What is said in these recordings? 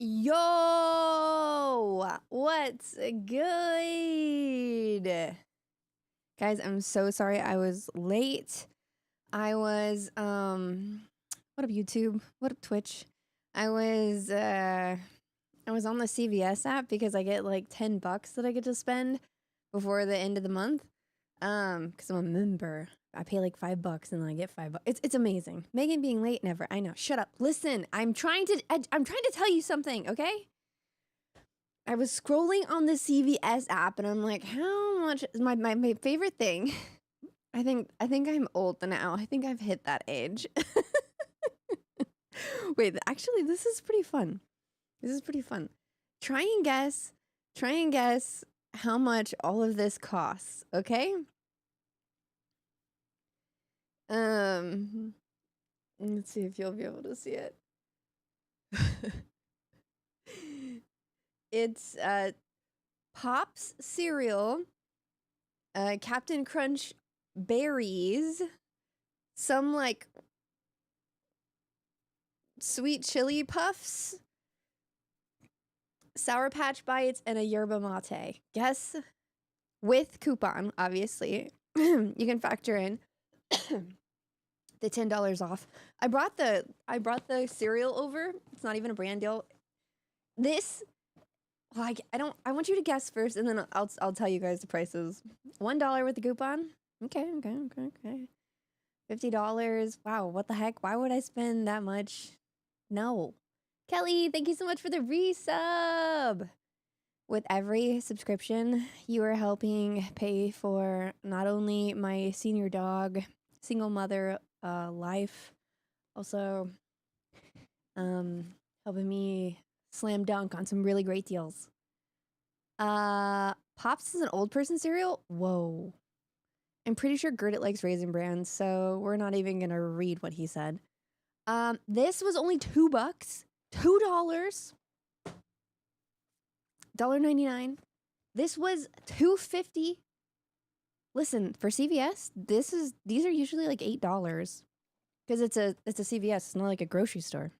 Yo, what's good? Guys, I'm so sorry I was late. I was what up YouTube? What up Twitch? I was on the CVS app because I get like $10 that I get to spend before the end of the month. Cuz I'm a member. I pay like $5 and then I get $5. It's amazing. Megan being late never. I know. Shut up. Listen, I'm trying to tell you something, okay? I was scrolling on the CVS app and I'm like, how much is my favorite thing? I think I'm old now. I think I've hit that age. Wait, actually this is pretty fun. This is pretty fun. Try and guess how much all of this costs, okay? Let's see if you'll be able to see it. It's Pops cereal, Captain Crunch berries, some like sweet chili puffs, Sour Patch Bites, and a yerba mate. Guess with coupon, obviously. You can factor in the $10 off. I brought the cereal over. It's not even a brand deal. This, like, I want you to guess first, and then I'll tell you guys the prices. $1 with the coupon. Okay. $50. Wow, what the heck? Why would I spend that much? No. Kelly, thank you so much for the resub. With every subscription, you are helping pay for not only my senior dog, single mother life, also helping me slam dunk on some really great deals. Pops is an old person cereal? Whoa. I'm pretty sure Gertit likes Raisin Bran, so we're not even gonna read what he said. This was only $2. $2. $1.99. This was $2.50. Listen, for CVS, these are usually like $8 because it's a CVS. It's not like a grocery store.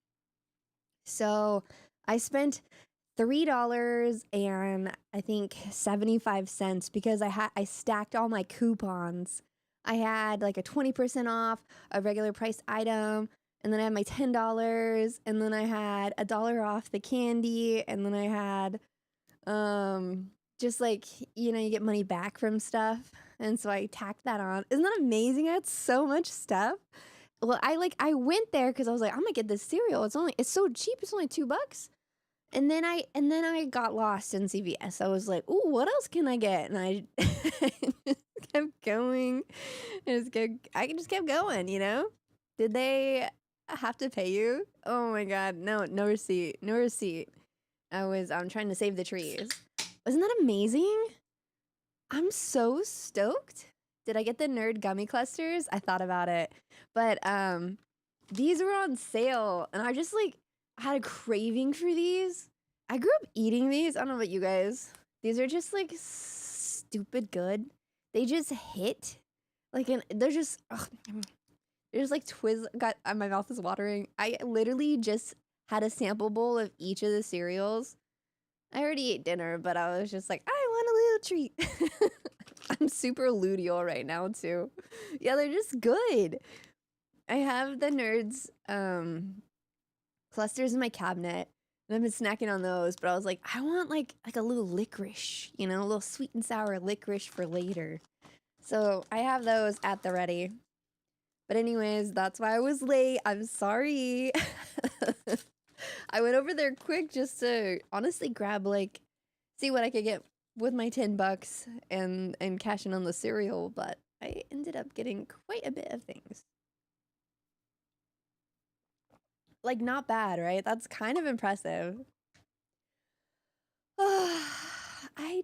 So I spent $3 and I think 75 cents because I stacked all my coupons. I had like a 20% off a regular price item, and then I had my $10, and then I had $1 off the candy, and then I had just like, you know, you get money back from stuff, and so I tacked that on. Isn't that amazing? I had so much stuff. Well, I went there because I was like, I'm gonna get this cereal. It's so cheap. It's only $2. And then I got lost in CVS. I was like, ooh, what else can I get? And I just kept going. I just kept going, you know? Did they have to pay you? Oh my god, no receipt. I'm trying to save the trees. Isn't that amazing? I'm so stoked. Did I get the nerd gummy clusters? I thought about it. But these were on sale and I just like had a craving for these. I grew up eating these. I don't know about you guys. These are just like stupid good. They just hit. Like, they're just like my mouth is watering. I literally just had a sample bowl of each of the cereals. I already ate dinner, but I was just like, I want a little treat. I'm super luteal right now too. Yeah, they're just good. I have the nerds clusters in my cabinet, and I've been snacking on those, but I was like, I want like a little licorice, you know, a little sweet and sour licorice for later. So I have those at the ready. But anyways, that's why I was late. I'm sorry. I went over there quick just to honestly grab see what I could get with my $10 and cash in on the cereal, but I ended up getting quite a bit of things. Like, not bad, right? That's kind of impressive. I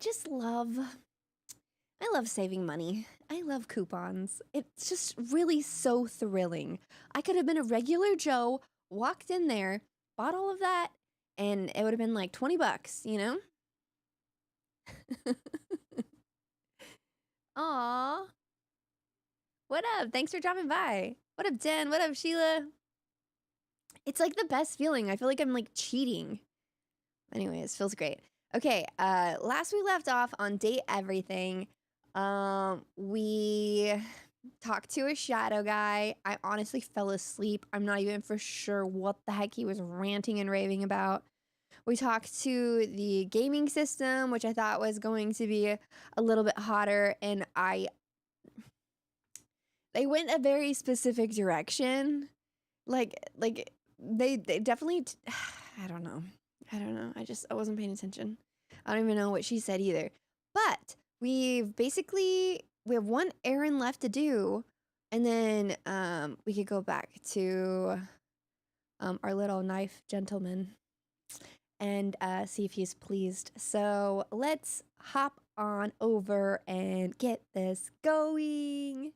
love saving money. I love coupons. It's just really so thrilling. I could have been a regular Joe, walked in there, bought all of that, and it would have been like $20, you know? Aw. What up? Thanks for dropping by. What up, Jen? What up, Sheila? It's like the best feeling. I feel like I'm like cheating. Anyways, feels great. Okay, last we left off on date everything. We talked to a shadow guy. I honestly fell asleep. I'm not even for sure what the heck he was ranting and raving about. We talked to the gaming system, which I thought was going to be a little bit hotter, and they went a very specific direction. Like they definitely I don't know. I wasn't paying attention. I don't even know what she said either. But we have one errand left to do, and then we could go back to our little knife gentleman and see if he's pleased. So let's hop on over and get this going.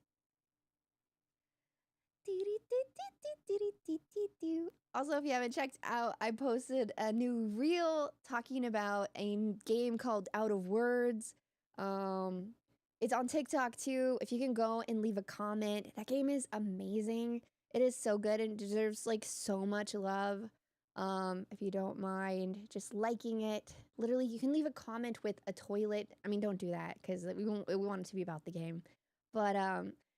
Also, if you haven't checked out, I posted a new reel talking about a game called Out of Words. It's on TikTok too. If you can go and leave a comment, that game is amazing. It is so good and deserves like so much love. If you don't mind just liking it, literally you can leave a comment with a toilet. I mean, don't do that because we want it to be about the game. But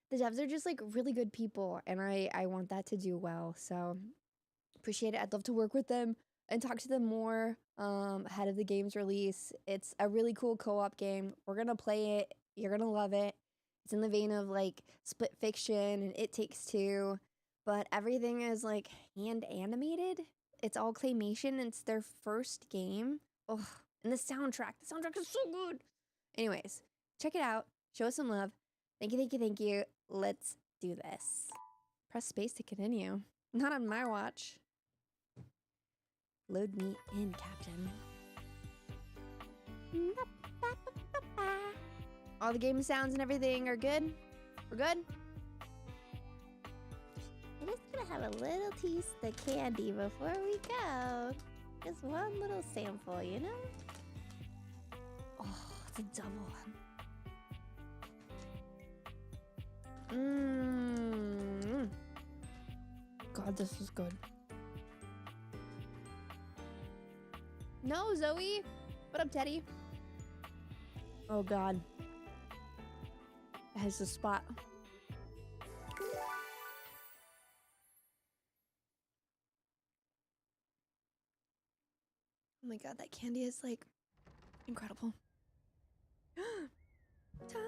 the devs are just like really good people, and I want that to do well. So appreciate it. I'd love to work with them and talk to them more ahead of the game's release. It's a really cool co-op game. We're gonna play it. You're gonna love it. It's in the vein of like Split Fiction and It Takes Two, but everything is like hand animated. It's all claymation, and it's their first game. Oh, and the soundtrack is so good. Anyways, check it out. Show us some love. Thank you. Let's do this. Press space to continue. Not on my watch. Load me in, Captain. All the game sounds and everything are good? We're good? I'm just gonna have a little taste of candy before we go. Just one little sample, you know? Oh, it's a double. God, this is good. No, Zoe. What up, Teddy? Oh, God. It has a spot. Oh my God, that candy is like incredible. Time.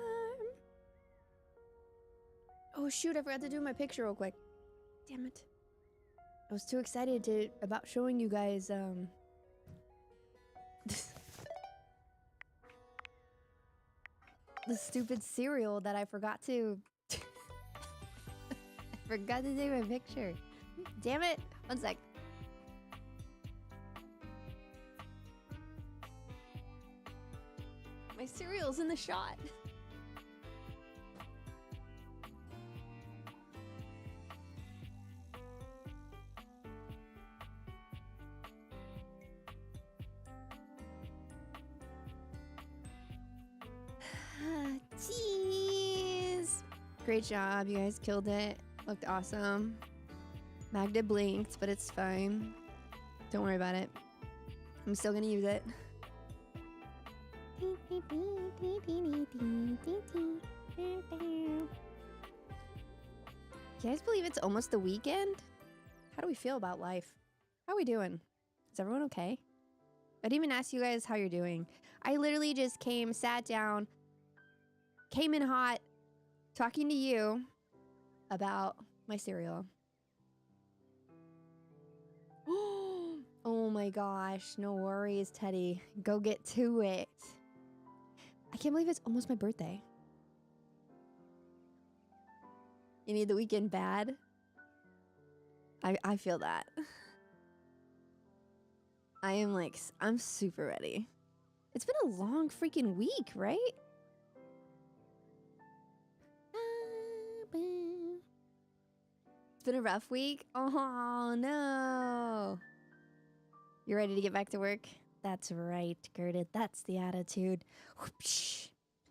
Oh shoot, I forgot to do my picture real quick. Damn it. I was too excited about showing you guys the stupid cereal that I forgot to I forgot to take my picture. Damn it. One sec. My cereal's in the shot. Jeez. Great job. You guys killed it. Looked awesome. Magda blinked, but it's fine. Don't worry about it. I'm still gonna use it. You guys believe it's almost the weekend? How do we feel about life? How are we doing? Is everyone okay? I didn't even ask you guys how you're doing. I literally just came, sat down, came in hot, talking to you about my cereal. Oh my gosh, no worries, Teddy. Go get to it. I can't believe it's almost my birthday. You need the weekend bad? I feel that. I'm super ready. It's been a long freaking week, right? It's been a rough week. Oh no. You ready to get back to work? That's right, Gerda. That's the attitude. Whoopsh.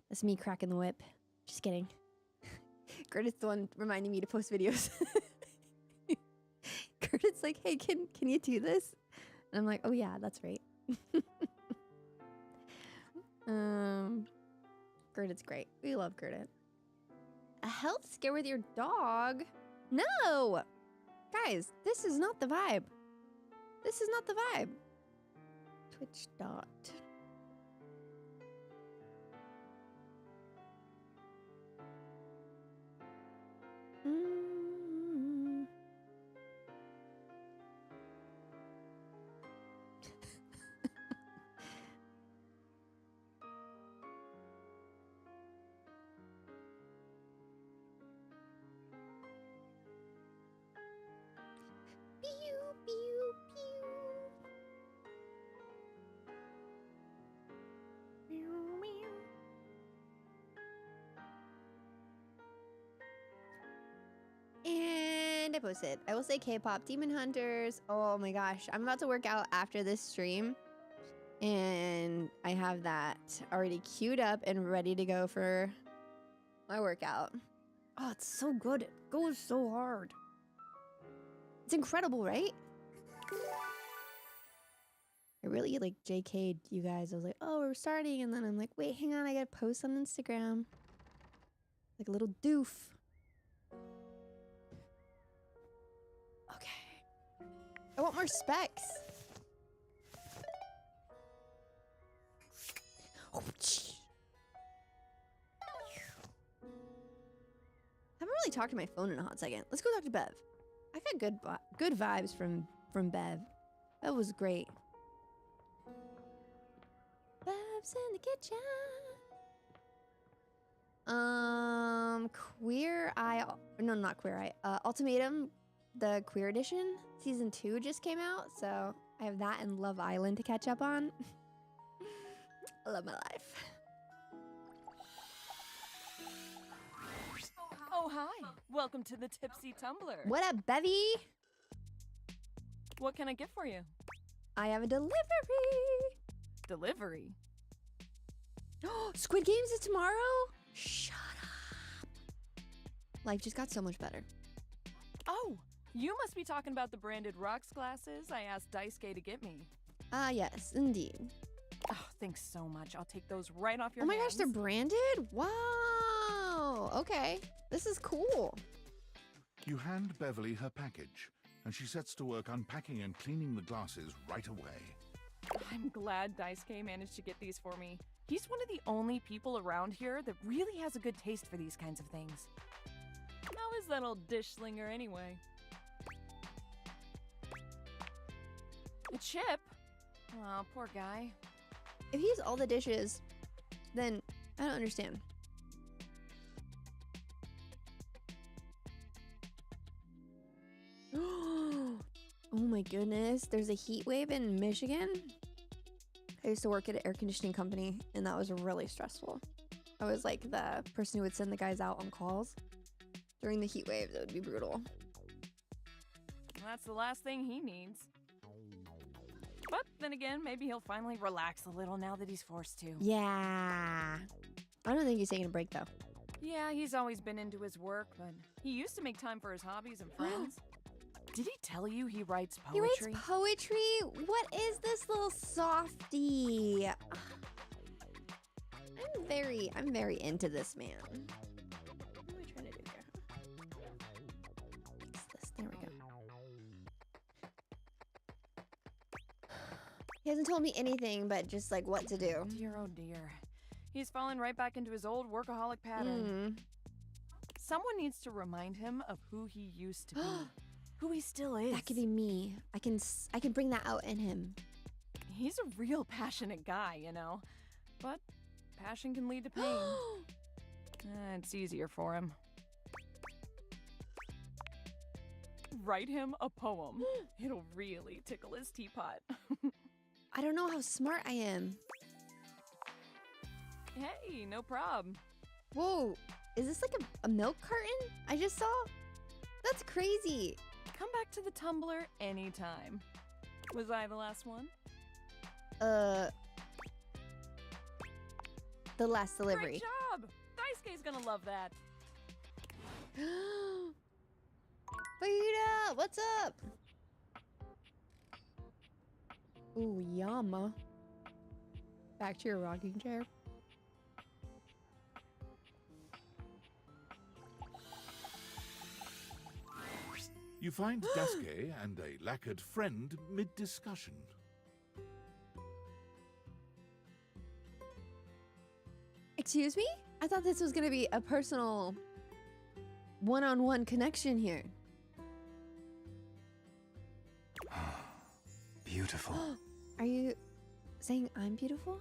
That's me cracking the whip. Just kidding. Gerda's the one reminding me to post videos. Gerda's like, hey, can you do this? And I'm like, oh yeah, that's right. Gurdit's great. We love Gurdit. A health scare with your dog? No! Guys, this is not the vibe. This is not the vibe. Twitch dot. Pew, pew, pew. Meow, meow. And I posted. I will say K-pop Demon Hunters. Oh my gosh. I'm about to work out after this stream. And I have that already queued up and ready to go for my workout. Oh, it's so good. It goes so hard. It's incredible, right? I really like JK'd you guys. I was like, oh, we're starting. And then I'm like, wait, hang on. I gotta post on Instagram. Like a little doof. Okay. I want more specs. Oh, I haven't really talked to my phone in a hot second. Let's go talk to Bev. I got good vibes from Bev. That was great. Bev's in the kitchen. Queer Eye. No, not Queer Eye. Ultimatum, the Queer Edition, season 2 just came out, so I have that and Love Island to catch up on. I love my life. Oh, hi. Welcome to the Tipsy Tumbler. What up, Bevy? What can I get for you? I have a delivery. Delivery? Squid Games is tomorrow? Shut up. Life just got so much better. Oh, you must be talking about the branded rocks glasses I asked Daisuke to get me. Ah, yes, indeed. Oh, thanks so much. I'll take those right off your Oh my hands. gosh, they're branded? Wow. Okay. This is cool. You hand Beverly her package, and she sets to work unpacking and cleaning the glasses right away. I'm glad Daisuke managed to get these for me. He's one of the only people around here that really has a good taste for these kinds of things. How is that old dish slinger anyway? A chip? Oh, poor guy. If he's all the dishes, then I don't understand. Oh my goodness, there's a heat wave in Michigan. I used to work at an air conditioning company, and that was really stressful. I was like the person who would send the guys out on calls. During the heat waves, it would be brutal. That's the last thing he needs. But then again, maybe he'll finally relax a little now that he's forced to. Yeah. I don't think he's taking a break, though. Yeah, he's always been into his work, but he used to make time for his hobbies and friends. Did he tell you he writes poetry? He writes poetry? What is this little softie? I'm very into this man. What am I trying to do here? Fix this. There we go. He hasn't told me anything but just like what to do. Dear, oh dear. He's fallen right back into his old workaholic pattern. Someone needs to remind him of who he used to be. Who he still is. That could be me. I can bring that out in him. He's a real passionate guy, you know. But passion can lead to pain. It's easier for him. Write him a poem. It'll really tickle his teapot. I don't know how smart I am. Hey, no problem. Whoa, is this like a milk carton I just saw? That's crazy. Come back to the tumbler anytime. Was I the last one? The last delivery. Great job! Daisuke's gonna love that. Vita, what's up? Ooh, yum. Back to your rocking chair. You find Daisuke and a lacquered friend mid-discussion. Excuse me? I thought this was gonna be a personal one-on-one connection here. Beautiful. Are you saying I'm beautiful?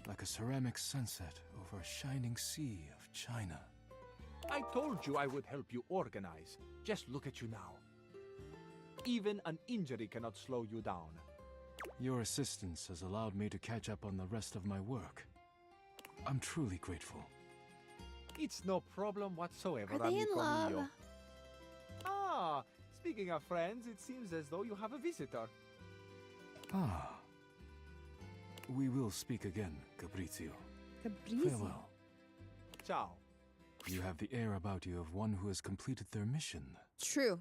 Like a ceramic sunset over a shining sea of China. I told you I would help you organize. Just look at you now. Even an injury cannot slow you down. Your assistance has allowed me to catch up on the rest of my work. I'm truly grateful. It's no problem whatsoever, Are they in amico love? mio. Ah, speaking of friends, it seems as though you have a visitor. Ah. We will speak again, Fabrizio. Caprese. Farewell. Ciao. You have the air about you of one who has completed their mission. True.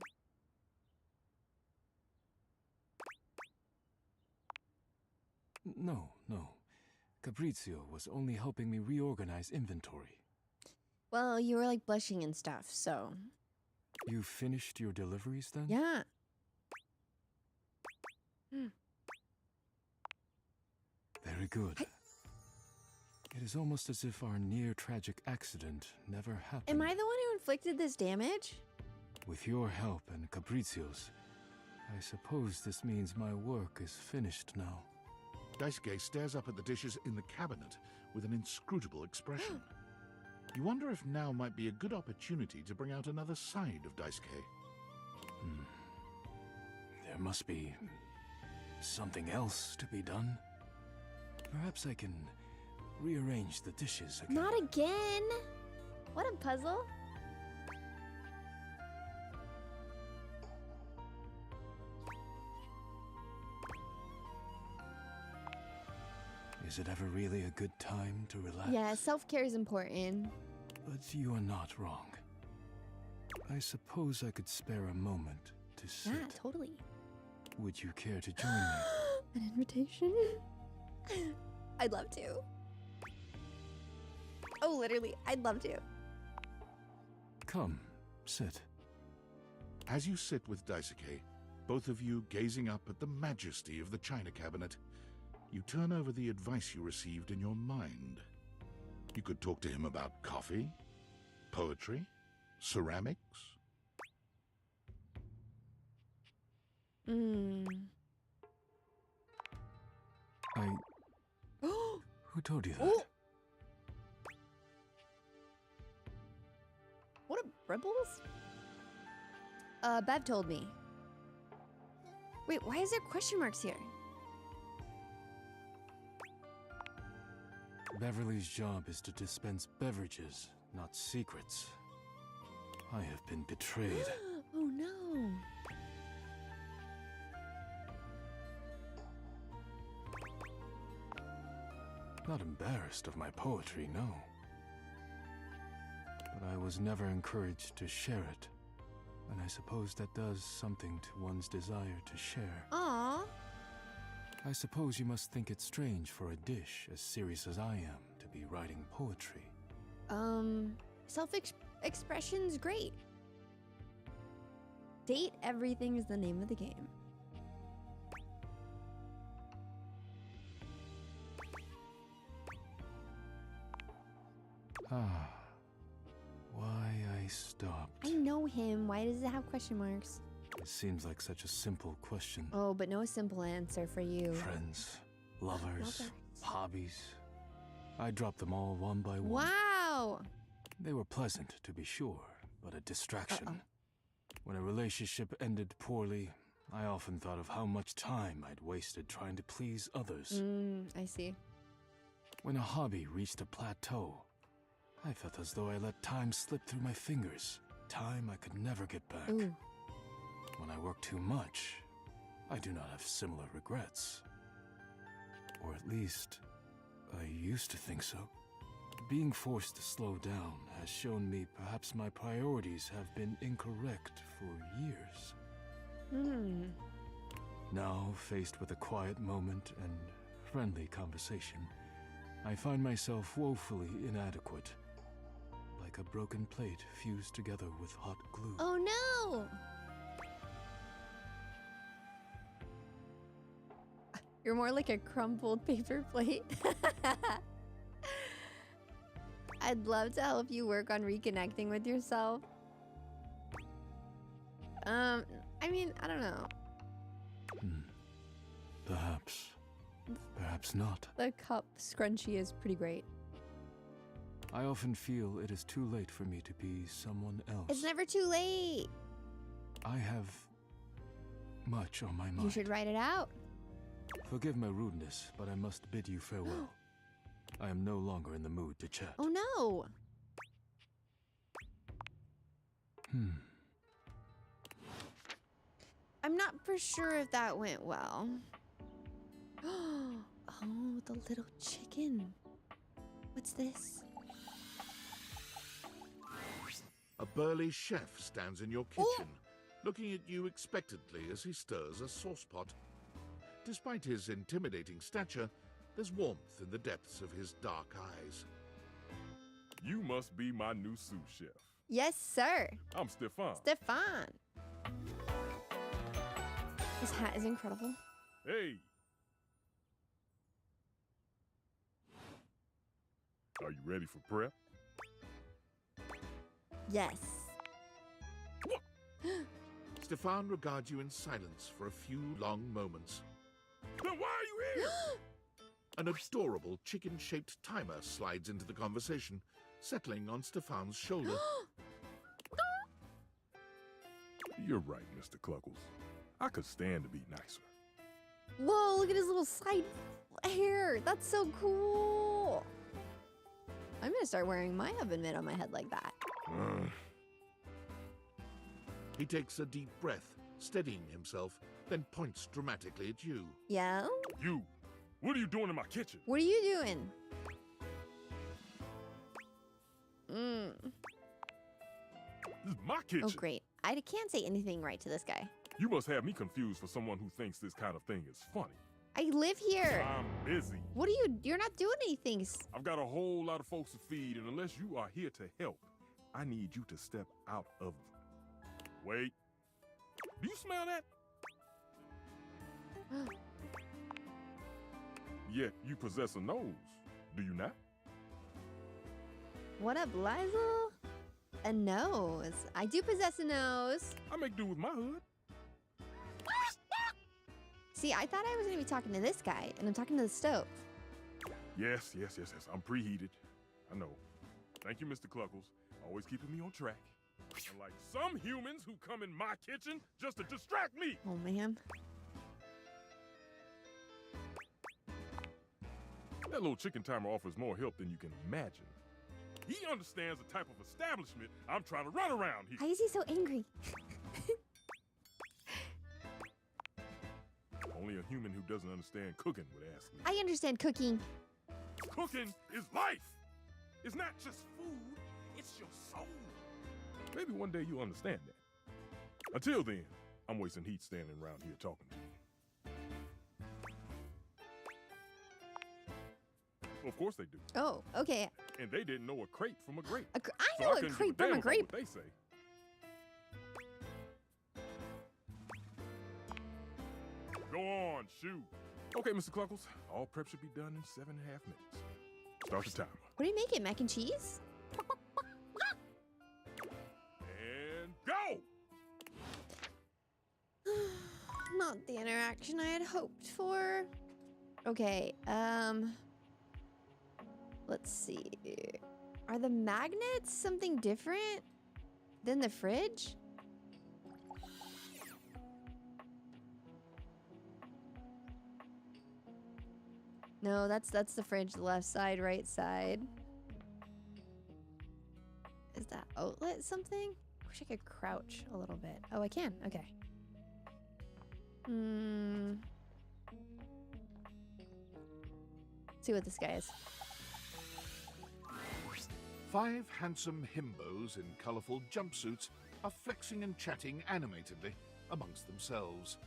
No. Fabrizio was only helping me reorganize inventory. Well, you were like blushing and stuff, so. You finished your deliveries then? Yeah. Very good. It is almost as if our near-tragic accident never happened. Am I the one who inflicted this damage? With your help and Fabrizio's, I suppose this means my work is finished now. Daisuke stares up at the dishes in the cabinet with an inscrutable expression. You wonder if now might be a good opportunity to bring out another side of Daisuke. There must be something else to be done. Perhaps I can rearrange the dishes again. Not again. What a puzzle. Is it ever really a good time to relax? Yeah, self-care is important. But you are not wrong. I suppose I could spare a moment to sit. Yeah, totally. Would you care to join me? An invitation? I'd love to. Oh, literally, I'd love to. Come, sit. As you sit with Daisuke, both of you gazing up at the majesty of the china cabinet, you turn over the advice you received in your mind. You could talk to him about coffee, poetry, ceramics. Who told you that? Oh! What a rebels? Bev told me. Wait, why is there question marks here? Beverly's job is to dispense beverages, not secrets. I have been betrayed. Oh no. Not embarrassed of my poetry, no. But I was never encouraged to share it. And I suppose that does something to one's desire to share. Aw. I suppose you must think it strange for a dish as serious as I am to be writing poetry. Self-expression's great. Date everything is the name of the game. Ah. Why I stopped. I know him. Why does it have question marks? It seems like such a simple question. Oh, but no simple answer for you. Friends, lovers, Lovers. hobbies. I dropped them all one by one. Wow. They were pleasant, to be sure, but a distraction. Uh-oh. When a relationship ended poorly, I often thought of how much time I'd wasted trying to please others. I see. When a hobby reached a plateau, I felt as though I let time slip through my fingers. Time I could never get back. Ooh. When I work too much, I do not have similar regrets. Or at least, I used to think so. Being forced to slow down has shown me perhaps my priorities have been incorrect for years. Now, faced with a quiet moment and friendly conversation, I find myself woefully inadequate, like a broken plate fused together with hot glue. Oh no! You're more like a crumpled paper plate. I'd love to help you work on reconnecting with yourself. I mean, I don't know. Perhaps. Perhaps not. The cup scrunchie is pretty great. I often feel it is too late for me to be someone else. It's never too late. I have much on my mind. You should write it out. Forgive my rudeness, but I must bid you farewell. I am no longer in the mood to chat. Oh no! I'm not for sure if that went well. Oh, the little chicken. What's this? A burly chef stands in your kitchen, looking at you expectantly as he stirs a sauce pot. Despite his intimidating stature, there's warmth in the depths of his dark eyes. You must be my new sous chef. Yes, sir. I'm Stefan. Stefan. His hat is incredible. Hey. Are you ready for prep? Yes. Stefan regards you in silence for a few long moments. Then why are you here? An adorable chicken-shaped timer slides into the conversation, settling on Stefan's shoulder. You're right, Mr. Cluckles. I could stand to be nicer. Whoa, look at his little side hair. That's so cool. I'm gonna start wearing my oven mitt on my head like that. He takes a deep breath, steadying himself, then points dramatically at you. Yeah? You, what are you doing in my kitchen? What are you doing? This is my kitchen. Oh, great. I can't say anything right to this guy. You must have me confused for someone who thinks this kind of thing is funny. I live here. I'm busy. What are you? You're not doing anything. I've got a whole lot of folks to feed, and unless you are here to help, I need you to step out of... Wait. Do you smell that? Yet you possess a nose, do you not? What up, Lizel? A nose. I do possess a nose. I make do with my hood. See, I thought I was going to be talking to this guy, and I'm talking to the stove. Yes. I'm preheated. I know. Thank you, Mr. Cluckles. Always keeping me on track. Unlike some humans who come in my kitchen just to distract me. Oh, man. That little chicken timer offers more help than you can imagine. He understands the type of establishment I'm trying to run around here. Why is he so angry? Only a human who doesn't understand cooking would ask me. I understand cooking. Cooking is life. It's not just food, it's your soul. Maybe one day you'll understand that. Until then, I'm wasting heat standing around here talking to you. Of course they do. Oh, okay. And they didn't know a crepe from a grape. I So know a couldn't give crepe damn from a about grape. What they say. Go on, shoot. Okay, Mr. Cluckles. All prep should be done in 7.5 minutes. Start the timer. What do you make it? Mac and cheese? And go! Not the interaction I had hoped for. Okay, let's see. Are the magnets something different than the fridge? No, that's the fridge, the left side, right side. Is that outlet something? Wish I could crouch a little bit. Oh, I can. Okay. See what this guy is. 5 handsome himbos in colorful jumpsuits are flexing and chatting animatedly amongst themselves.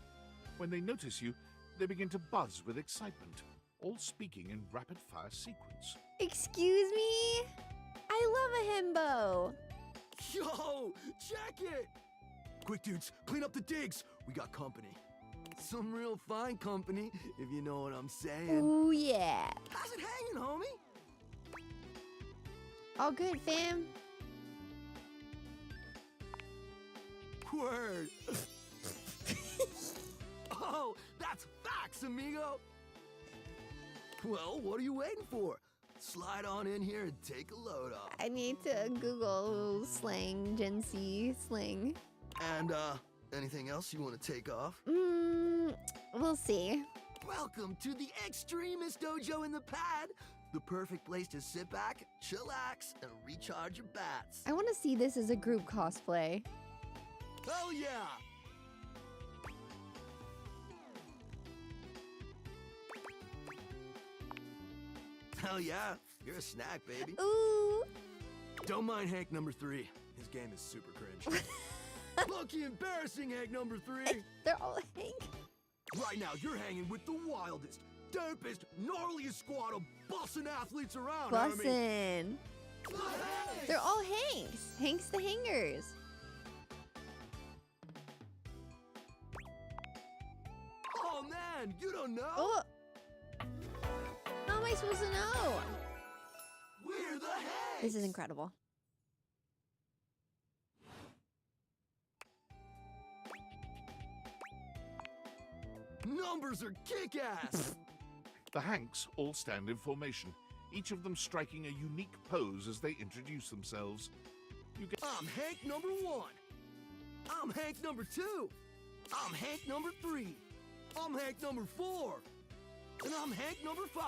When they notice you, they begin to buzz with excitement, all speaking in rapid-fire sequence. Excuse me? I love a himbo. Yo, check it! Quick, dudes, clean up the digs. We got company. Some real fine company, if you know what I'm saying. Ooh, yeah. How's it hanging, homie? All good, fam. Word. Oh, that's facts, amigo. Well, what are you waiting for? Slide on in here and take a load off. I need to Google slang, Gen Z slang. And, anything else you want to take off? We'll see. Welcome to the Extremist Dojo in the Pad. The perfect place to sit back, chillax, and recharge your bats. I want to see this as a group cosplay. Hell yeah! Hell yeah, you're a snack, baby. Ooh. Don't mind Hank number 3. His game is super cringe. Lucky embarrassing, Hank number 3. They're all Hank. Right now, you're hanging with the wildest, dopest, gnarliest squad of bussin' athletes around, homie. Bussin'. The Hanks! They're all Hanks. Hanks the Hangers. Oh man, you don't know? Oh. How am I supposed to know? We're the Hanks! This is incredible. Numbers are kick-ass! The Hanks all stand in formation, each of them striking a unique pose as they introduce themselves. You get I'm Hank number 1. I'm Hank number 2. I'm Hank number 3. I'm Hank number 4. And I'm Hank number 5.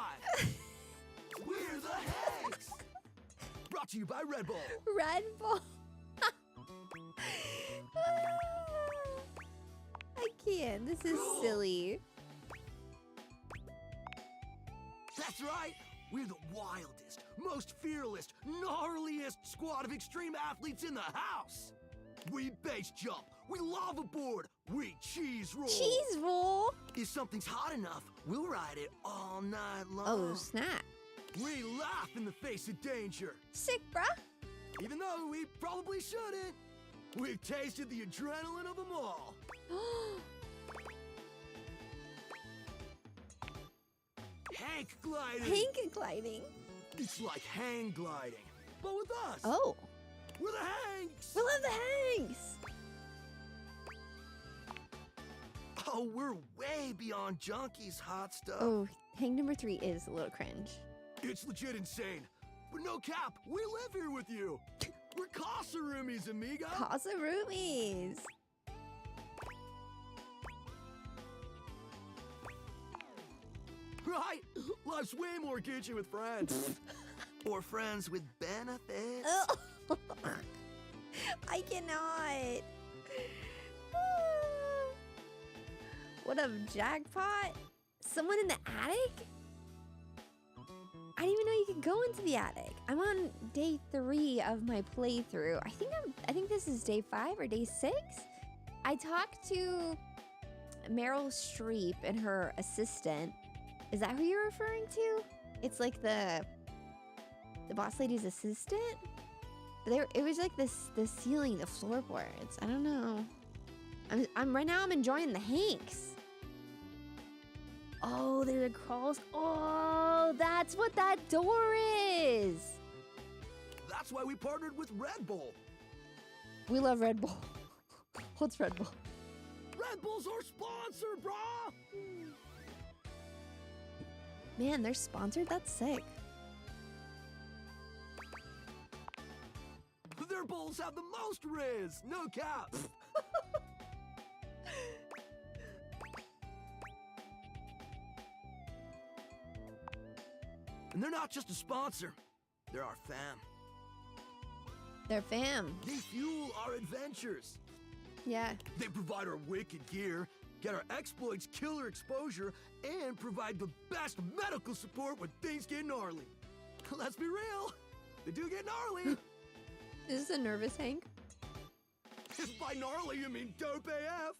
We're the Hanks! Brought to you by Red Bull. Red Bull. I can't. This is silly. That's right. We're the wildest, most fearless, gnarliest squad of extreme athletes in the house. We base jump. We lava board. We cheese roll. Cheese roll. If something's hot enough, we'll ride it all night long. Oh, snap. We laugh in the face of danger. Sick, bruh. Even though we probably shouldn't. We've tasted the adrenaline of them all. Hank gliding. Hank gliding. It's like hang gliding, but with us. Oh. We're the Hanks. We love the Hanks. Oh, we're way beyond junkies, hot stuff. Oh, Hank number 3 is a little cringe. It's legit insane. But no cap, we live here with you. We're casa roomies, amiga. Casa roomies. Right? Life's way more kitschy with friends. Or friends with benefits. Oh. I cannot. What a jackpot. Someone in the attic? I didn't even know you could go into the attic. I'm on day 3 of my playthrough. I think this is day 5 or day 6. I talked to Meryl Streep and her assistant. Is that who you're referring to? It's like the boss lady's assistant? It was like the ceiling, the floorboards. I don't know. I'm right now I'm enjoying the Hanks. Oh, there's a crawl. Oh, that's what that door is. That's why we partnered with Red Bull. We love Red Bull. What's Red Bull? Red Bull's our sponsor, brah! Man, they're sponsored? That's sick. Their bowls have the most riz, no cap. And they're not just a sponsor, they're our fam. They're fam. They fuel our adventures. Yeah. They provide our wicked gear, get our exploits killer exposure, and provide the best medical support when things get gnarly. Let's be real, they do get gnarly. Is this a nervous Hank? If by gnarly you mean dope AF.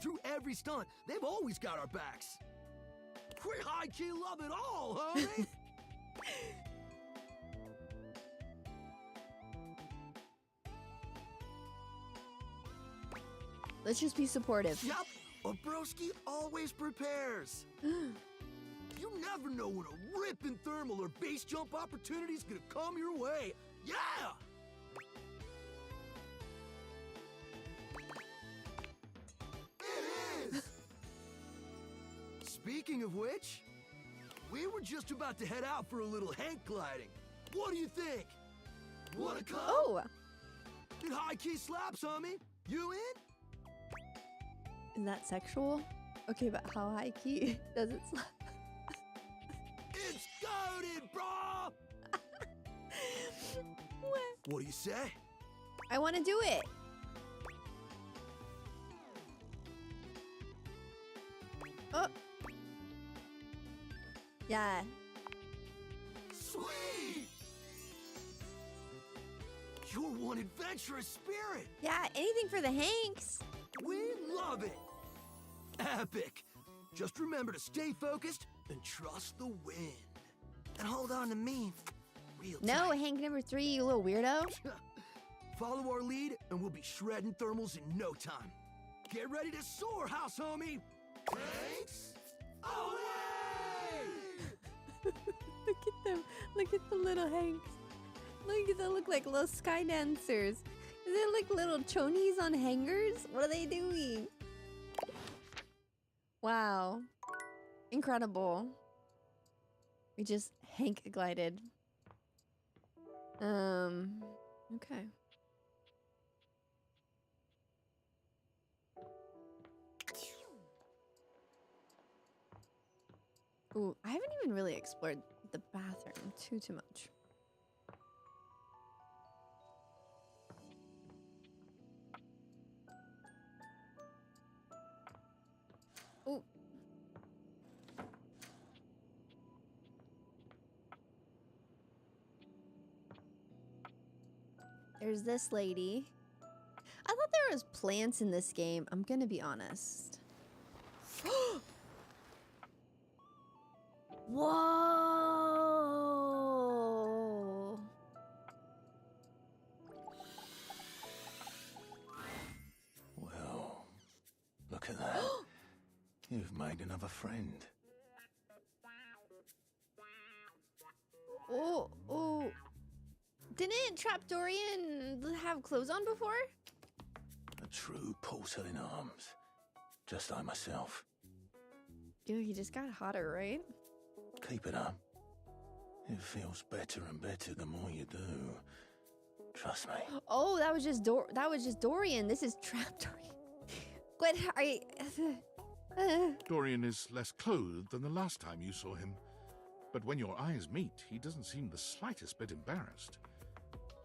through every stunt. They've always got our backs. We high-key love it all, homie. Let's just be supportive. Yep, a broski always prepares. You never know when a ripping thermal or base jump opportunity's gonna come your way. Yeah! It is! Speaking of which, we were just about to head out for a little hank gliding. What do you think? Wanna come? Oh, It high-key slaps, homie. You in? is that sexual? Okay, but how high key does it slap? It's goated, bro! What? What do you say? I want to do it. Oh. Yeah. Sweet! You're one adventurous spirit. Yeah, anything for the Hanks. We love it. Epic. Just remember to stay focused and trust the wind. And hold on to me real No, tight. Hank number 3, you little weirdo. Follow our lead and we'll be shredding thermals in no time. Get ready to soar, house homie. Thanks. Away! Look at them. Look at the little Hanks. Look at them, look like little sky dancers. Is it like little chonies on hangers? What are they doing? Wow. Incredible. We just Hank glided. Okay. Ooh, I haven't even really explored the bathroom too much. Ooh. There's this lady. I thought there was plants in this game. I'm gonna be honest. Whoa! Well, look at that. You've made another friend. Oh, oh. Didn't Trap Dorian have clothes on before? A true porcelain arms. Just like myself. Dude, he just got hotter, right? Keep it up. It feels better and better the more you do. Trust me. Oh, that was just Dorian. This is Trap Dorian. What are you? Dorian is less clothed than the last time you saw him. But when your eyes meet, he doesn't seem the slightest bit embarrassed.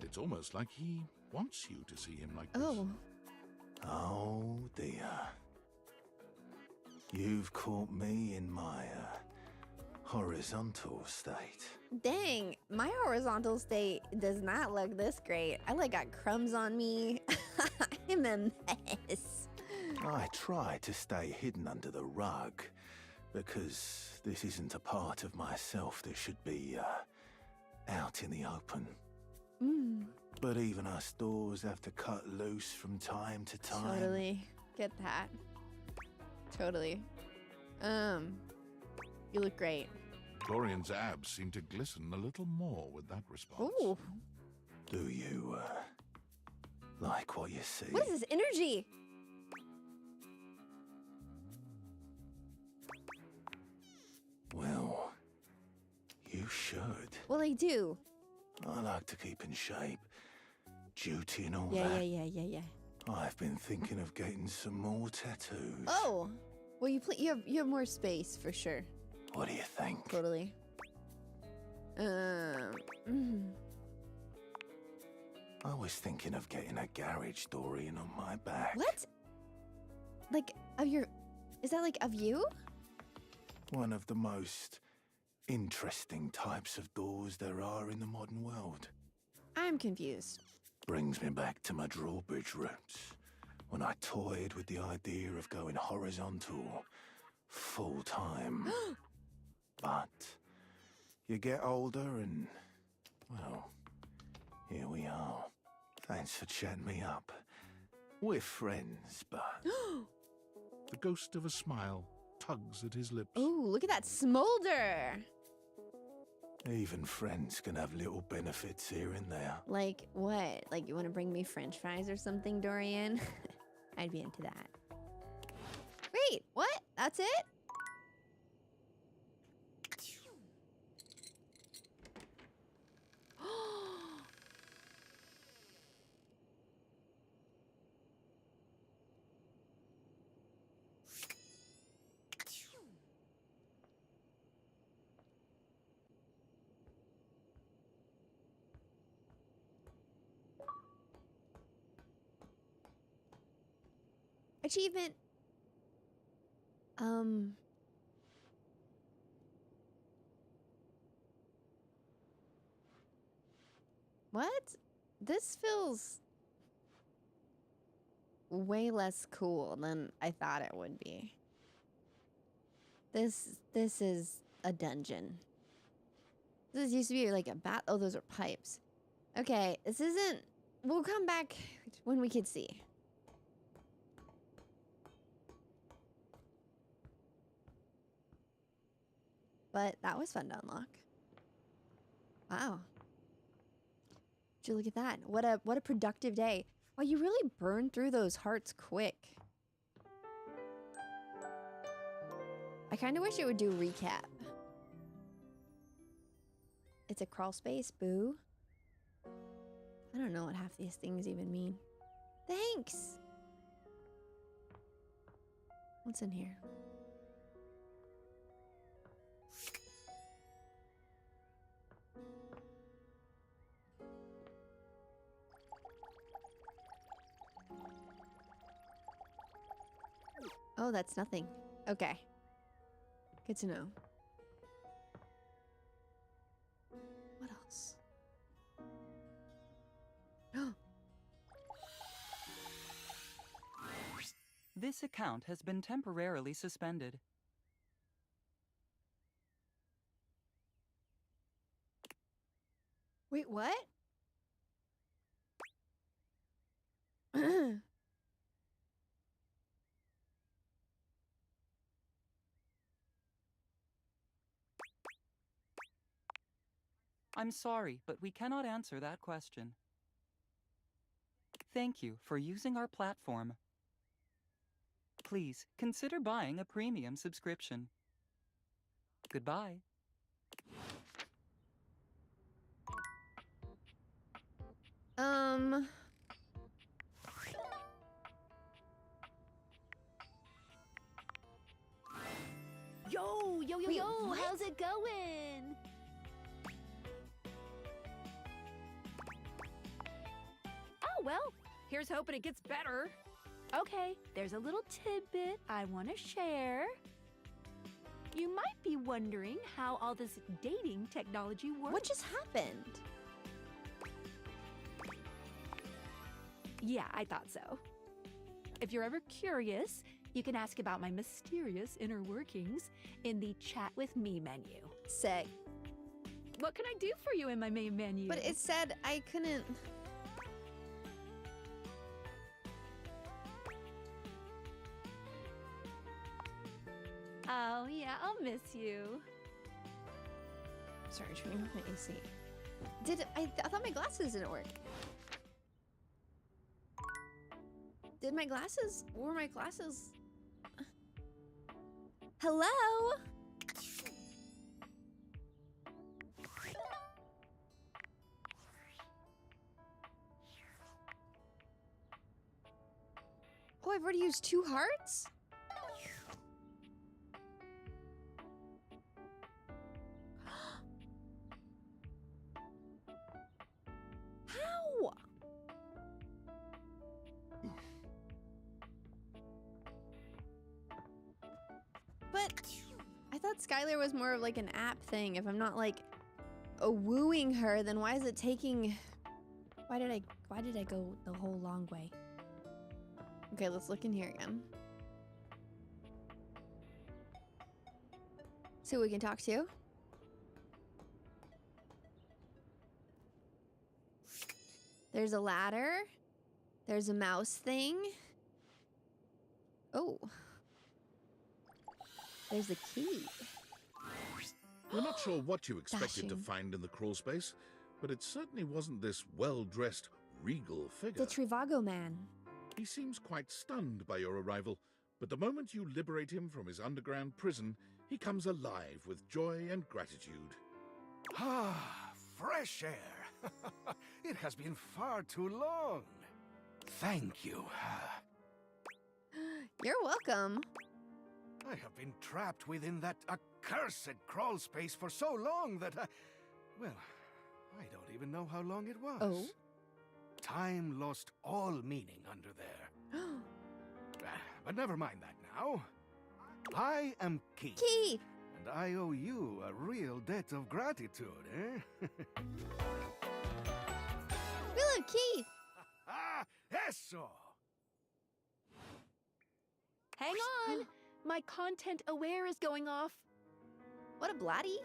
It's almost like he wants you to see him like this. Oh. Oh dear. You've caught me in my horizontal state. Dang, my horizontal state does not look this great. I like got crumbs on me. I'm a mess. I try to stay hidden under the rug because this isn't a part of myself that should be out in the open. Mm, But even us doors have to cut loose from time to time. totally. Get that. Totally. You look great. Dorian's abs seem to glisten a little more with that response. Ooh. Do you like what you see? What is this energy? Well, you should. Well, I do. I like to keep in shape. Duty and all Yeah, that. yeah. I've been thinking of getting some more tattoos. Oh. Well, you have more space for sure. What do you think? Totally. Mm. I was thinking of getting a garage Dorian on my back. What? Like of your? Is that like of you? One of the most interesting types of doors there are in the modern world. I'm confused. Brings me back to my drawbridge roots, when I toyed with the idea of going horizontal, full-time. But you get older and, well, here we are. Thanks for chatting me up. We're friends, but... The ghost of a smile tugs at his lips. Oh, look at that smolder. even friends can have little benefits here and there. Like what? Like you want to bring me French fries or something, Dorian? I'd be into that. Wait, what? That's it? Achievement. What? This feels way less cool than I thought it would be. This is a dungeon. This used to be like a bat. Oh, those are pipes. Okay, this isn't. We'll come back when we can see. But that was fun to unlock. Wow. Would you look at that? What a productive day. Wow, you really burned through those hearts quick. I kind of wish it would do recap. It's a crawl space, boo. I don't know what half these things even mean. Thanks. What's in here? Oh, that's nothing. Okay. Good to know. What else? This account has been temporarily suspended. Wait, what? I'm sorry, but we cannot answer that question. Thank you for using our platform. Please consider buying a premium subscription. Goodbye. Wait, what? How's it going? Oh, well, here's hoping it gets better. Okay, there's a little tidbit I want to share. You might be wondering how all this dating technology works. What just happened? Yeah, I thought so. If you're ever curious, you can ask about my mysterious inner workings in the Chat with Me menu. Sick. What can I do for you in my main menu? But it said I couldn't. Oh, yeah, I'll miss you. Sorry, turning off my AC. I thought my glasses didn't work. Did my glasses? Were my glasses? Hello? Oh, I've already used 2 hearts? How? But I thought Skylar was more of like an app thing. If I'm not like wooing her, then why is it taking? Why did I go the whole long way? Okay, let's look in here again. See who we can talk to. There's a ladder. There's a mouse thing. Oh. There's a key. You're not sure what you expected to Dashing. find in the crawl space, but it certainly wasn't this well-dressed, regal figure. The Trivago man. He seems quite stunned by your arrival, but the moment you liberate him from his underground prison, he comes alive with joy and gratitude. Ah, fresh air. It has been far too long. Thank you. You're welcome. I have been trapped within that accursed crawl space for so long that well, I don't even know how long it was. Oh? Time lost all meaning under there. But never mind that now. I am Keith. Keith! And I owe you a real debt of gratitude, eh? We love Keith! Ah, eso! Hang on! My content aware is going off. What a blatty.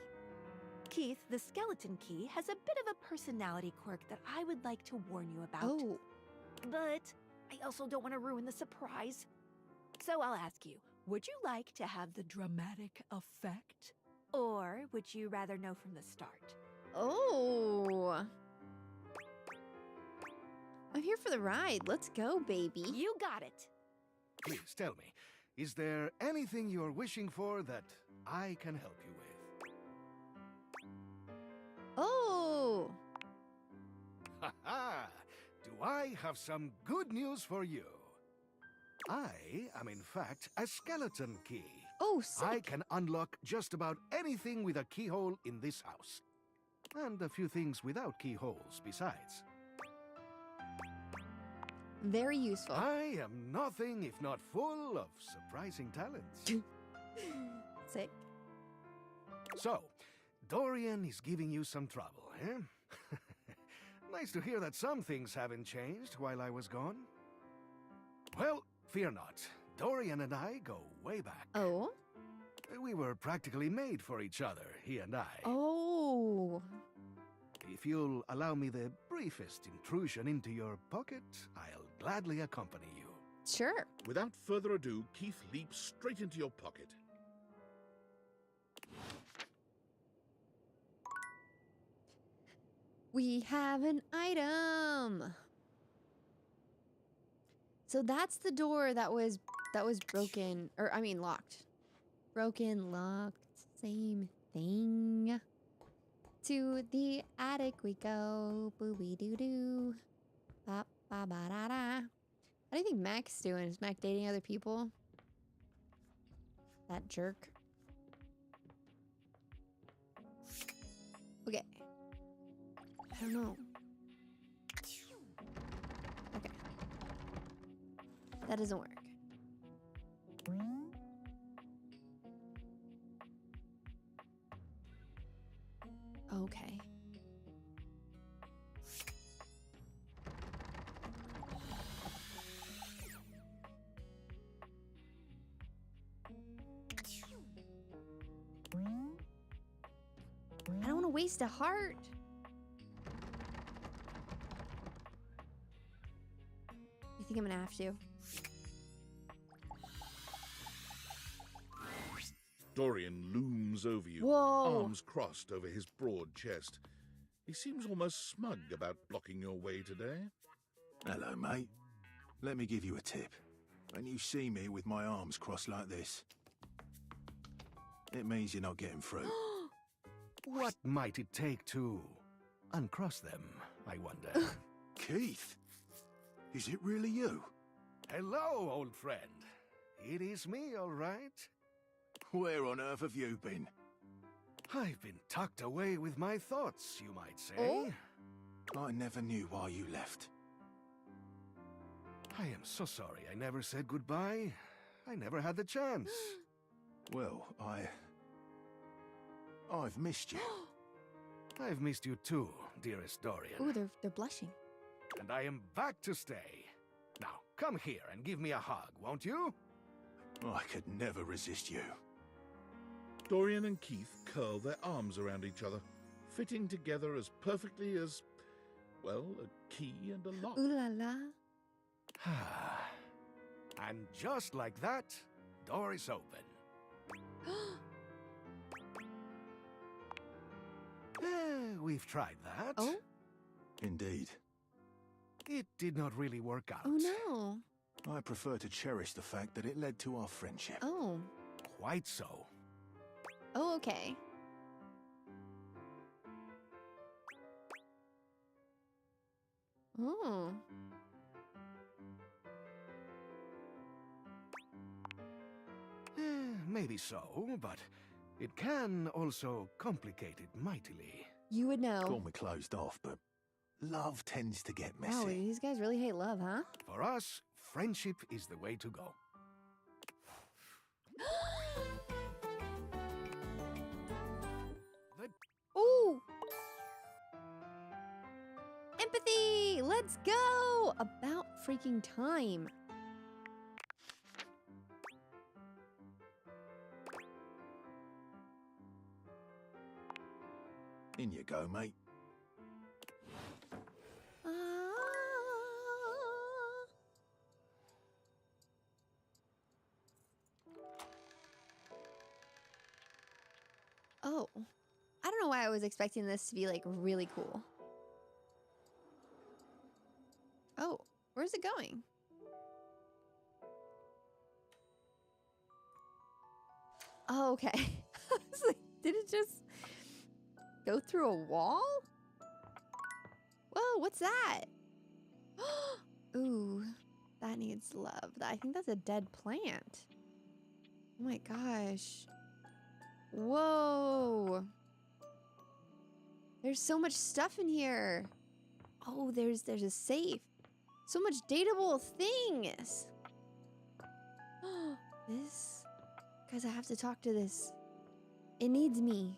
Keith, the skeleton key has a bit of a personality quirk that I would like to warn you about. Oh. But I also don't want to ruin the surprise. So I'll ask you, would you like to have the dramatic effect? Or would you rather know from the start? Oh. I'm here for the ride. Let's go, baby. You got it. Please tell me, is there anything you're wishing for that I can help you with? Oh. Ha-ha! Do I have some good news for you? I am in fact a skeleton key. Oh, sick. I can unlock just about anything with a keyhole in this house. And a few things without keyholes besides. Very useful. I am nothing if not full of surprising talents. Sick. So, Dorian is giving you some trouble, eh? Nice to hear that some things haven't changed while I was gone. Well, fear not. Dorian and I go way back. Oh? We were practically made for each other, he and I. Oh. If you'll allow me the briefest intrusion into your pocket, I'll gladly accompany you. Sure. Without further ado, Keith leaps straight into your pocket. We have an item. So that's the door that was broken, or I mean locked. Broken, locked, same thing. To the attic we go, booby doo doo. Ba ba ba da da. How do you think Mac's doing? Is Mac dating other people? That jerk. Okay. I don't know. Okay. That doesn't work. Okay. I don't want to waste a heart. I think I'm gonna have to. Dorian looms over you, Whoa. arms crossed over his broad chest. He seems almost smug about blocking your way today. Hello, mate. Let me give you a tip. When you see me with my arms crossed like this, it means you're not getting through. What might it take to uncross them, I wonder? Keith, is it really you? Hello, old friend. It is me, all right. Where on earth have you been? I've been tucked away with my thoughts, you might say. Oh? I never knew why you left. I am so sorry I never said goodbye. I never had the chance. Well, I've missed you. I've missed you too, dearest Dorian. Ooh, they're blushing. And I am back to stay. Now, come here and give me a hug, won't you? I could never resist you. Dorian and Keith curl their arms around each other, fitting together as perfectly as, well, a key and a lock. Ooh la la. And just like that, door is open. We've tried that. Oh? Indeed. It did not really work out. Oh no. I prefer to cherish the fact that it led to our friendship. Oh. Quite so. Oh, okay. Oh. Maybe so, but it can also complicate it mightily. You would know. Call me closed off, but love tends to get messy. Wow, these guys really hate love, huh? For us, friendship is the way to go. Ooh! Empathy! Let's go! About freaking time. In you go, mate. Oh. I don't know why I was expecting this to be like really cool. Oh, where's it going? Oh, okay. I was like, did it just go through a wall? Whoa, what's that? Ooh, that needs love. I think that's a dead plant. Oh my gosh. Whoa. There's so much stuff in here. Oh, there's a safe. So much dateable things. This? Guys, I have to talk to this. It needs me.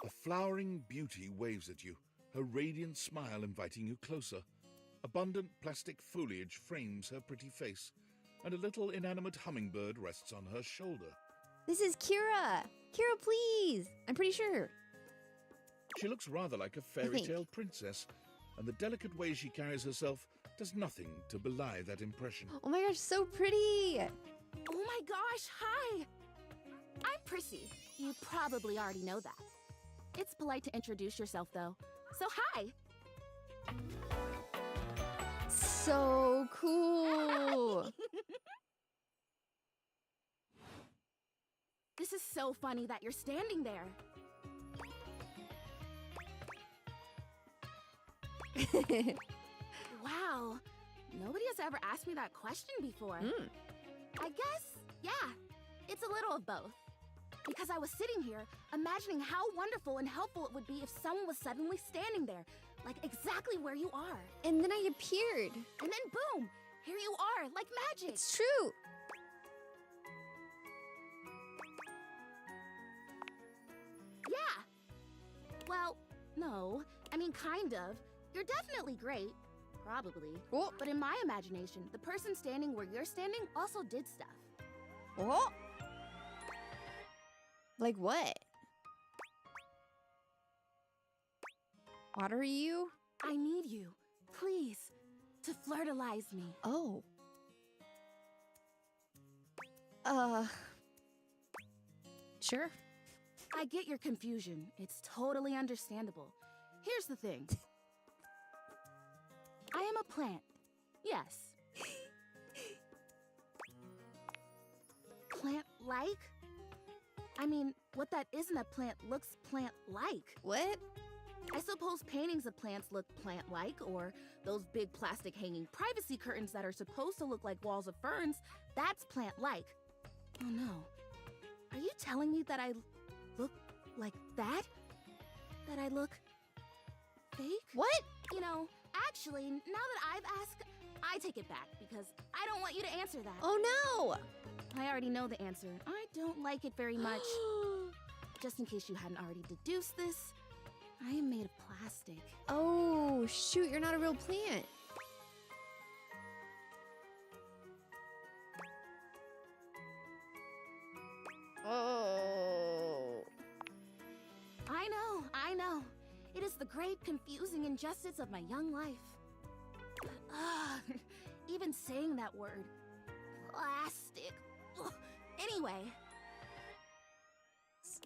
A flowering beauty waves at you, her radiant smile inviting you closer. Abundant plastic foliage frames her pretty face, and a little inanimate hummingbird rests on her shoulder. This is Kira. Kira, please. I'm pretty sure. She looks rather like a fairy tale princess, and the delicate way she carries herself does nothing to belie that impression. Oh my gosh, so pretty. Oh my gosh, hi! I'm Prissy. You probably already know that. It's polite to introduce yourself, though. So hi! So cool. This is so funny that you're standing there. Wow, nobody has ever asked me that question before. I guess, yeah, it's a little of both. Because I was sitting here, imagining how wonderful and helpful it would be if someone was suddenly standing there, like exactly where you are. And then I appeared. And then boom, here you are, like magic. It's true. Yeah. Well, no, I mean kind of. You're definitely great. Probably. Oh. But in my imagination, the person standing where you're standing also did stuff. Oh. Like what? What are you? I need you, please, to flirtalize me. Oh. Sure. I get your confusion. It's totally understandable. Here's the thing. I am a plant. Yes. Plant-like? I mean, what that isn't a plant looks plant-like. What? I suppose paintings of plants look plant-like, or those big plastic hanging privacy curtains that are supposed to look like walls of ferns, that's plant-like. Oh no. Are you telling me that I look like that? That I look fake? What? You know, actually, now that I've asked, I take it back because I don't want you to answer that. Oh no! I already know the answer. I don't like it very much. Just in case you hadn't already deduced this, I am made of plastic. Oh, Oh, shoot, you're not a real plant. Oh. I know. It is the great confusing injustice of my young life. Even saying that word. Plastic. Ugh. Anyway.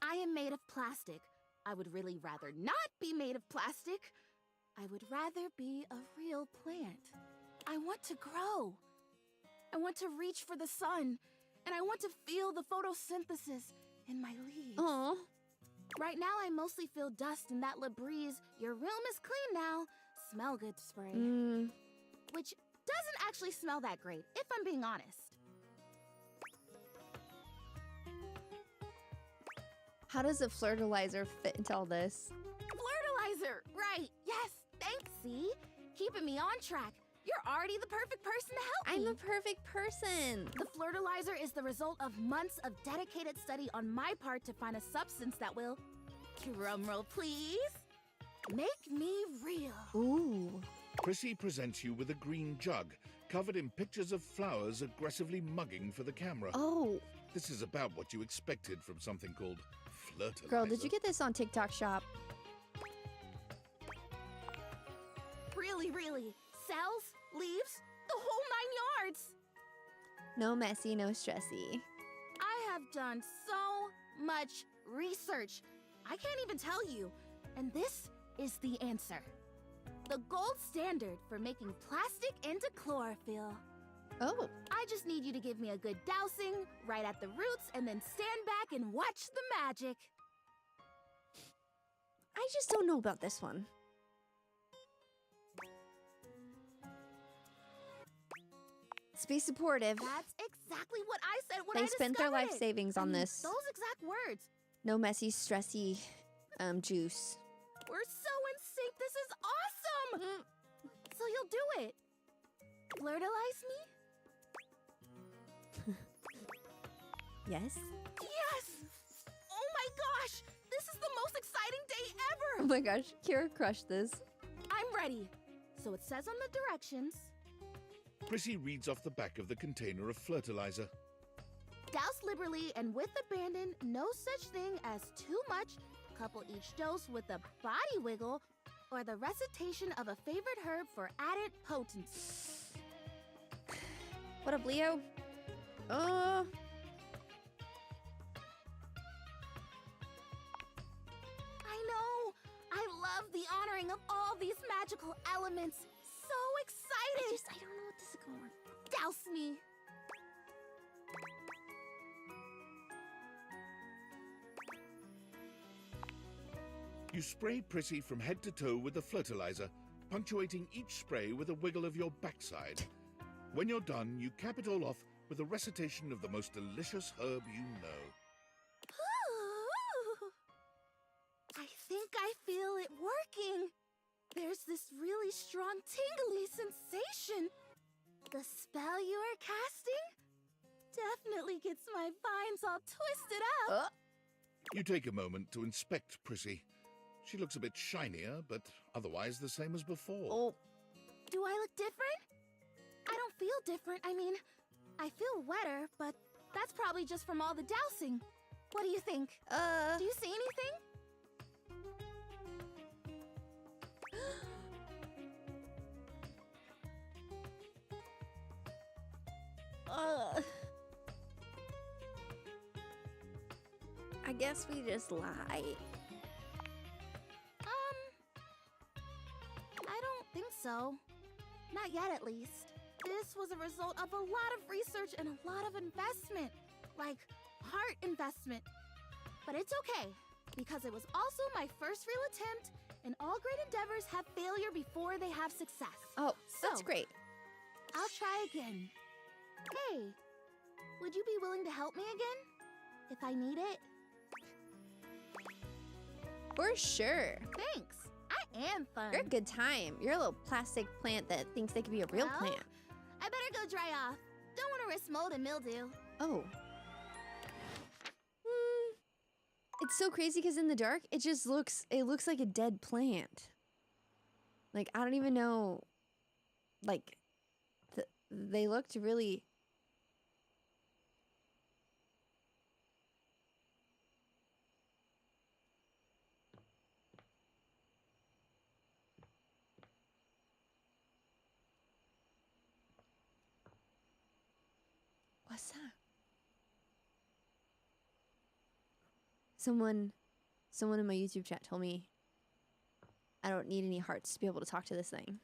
I am made of plastic. I would really rather not be made of plastic. I would rather be a real plant. I want to grow. I want to reach for the sun. And I want to feel the photosynthesis in my leaves. Aw. Right now, I mostly feel dust in that Labreeze, your room is clean now, smell good spray. Which doesn't actually smell that great, if I'm being honest. How does a fertilizer fit into all this? Fertilizer! Right, yes, thanks, see? Keeping me on track. You're already the perfect person to help me. I'm the perfect person. The fertilizer is the result of months of dedicated study on my part to find a substance that will, drumroll please, make me real. Ooh. Prissy presents you with a green jug, covered in pictures of flowers aggressively mugging for the camera. Oh. This is about what you expected from something called fertilizer. Girl, did you get this on TikTok Shop? Really? Cells? Leaves? The whole 9 yards! No messy, no stressy. I have done so much research. I can't even tell you. And this is the answer. The gold standard for making plastic into chlorophyll. Oh. I just need you to give me a good dousing right at the roots and then stand back and watch the magic. I just don't know about this one. Let's be supportive. That's exactly what I said when They I spent their discovered life it. savings on this. Those exact words. No messy, stressy juice. We're so in sync. This is awesome. So you'll do it. Flirtilize me? Yes? Yes! Oh my gosh! This is the most exciting day ever! Oh my gosh, Kira crushed this. I'm ready. So it says on the directions. Prissy reads off the back of the container of fertilizer. Douse liberally and with abandon, no such thing as too much. Couple each dose with a body wiggle or the recitation of a favorite herb for added potency. What up, Leo? I know! I love the honoring of all these magical elements. So excited! I don't know what this is going. Douse me! You spray Prissy from head to toe with the fertilizer, punctuating each spray with a wiggle of your backside. When you're done, you cap it all off with a recitation of the most delicious herb you know. Ooh. I think I feel it working. There's this really strong tingly sensation. The spell you are casting definitely gets my vines all twisted up. You take a moment to inspect Prissy. She looks a bit shinier, but otherwise the same as before. Oh. Do I look different? I don't feel different. I mean, I feel wetter, but that's probably just from all the dousing. What do you think? Do you see anything? I guess we just lie. I don't think so. Not yet, at least. This was a result of a lot of research and a lot of investment. Like, heart investment. But it's okay, because it was also my first real attempt, and all great endeavors have failure before they have success. Oh, that's So, great. I'll try again. Hey, would you be willing to help me again? If I need it? For sure. Thanks. I am fun. You're a good time. You're a little plastic plant that thinks they could be a real Well, plant. I better go dry off. Don't want to risk mold and mildew. Oh. It's so crazy because in the dark, it looks like a dead plant. Like, I don't even know. Like, they looked really. What's that? Someone in my YouTube chat told me I don't need any hearts to be able to talk to this thing.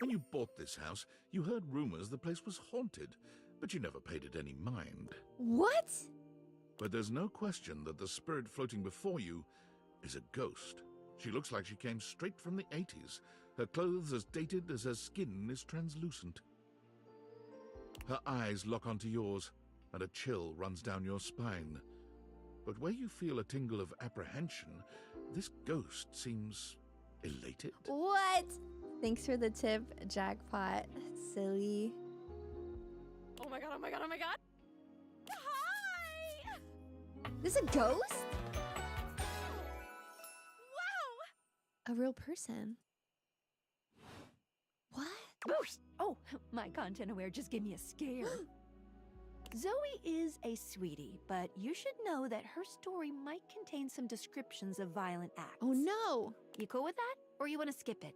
When you bought this house, you heard rumors the place was haunted, but you never paid it any mind. What? But there's no question that the spirit floating before you is a ghost. She looks like she came straight from the 80s. Her clothes as dated as her skin is translucent. Her eyes lock onto yours, and a chill runs down your spine. But where you feel a tingle of apprehension, this ghost seems elated. What? Thanks for the tip, jackpot. Silly. Oh my god, oh my god, oh my god. Hi! This a ghost? Wow! A real person. What? Oh, my content aware just gave me a scare. Zoe is a sweetie, but you should know that her story might contain some descriptions of violent acts. Oh no! You cool with that? Or you want to skip it?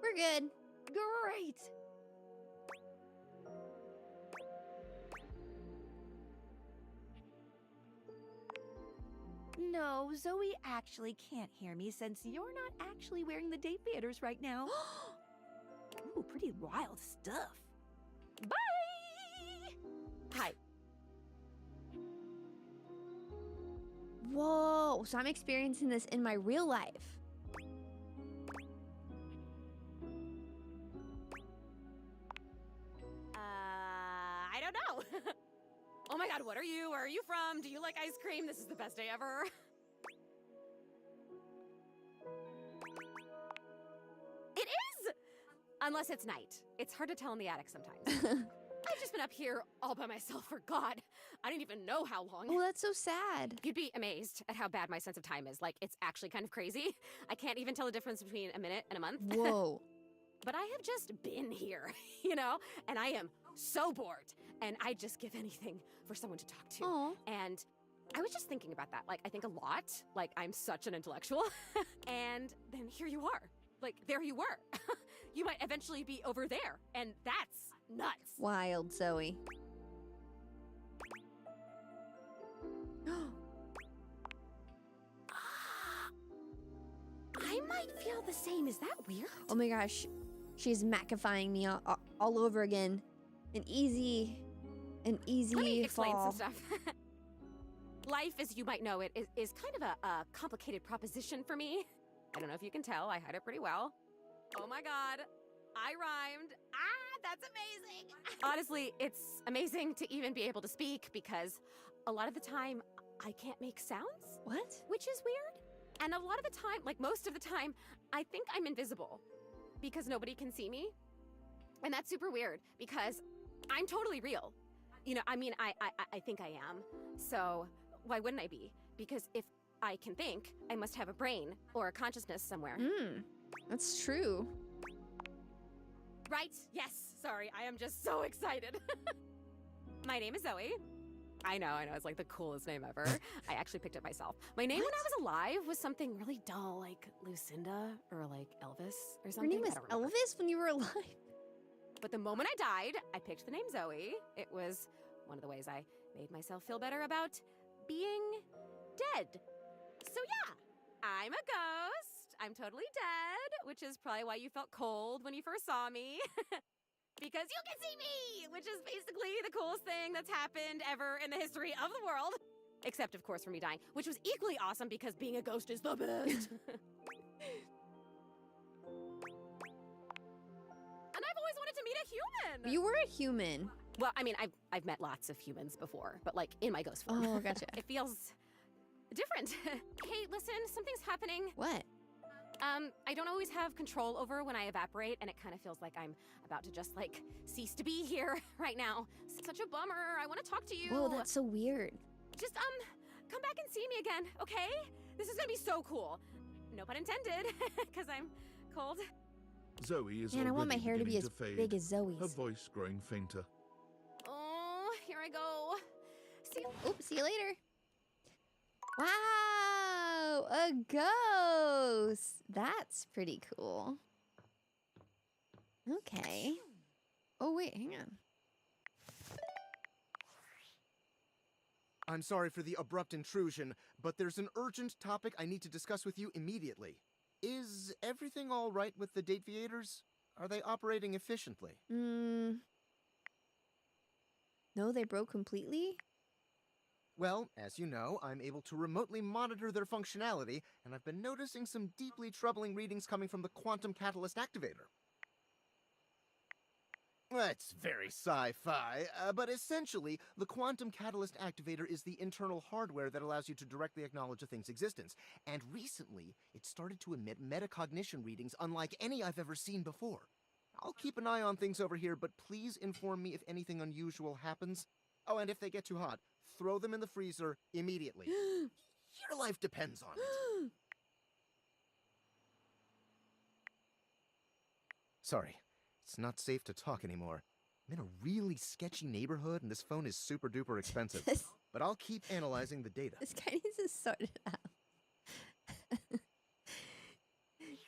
We're good. Great! No, Zoe actually can't hear me since you're not actually wearing the date theaters right now. Ooh, pretty wild stuff. Bye! Hi. Whoa, so I'm experiencing this in my real life. I don't know. Oh my god, what are you? Where are you from? Do you like ice cream? This is the best day ever. It is! Unless it's night. It's hard to tell in the attic sometimes. I've just been up here all by myself for God. I didn't even know how long. Oh, that's so sad. You'd be amazed at how bad my sense of time is. Like, it's actually kind of crazy. I can't even tell the difference between a minute and a month. Whoa. But I have just been here, you know? And I am so bored. And I'd just give anything for someone to talk to. Aw. And I was just thinking about that. Like, I think a lot. Like, I'm such an intellectual. And then here you are. Like, there you were. You might eventually be over there. And that's nuts. Wild, Zoe. I might feel the same. Is that weird? Oh my gosh. She's Macifying me all over again. An easy Let me explain fall. some stuff. Life, as you might know it, is kind of a complicated proposition for me. I don't know if you can tell, I hide it pretty well. Oh my god, I rhymed. Ah, that's amazing. Honestly, it's amazing to even be able to speak because a lot of the time, I can't make sounds. What? Which is weird. And a lot of the time, like most of the time, I think I'm invisible because nobody can see me. And that's super weird because I'm totally real. You know, I mean, I think I am. So why wouldn't I be? Because if I can think, I must have a brain or a consciousness somewhere. That's true. Right? Yes. Sorry, I am just so excited. My name is Zoe. I know, it's like the coolest name ever. I actually picked it myself. My name when I was alive was something really dull, like Lucinda or like Elvis or something. Your name was Elvis when you were alive? But the moment I died, I picked the name Zoe. It was one of the ways I made myself feel better about being dead. So yeah, I'm a ghost. I'm totally dead, which is probably why you felt cold when you first saw me. Because you can see me, which is basically the coolest thing that's happened ever in the history of the world. Except, of course, for me dying, which was equally awesome because being a ghost is the best. And I've always wanted to meet a human. You were a human. Well, I mean, I've met lots of humans before, but like in my ghost form. Oh, gotcha. It feels different. Hey, listen, something's happening. What? I don't always have control over when I evaporate, and it kind of feels like I'm about to just, like, cease to be here right now. Such a bummer. I want to talk to you. Whoa, that's so weird. Just, come back and see me again, okay? This is gonna be so cool. No pun intended, because I'm cold. Zoe is Man, I want my already hair to be beginning as fade, big as Zoe's. her voice growing fainter. Oh, here I go. See you. Oh, see you later. Wow, a ghost. That's pretty cool. Okay. Oh, wait, hang on. I'm sorry for the abrupt intrusion, but there's an urgent topic I need to discuss with you immediately. Is everything all right with the Dateviators? Are they operating efficiently? No, they broke completely? Well, as you know, I'm able to remotely monitor their functionality, and I've been noticing some deeply troubling readings coming from the Quantum Catalyst Activator. That's very sci-fi, but essentially, the Quantum Catalyst Activator is the internal hardware that allows you to directly acknowledge a thing's existence. And recently, it started to emit metacognition readings unlike any I've ever seen before. I'll keep an eye on things over here, but please inform me if anything unusual happens. Oh, and if they get too hot, throw them in the freezer immediately. Your life depends on it. Sorry. It's not safe to talk anymore. I'm in a really sketchy neighborhood and this phone is super duper expensive. But I'll keep analyzing the data. This guy needs to sort it out.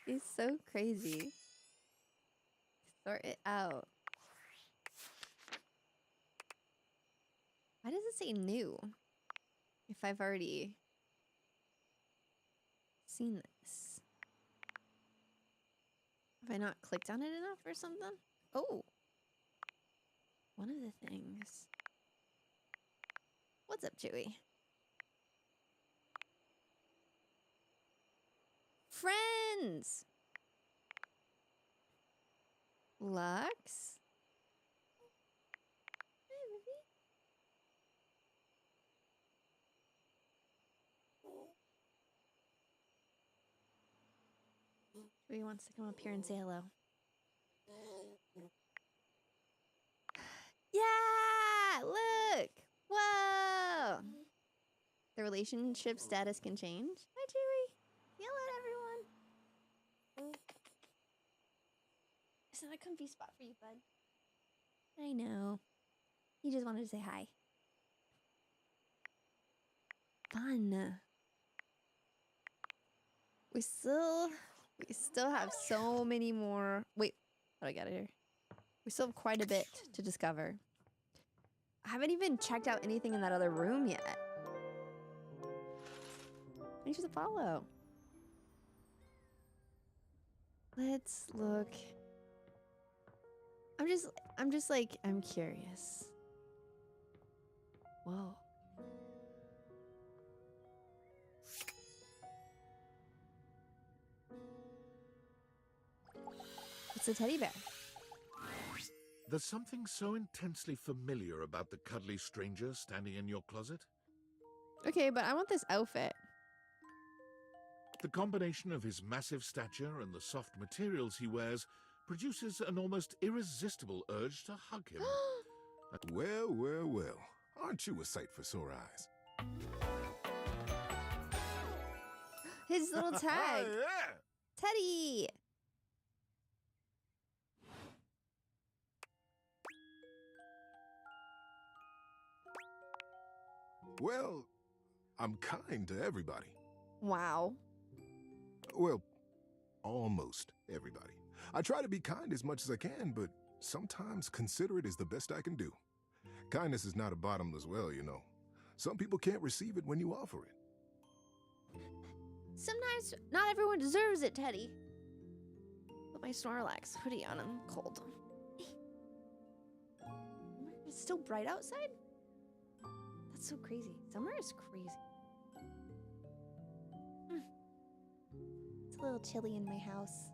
He's so crazy. Sort it out. Why does it say new? If I've already seen this. Have I not clicked on it enough or something? Oh. One of the things. What's up, Chewy? Friends! Lux? Chewy wants to come up here and say hello. Yeah! Look! Whoa! The relationship status can change. Hi, Chewy. Yell at everyone. It's not a comfy spot for you, bud. I know. He just wanted to say hi. Fun. We still have so many more. Wait, how do I get it here? We still have quite a bit to discover. I haven't even checked out anything in that other room yet. Thanks for the follow. Let's look. I'm just like, I'm curious. Whoa. It's a teddy bear. There's something so intensely familiar about the cuddly stranger standing in your closet. Okay, but I want this outfit. The combination of his massive stature and the soft materials he wears produces an almost irresistible urge to hug him. Well, well, well. Aren't you a sight for sore eyes? His little tag. Yeah. Teddy. Well, I'm kind to everybody. Wow. Well, almost everybody. I try to be kind as much as I can, but sometimes considerate is the best I can do. Kindness is not a bottomless well, you know. Some people can't receive it when you offer it. Sometimes not everyone deserves it, Teddy. Put my Snorlax hoodie on, I'm cold. It's still bright outside? That's so crazy. Summer is crazy. It's a little chilly in my house.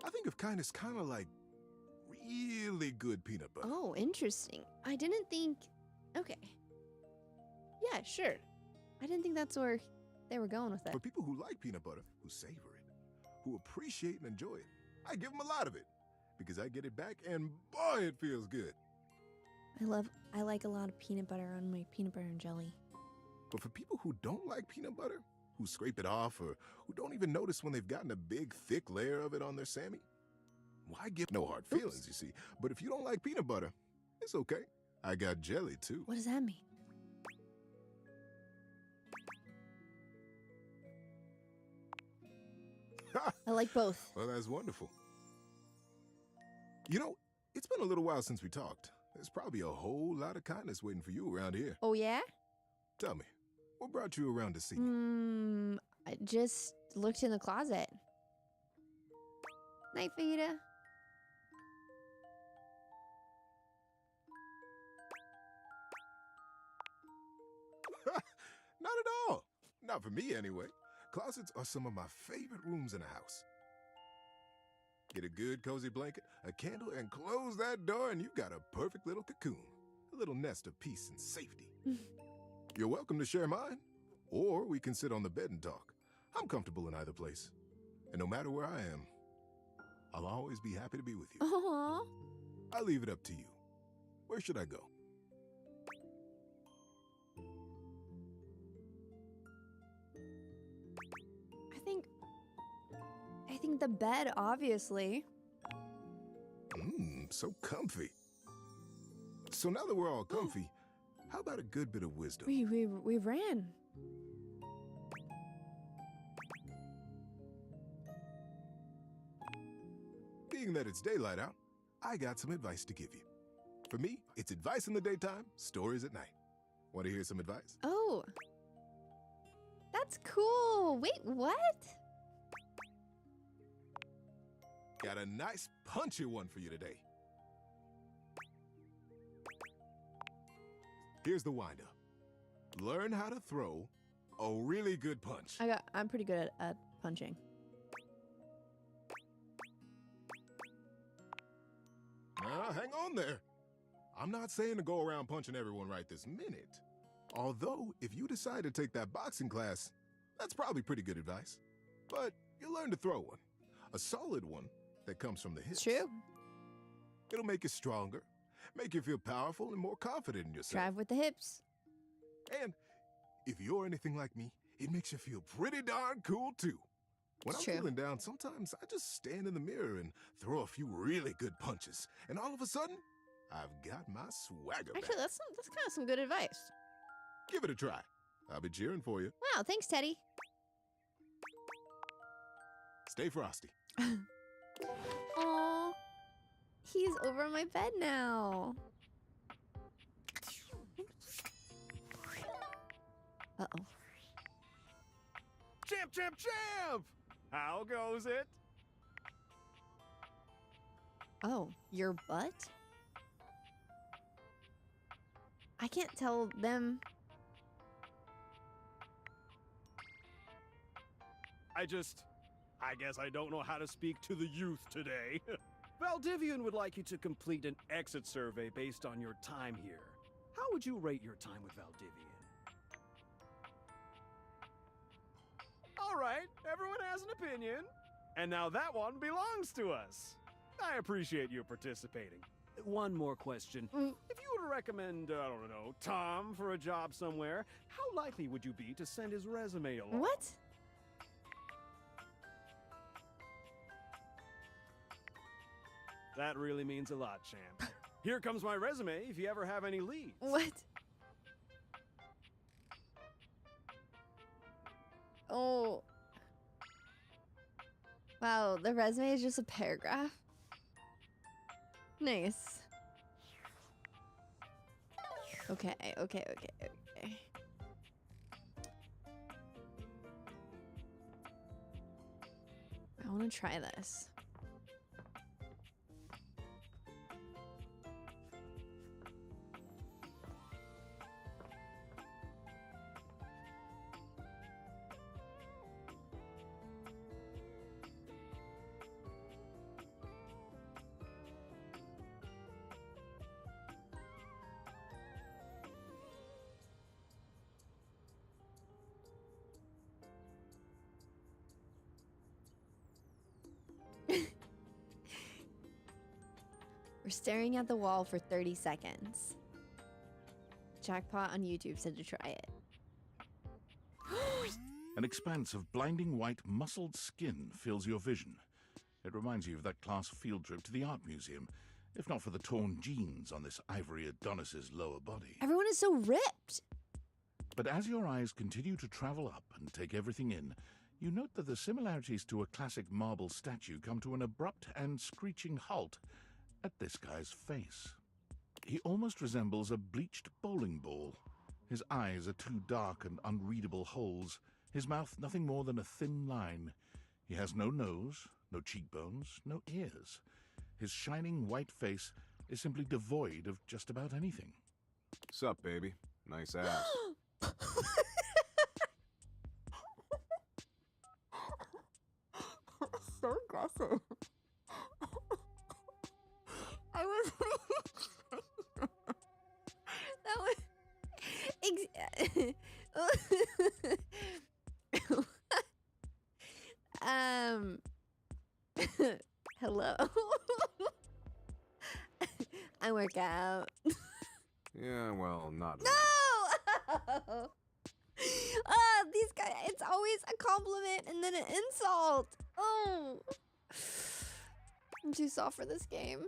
I think of kindness kind of like really good peanut butter. Oh, interesting. I didn't think... Okay. Yeah, sure. I didn't think that's where they were going with it. For people who like peanut butter, who savor it, who appreciate and enjoy it, I give them a lot of it. Because I get it back, and boy, it feels good. I like a lot of peanut butter on my peanut butter and jelly. But for people who don't like peanut butter, who scrape it off, or who don't even notice when they've gotten a big, thick layer of it on their Sammy, why give no hard feelings, you see? But if you don't like peanut butter, it's okay. I got jelly, too. What does that mean? I like both. Well, that's wonderful. You know, it's been a little while since we talked. There's probably a whole lot of kindness waiting for you around here. Oh, yeah? Tell me, what brought you around to see me? I just looked in the closet. Night, Vita. Not at all. Not for me, anyway. Closets are some of my favorite rooms in a house. Get a good, cozy blanket, a candle, and close that door, and you've got a perfect little cocoon. A little nest of peace and safety. You're welcome to share mine, or we can sit on the bed and talk. I'm comfortable in either place. And no matter where I am, I'll always be happy to be with you. Aww. I'll leave it up to you. Where should I go? I think the bed, obviously. So comfy. So now that we're all comfy, how about a good bit of wisdom? We ran. Being that it's daylight out, I got some advice to give you. For me, it's advice in the daytime, stories at night. Want to hear some advice? Oh. That's cool. Wait, what? Got a nice punchy one for you today. Here's the windup. Learn how to throw a really good punch. I'm pretty good at punching. Now, hang on there. I'm not saying to go around punching everyone right this minute. Although, if you decide to take that boxing class, that's probably pretty good advice. But you'll learn to throw one. A solid one that comes from the hips. True. It'll make you stronger, make you feel powerful and more confident in yourself. Drive with the hips. And if you're anything like me, it makes you feel pretty darn cool too. When I'm feeling down, sometimes I just stand in the mirror and throw a few really good punches. And all of a sudden, I've got my swagger Actually, back. that's kind of some good advice. Give it a try. I'll be cheering for you. Wow, thanks, Teddy. Stay frosty. Aw. He's over my bed now. Uh-oh. Champ, champ, champ! How goes it? Oh, your butt? I can't tell them. I guess I don't know how to speak to the youth today. Valdivian would like you to complete an exit survey based on your time here. How would you rate your time with Valdivian? All right, everyone has an opinion. And now that one belongs to us. I appreciate you participating. One more question. If you were to recommend, I don't know, Tom for a job somewhere, how likely would you be to send his resume along? What? That really means a lot, champ. Here comes my resume if you ever have any leads. What? Oh. Wow, the resume is just a paragraph. Nice. Okay. I want to try this. We're staring at the wall for 30 seconds. Jackpot on YouTube said to try it. An expanse of blinding white, muscled skin fills your vision. It reminds you of that class field trip to the art museum, if not for the torn jeans on this ivory Adonis's lower body. Everyone is so ripped. But as your eyes continue to travel up and take everything in, you note that the similarities to a classic marble statue come to an abrupt and screeching halt at this guy's face. He almost resembles a bleached bowling ball. His eyes are two dark and unreadable holes, his mouth nothing more than a thin line. He has no nose, no cheekbones, no ears. His shining white face is simply devoid of just about anything. Sup, baby? Nice ass. So aggressive. I was. That was. Hello. I work out. Yeah, well, not. No! These guys, it's always a compliment and then an insult. Oh. I'm too soft for this game.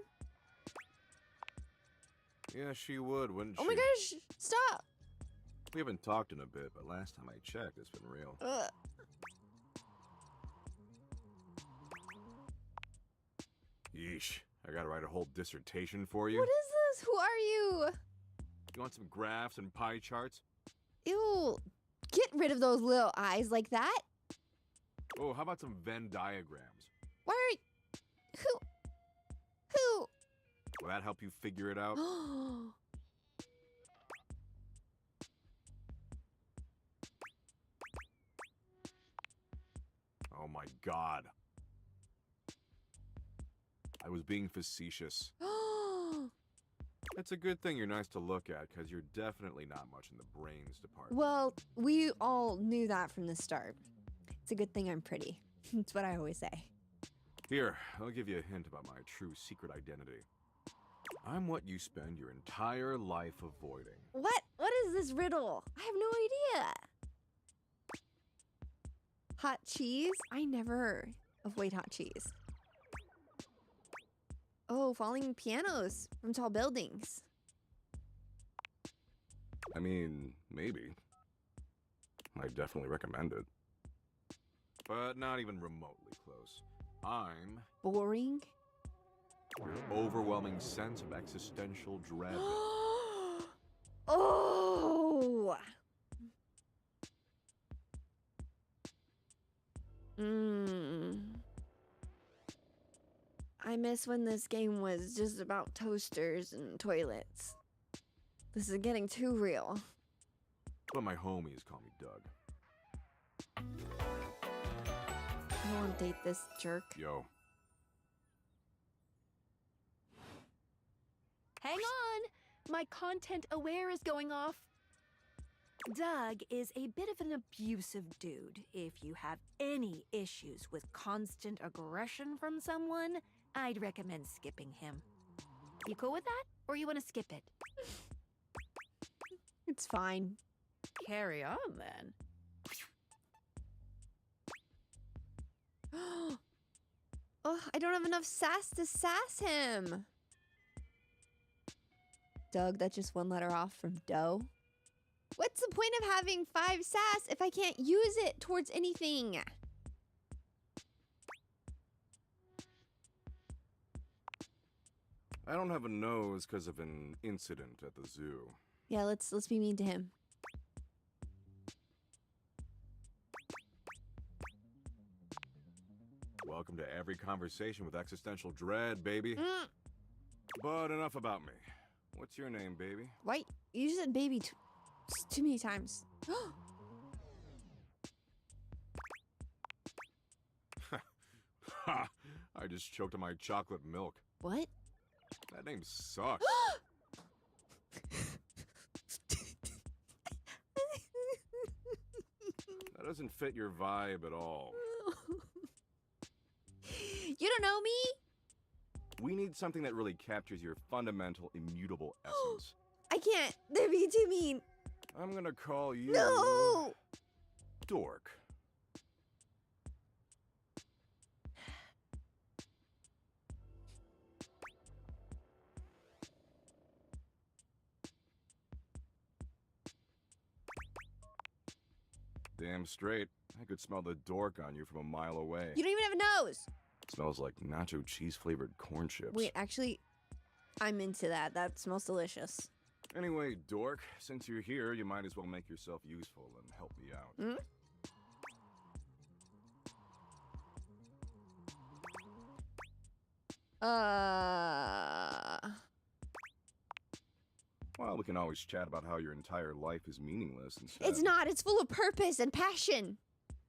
Yeah, she would, wouldn't she? Oh my gosh, stop. We haven't talked in a bit, but last time I checked, it's been real. Yeesh. I gotta write a whole dissertation for you. What is this? Who are you? You want some graphs and pie charts? Ew. Get rid of those little eyes like that. Oh, how about some Venn diagrams? Why are you... Who? Will that help you figure it out? Oh my god. I was being facetious. It's a good thing you're nice to look at, because you're definitely not much in the brains department. Well, we all knew that from the start. It's a good thing I'm pretty. That's what I always say. Here, I'll give you a hint about my true secret identity. I'm what you spend your entire life avoiding. What? What is this riddle? I have no idea. Hot cheese? I never avoid hot cheese. Oh, falling pianos from tall buildings. I mean, maybe. I definitely recommend it. But not even remotely close. I'm... boring? Your overwhelming sense of existential dread. Oh! I miss when this game was just about toasters and toilets. This is getting too real. But my homies call me Doug. I don't want to date this jerk. Yo. Hang on! My content aware is going off. Doug is a bit of an abusive dude. If you have any issues with constant aggression from someone, I'd recommend skipping him. You cool with that? Or you want to skip it? It's fine. Carry on, then. Oh, I don't have enough sass to sass him. Doug, that's just one letter off from dough. What's the point of having 5 sass if I can't use it towards anything? I don't have a nose because of an incident at the zoo. Yeah, let's be mean to him. Welcome to every conversation with existential dread, baby. But enough about me. What's your name, baby? Why? You said baby too many times. Ha! I just choked on my chocolate milk. What? That name sucks. That doesn't fit your vibe at all. You don't know me? We need something that really captures your fundamental, immutable essence. I can't. They're being too mean. I'm gonna call you... No! Dork. Damn straight. I could smell the dork on you from a mile away. You don't even have a nose. Smells like nacho cheese-flavored corn chips. Wait, actually, I'm into that. That smells delicious. Anyway, dork, since you're here, you might as well make yourself useful and help me out. Hmm? Well, we can always chat about how your entire life is meaningless instead. It's not. It's full of purpose and passion.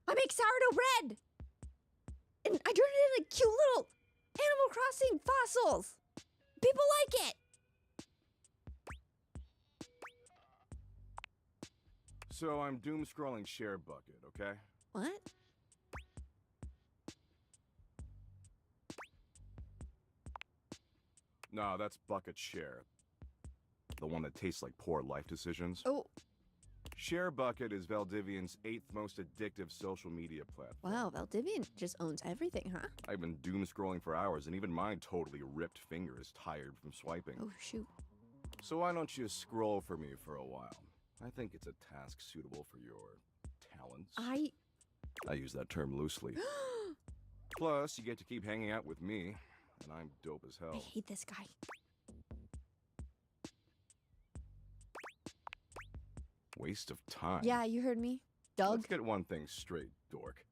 I make sourdough bread. And I turn it into cute little Animal Crossing fossils. People like it. So I'm doom scrolling share bucket, okay? What? No, that's bucket share. The one that tastes like poor life decisions. Oh. Share Bucket is Valdivian's 8th most addictive social media platform. Wow, Valdivian just owns everything, huh? I've been doom scrolling for hours, and even my totally ripped finger is tired from swiping. Oh, shoot. So why don't you scroll for me for a while? I think it's a task suitable for your talents. I use that term loosely. Plus, you get to keep hanging out with me, and I'm dope as hell. I hate this guy. Waste of time. Yeah, you heard me. Doug. Let's get one thing straight, dork.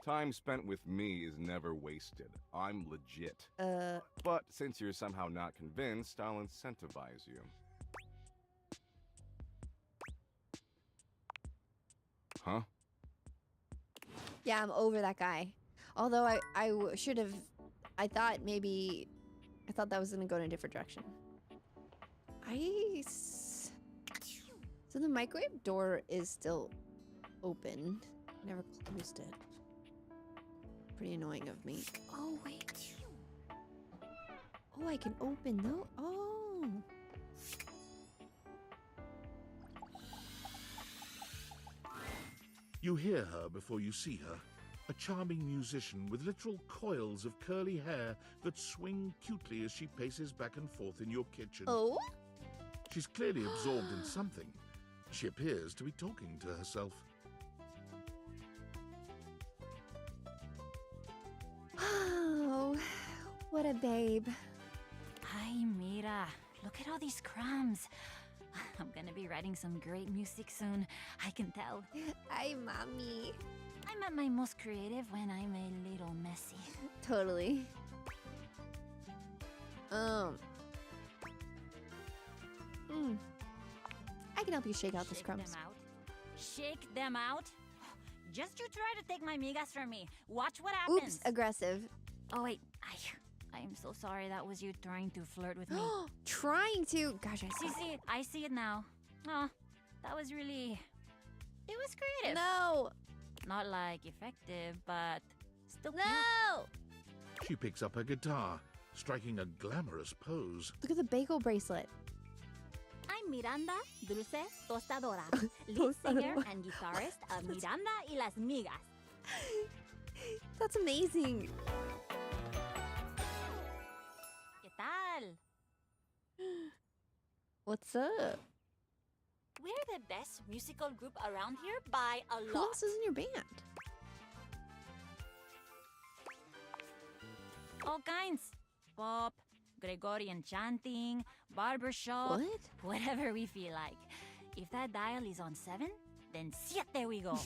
Time spent with me is never wasted. I'm legit. But since you're somehow not convinced, I'll incentivize you. Huh? Yeah, I'm over that guy. Although I should have... I thought that was gonna go in a different direction. So the microwave door is still open. Never closed it. Pretty annoying of me. Oh, wait. Oh, I can open though. Oh. You hear her before you see her. A charming musician with literal coils of curly hair that swing cutely as she paces back and forth in your kitchen. Oh? She's clearly absorbed in something. She appears to be talking to herself. Oh, what a babe. Ay, mira. Look at all these crumbs. I'm gonna be writing some great music soon. I can tell. Ay, mommy. I'm at my most creative when I'm a little messy. Totally. I can help you shake out these crumbs. Them out. Shake them out? Just you try to take my migas from me. Watch what happens. Oops, aggressive. Oh, wait. I'm so sorry that was you trying to flirt with me. Trying to? Gosh, I see it now. Oh, that was really... It was creative. No! Not like effective, but still No! She picks up her guitar, striking a glamorous pose. Look at the bagel bracelet. I'm Miranda, Dulce Tostadora, lead singer and guitarist of Miranda y las Migas. That's amazing. ¿Qué tal? What's up? We're the best musical group around here by a lot. Who else is in your band? All kinds. Pop, Gregorian chanting, barbershop, whatever we feel like. If that dial is on 7, then siete we go.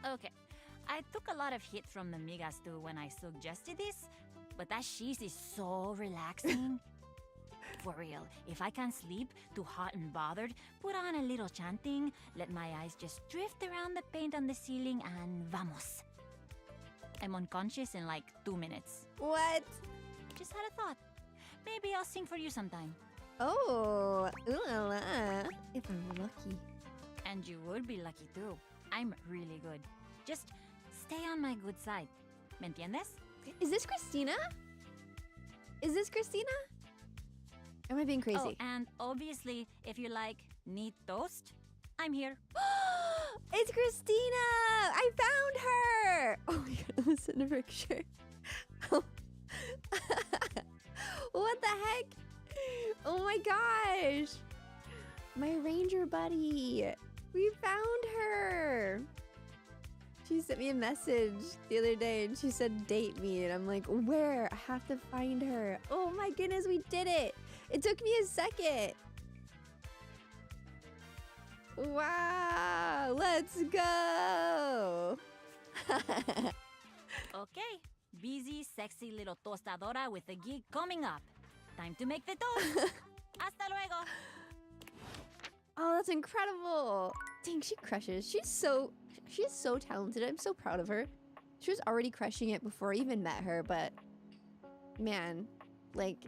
Okay, I took a lot of hit from the migas too when I suggested this, but that cheese is so relaxing. For real, if I can't sleep, too hot and bothered, put on a little chanting, let my eyes just drift around the paint on the ceiling, and vamos. I'm unconscious in like 2 minutes. What? Just had a thought. Maybe I'll sing for you sometime. Oh, ooh la la. If I'm lucky. And you would be lucky too. I'm really good. Just stay on my good side. ¿Me entiendes? Is this Christina? Is this Christina? Am I being crazy? Oh, and obviously, if you like neat toast, I'm here. It's Christina! I found her! Oh my god, I'm gonna send a picture. What the heck? Oh my gosh! My ranger buddy! We found her! She sent me a message the other day and she said date me and I'm like, where? I have to find her. Oh my goodness, we did it! It took me a second! Wow! Let's go! Okay, busy, sexy little tostadora with a gig coming up. Time to make the toast. Hasta luego. Oh, that's incredible! Dang, she crushes. She's so talented. I'm so proud of her. She was already crushing it before I even met her, but man, like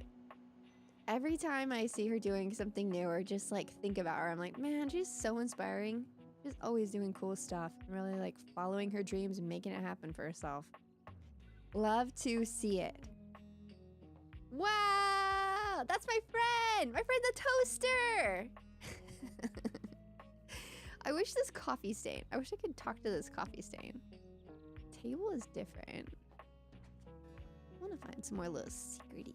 every time I see her doing something new or just like think about her, I'm like, man, she's so inspiring. She's always doing cool stuff and really like following her dreams and making it happen for herself. Love to see it. Wow, that's my friend the toaster. I wish this coffee stain. I wish I could talk to this coffee stain. Table is different. I want to find some more little secreties.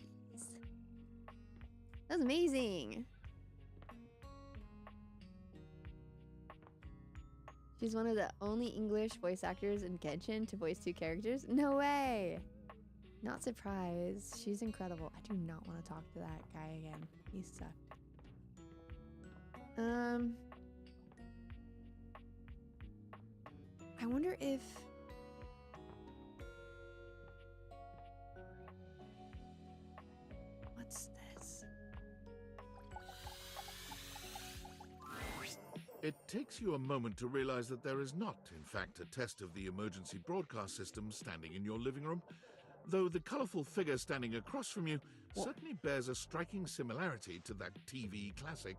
That's amazing. She's one of the only English voice actors in Genshin to voice 2 characters. No way. Not surprised. She's incredible. I do not want to talk to that guy again. He sucked. I wonder if... What's this? It takes you a moment to realize that there is not, in fact, a test of the emergency broadcast system standing in your living room, though the colorful figure standing across from you certainly bears a striking similarity to that TV classic.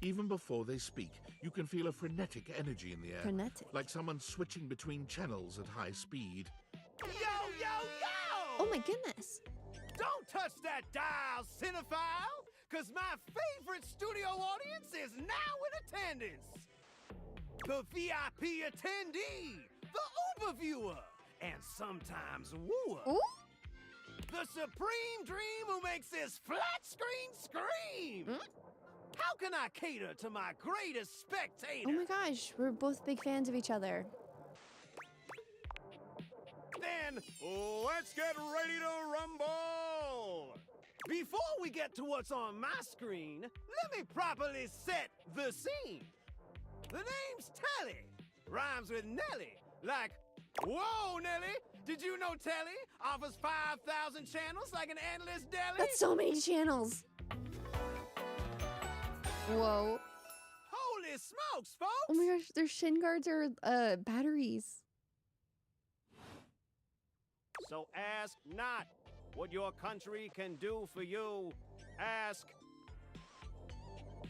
Even before they speak, you can feel a frenetic energy in the air. Frenetic? Like someone switching between channels at high speed. Yo, yo, yo! Oh my goodness. Don't touch that dial, cinephile, because my favorite studio audience is now in attendance. The VIP attendee, the Uber viewer, and sometimes wooer. Ooh? The supreme dream who makes this flat screen scream. How can I cater to my greatest spectator? Oh my gosh, we're both big fans of each other. Then, let's get ready to rumble! Before we get to what's on my screen, let me properly set the scene. The name's Telly. Rhymes with Nelly. Like, whoa, Nelly! Did you know Telly offers 5,000 channels like an endless deli? That's so many channels. Whoa. Holy smokes, folks! Oh my gosh, their shin guards are batteries. So ask not what your country can do for you. Ask,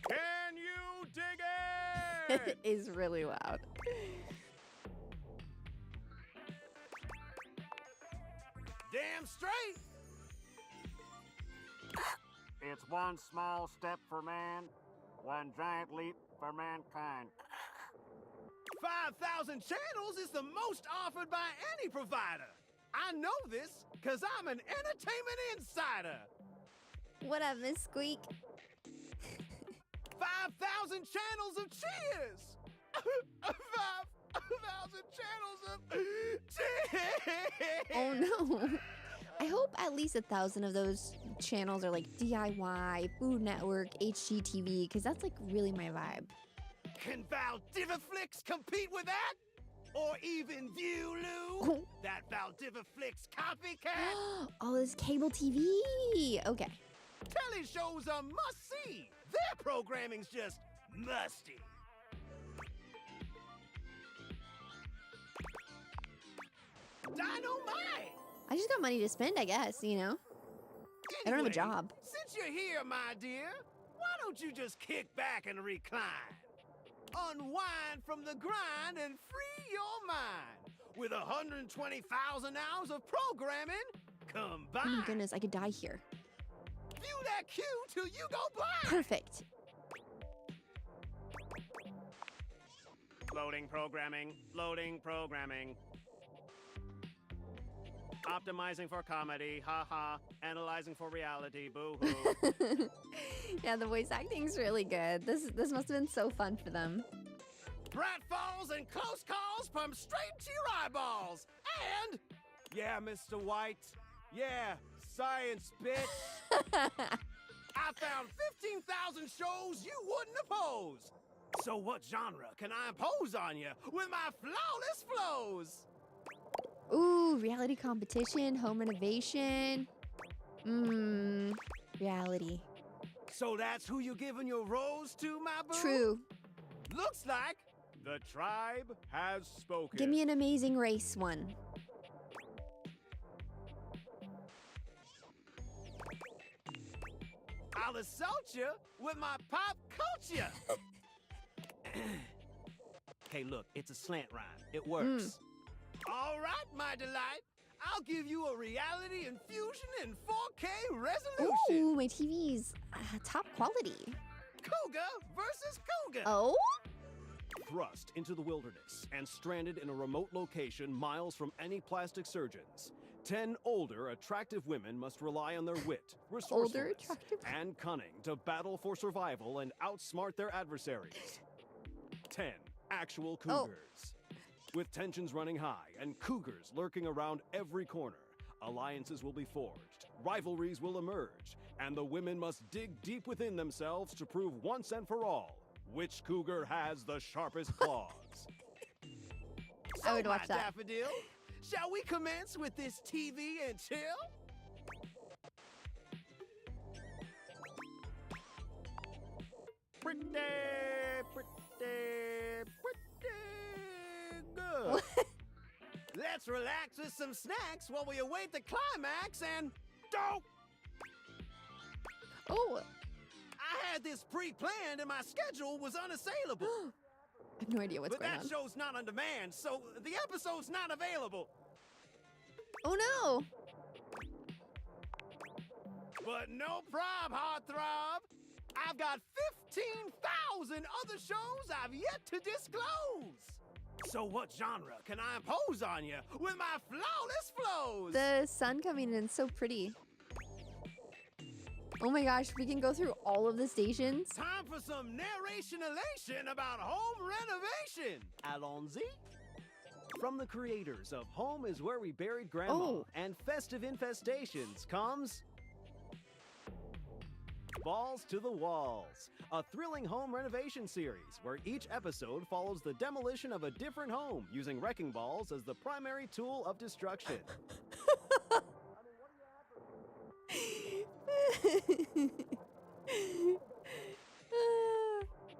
can you dig it? It is really loud. Damn straight! It's one small step for man, one giant leap for mankind. 5,000 channels is the most offered by any provider. I know this because I'm an entertainment insider. What up, Miss Squeak? 5,000 channels of cheers. 5,000 channels of cheers. Oh no. I hope at least 1,000 of those channels are like DIY, Food Network, HGTV, because that's like really my vibe. Can Valdiviflix compete with that? Or even Viewloo? That Valdiviflix copycat? Oh, this cable TV. Okay. Telly shows are must-see. Their programming's just musty. Dynamite! I just got money to spend, I guess, you know? I don't have a job. Since you're here, my dear, why don't you just kick back and recline? Unwind from the grind and free your mind with 120,000 hours of programming Oh combined. my goodness, I could die here. View that queue till you go blind. Perfect. Loading programming. Loading programming. Optimizing for comedy, haha. Analyzing for reality, boo-hoo. Yeah, the voice acting's really good. This must have been so fun for them. Pratfalls and close calls from straight to your eyeballs. And, yeah, Mr. White. Yeah, science, bitch. I found 15,000 shows you wouldn't oppose. So what genre can I impose on you with my flawless flows? Ooh, reality competition, home renovation. Reality. So that's who you giving your rose to, my boo? True. Looks like the tribe has spoken. Give me an Amazing Race one. I'll assault you with my pop culture. Hey, look, it's a slant rhyme. It works. All right, my delight. I'll give you a reality infusion in 4K resolution. Ooh, my TV's top quality. Cougar versus cougar. Oh? Thrust into the wilderness and stranded in a remote location miles from any plastic surgeons. 10 older, attractive women must rely on their wit, resourcefulness, and cunning to battle for survival and outsmart their adversaries. 10 actual cougars. With tensions running high and cougars lurking around every corner, alliances will be forged, rivalries will emerge, and the women must dig deep within themselves to prove once and for all which cougar has the sharpest claws. I would watch that. Daffodil, shall we commence with this TV and chill? Pretty good. Let's relax with some snacks while we await the climax and don't. Oh. I had this pre-planned and my schedule was unassailable. I have no idea what's going on. But that show's not on demand, so the episode's not available. Oh no. But no prob, heartthrob. I've got 15,000 other shows I've yet to disclose. So what genre can I impose on you with my flawless flows? The sun coming in is so pretty. Oh my gosh, we can go through all of the stations. Time for some narration elation about home renovation. Allons-y. From the creators of Home is Where We Buried Grandma and Festive Infestations comes Balls to the Walls, a thrilling home renovation series where each episode follows the demolition of a different home using wrecking balls as the primary tool of destruction.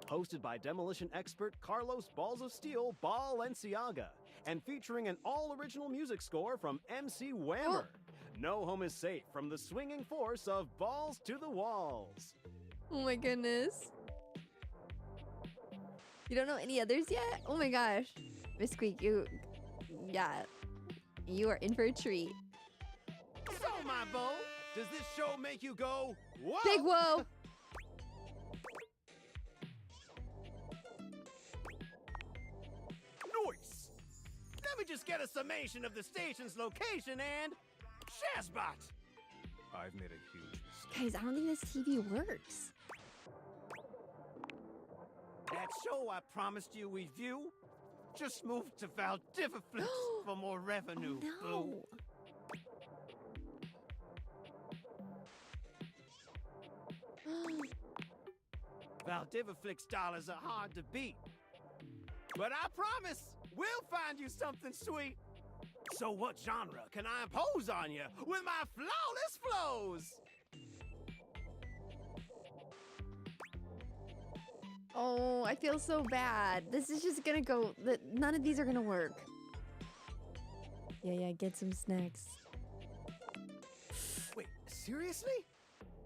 Hosted by demolition expert Carlos Balls of Steel Balenciaga and featuring an all-original music score from MC Whammer. No home is safe from the swinging force of Balls to the Walls. Oh my goodness. You don't know any others yet? Oh my gosh. Miss Squeak, you are in for a treat. So, my beau, does this show make you go, whoa? Big whoa! Nice! Let me just get a summation of the station's location and Shazbot! I've made a huge mistake. Guys, I don't think this TV works. That show I promised you we'd view just moved to Valdiviflix for more revenue, boo. Valdiviflix dollars are hard to beat. But I promise, we'll find you something sweet. So what genre can I impose on you with my flawless flows? Oh, I feel so bad. This is just gonna go. None of these are gonna work. Yeah, get some snacks. Wait, seriously?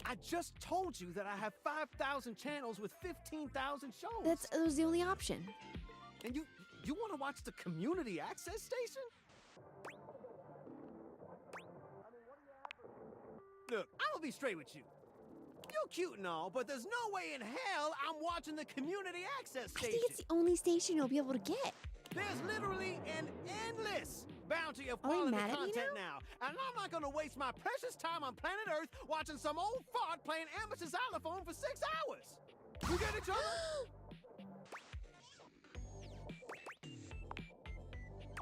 I just told you that I have 5,000 channels with 15,000 shows. That was the only option. And you want to watch the community access station? Look, I'm gonna be straight with you. You're cute and all, but there's no way in hell I'm watching the community access I station. think it's the only station you'll be able to get. There's literally an endless bounty of Are they quality mad at me content now? And I'm not gonna waste my precious time on planet Earth watching some old fart playing amateur xylophone for 6 hours. You get each other?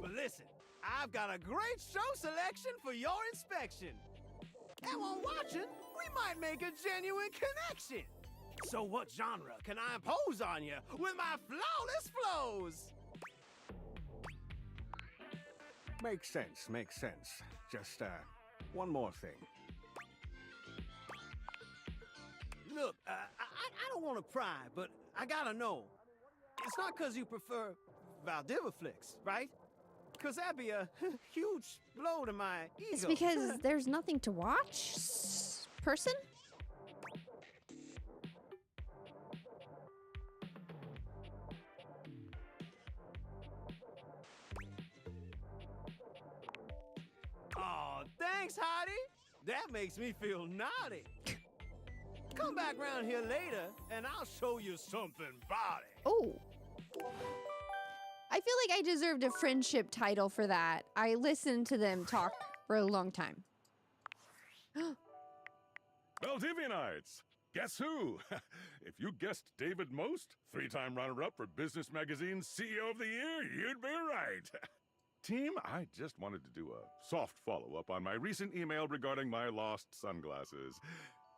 But listen, I've got a great show selection for your inspection. And while watching, we might make a genuine connection. So what genre can I impose on you with my flawless flows? Makes sense, makes sense. Just, one more thing. Look, I don't want to pry, but I gotta know. It's not because you prefer Valdivaflix, right? Because that'd be a huge blow to my ego. It's because there's nothing to watch, person? Oh, thanks, Heidi. That makes me feel naughty. Come back round here later, and I'll show you something body. Oh. I feel like I deserved a friendship title for that. I listened to them talk for a long time. Valdivianites! Guess who? If you guessed David Most, 3-time runner-up for Business Magazine's CEO of the Year, you'd be right. Team, I just wanted to do a soft follow-up on my recent email regarding my lost sunglasses.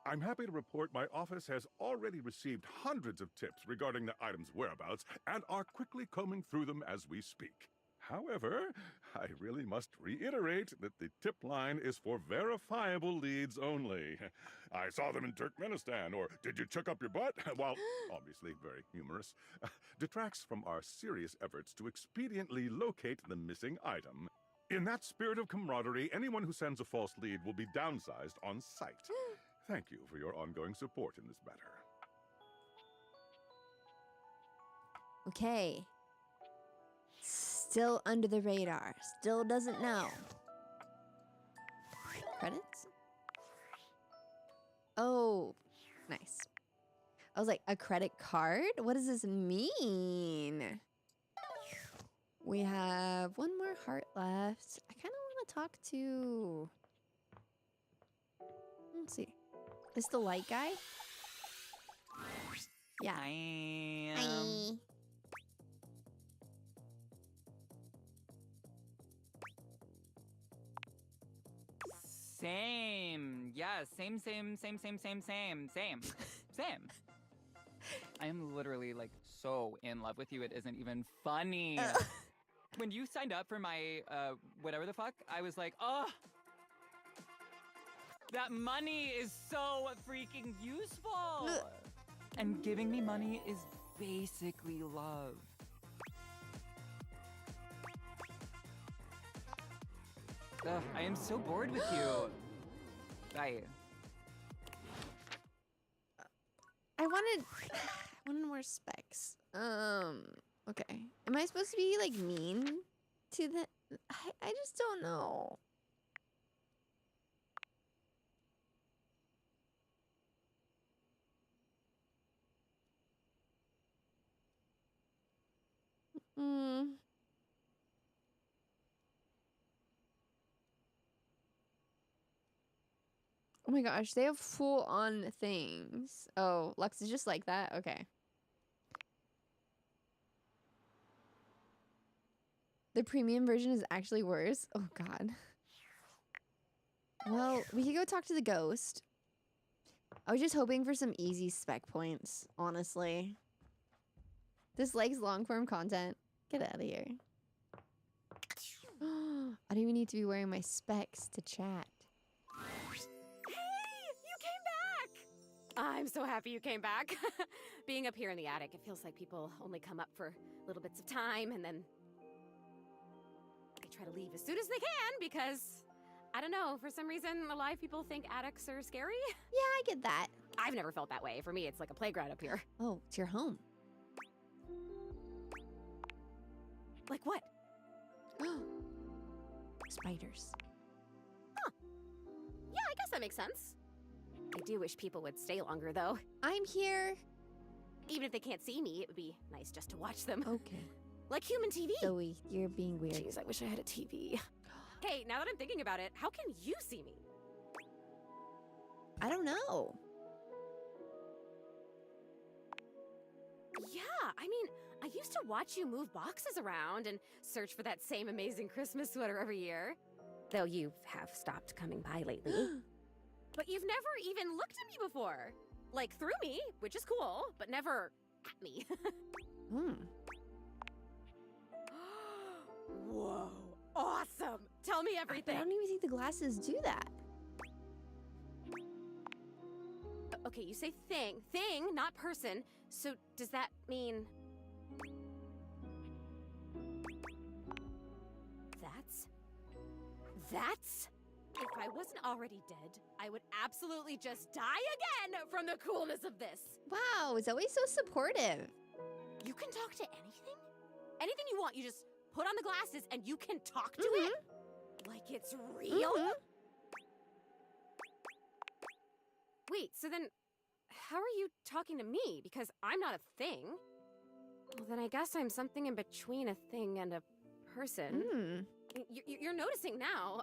I'm happy to report my office has already received hundreds of tips regarding the item's whereabouts and are quickly combing through them as we speak. However, I really must reiterate that the tip line is for verifiable leads only. I saw them in Turkmenistan, or did you check up your butt? While obviously very humorous, detracts from our serious efforts to expediently locate the missing item. In that spirit of camaraderie, anyone who sends a false lead will be downsized on sight. Thank you for your ongoing support in this matter. Okay. Still under the radar. Still doesn't know. Credits? Oh, nice. I was like, a credit card? What does this mean? We have one more heart left. I kind of want to talk to... Let's see. Is the light guy? Yeah. Hi. Same. Yeah, same. I am literally like so in love with you, it isn't even funny. When you signed up for my whatever the fuck, I was like, oh, that money is so freaking useful. And giving me money is basically love. Ugh, I am so bored with you. I wanted more specs. Okay. Am I supposed to be like mean to the? I just don't know. Oh my gosh, they have full on things. Oh, Lux is just like that? Okay. The premium version is actually worse. Oh god. Well, we could go talk to the ghost. I was just hoping for some easy spec points, honestly. This likes long form content. Get out of here. I don't even need to be wearing my specs to chat. I'm so happy you came back. Being up here in the attic, it feels like people only come up for little bits of time and then they try to leave as soon as they can because, I don't know, for some reason a lot of people think attics are scary. Yeah, I get that. I've never felt that way. For me, it's like a playground up here. Oh, it's your home. Like what? Spiders. Huh. Yeah, I guess that makes sense. I do wish people would stay longer, though. I'm here. Even if they can't see me, it would be nice just to watch them. Okay. Like human TV. Zoe, you're being weird. Jeez, I wish I had a TV. Hey, now that I'm thinking about it, how can you see me? I don't know. Yeah, I mean, I used to watch you move boxes around and search for that same amazing Christmas sweater every year. Though you have stopped coming by lately. But you've never even looked at me before. Like, through me, which is cool, but never at me. Whoa, awesome! Tell me everything! I don't even think the glasses do that. Okay, you say thing. Thing, not person. So does that mean... That's... If I wasn't already dead, I would absolutely just die again from the coolness of this. Wow, it's always so supportive. You can talk to anything? Anything you want, you just put on the glasses and you can talk to it? Like it's real? Wait, so then how are you talking to me? Because I'm not a thing. Well, then I guess I'm something in between a thing and a person. You're noticing now.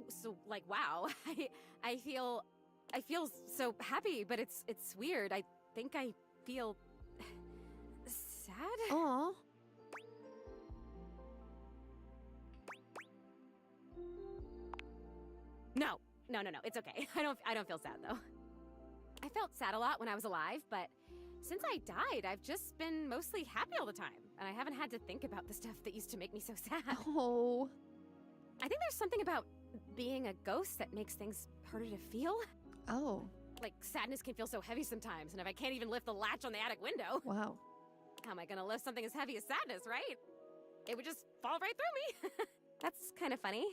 So, like, wow. I feel so happy, but it's weird. I think I feel sad. Aw. No. It's okay. I don't feel sad though. I felt sad a lot when I was alive, but since I died, I've just been mostly happy all the time, and I haven't had to think about the stuff that used to make me so sad. Oh. I think there's something about being a ghost that makes things harder to feel. Oh. Like, sadness can feel so heavy sometimes, and if I can't even lift the latch on the attic window... Wow. How am I gonna lift something as heavy as sadness, right? It would just fall right through me. That's kind of funny.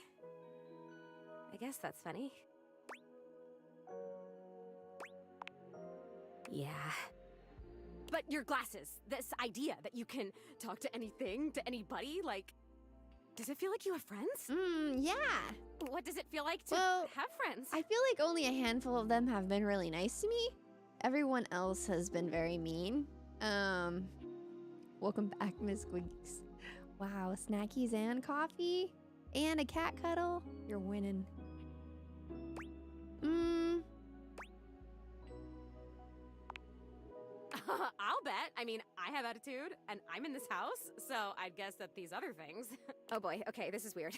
I guess that's funny. Yeah. But your glasses, this idea that you can talk to anything, to anybody, like... Does it feel like you have friends? Yeah. What does it feel like to have friends? I feel like only a handful of them have been really nice to me. Everyone else has been very mean. Welcome back, Miss Squeaks. Wow, snackies and coffee? And a cat cuddle? You're winning. I'll bet. I mean, I have attitude, and I'm in this house, so I'd guess that these other things... Oh boy, okay, this is weird.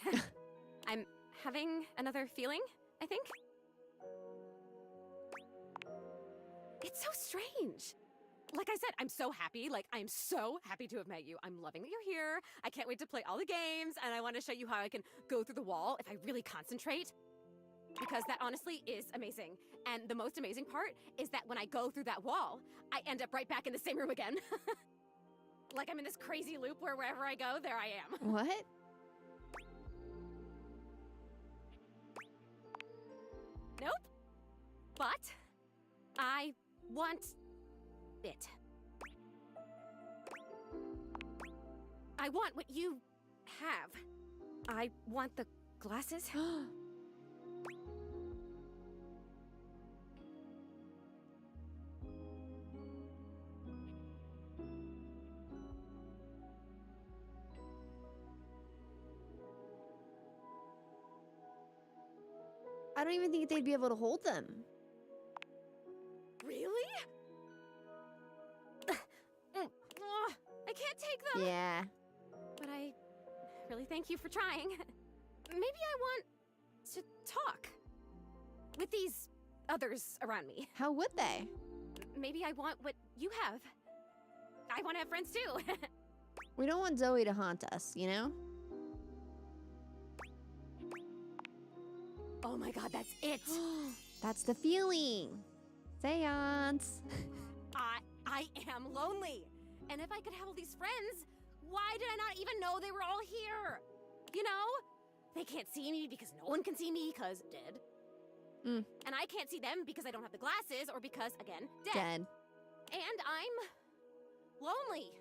I'm having another feeling, I think. It's so strange. Like I said, I'm so happy. Like, I'm so happy to have met you. I'm loving that you're here. I can't wait to play all the games, and I want to show you how I can go through the wall if I really concentrate. Because that honestly is amazing. And the most amazing part is that when I go through that wall, I end up right back in the same room again. Like I'm in this crazy loop where wherever I go, there I am. What? Nope. But I want it. I want what you have. I want the glasses. I don't even think they'd be able to hold them. Really? I can't take them. Yeah. But I really thank you for trying. Maybe I want to talk with these others around me. How would they? Maybe I want what you have. I want to have friends too. We don't want Zoe to haunt us, you know? Oh my god, that's it! That's the feeling! Seance! I am lonely! And if I could have all these friends, why did I not even know they were all here? You know? They can't see me because no one can see me because dead. And I can't see them because I don't have the glasses or because, again, dead. And I'm lonely.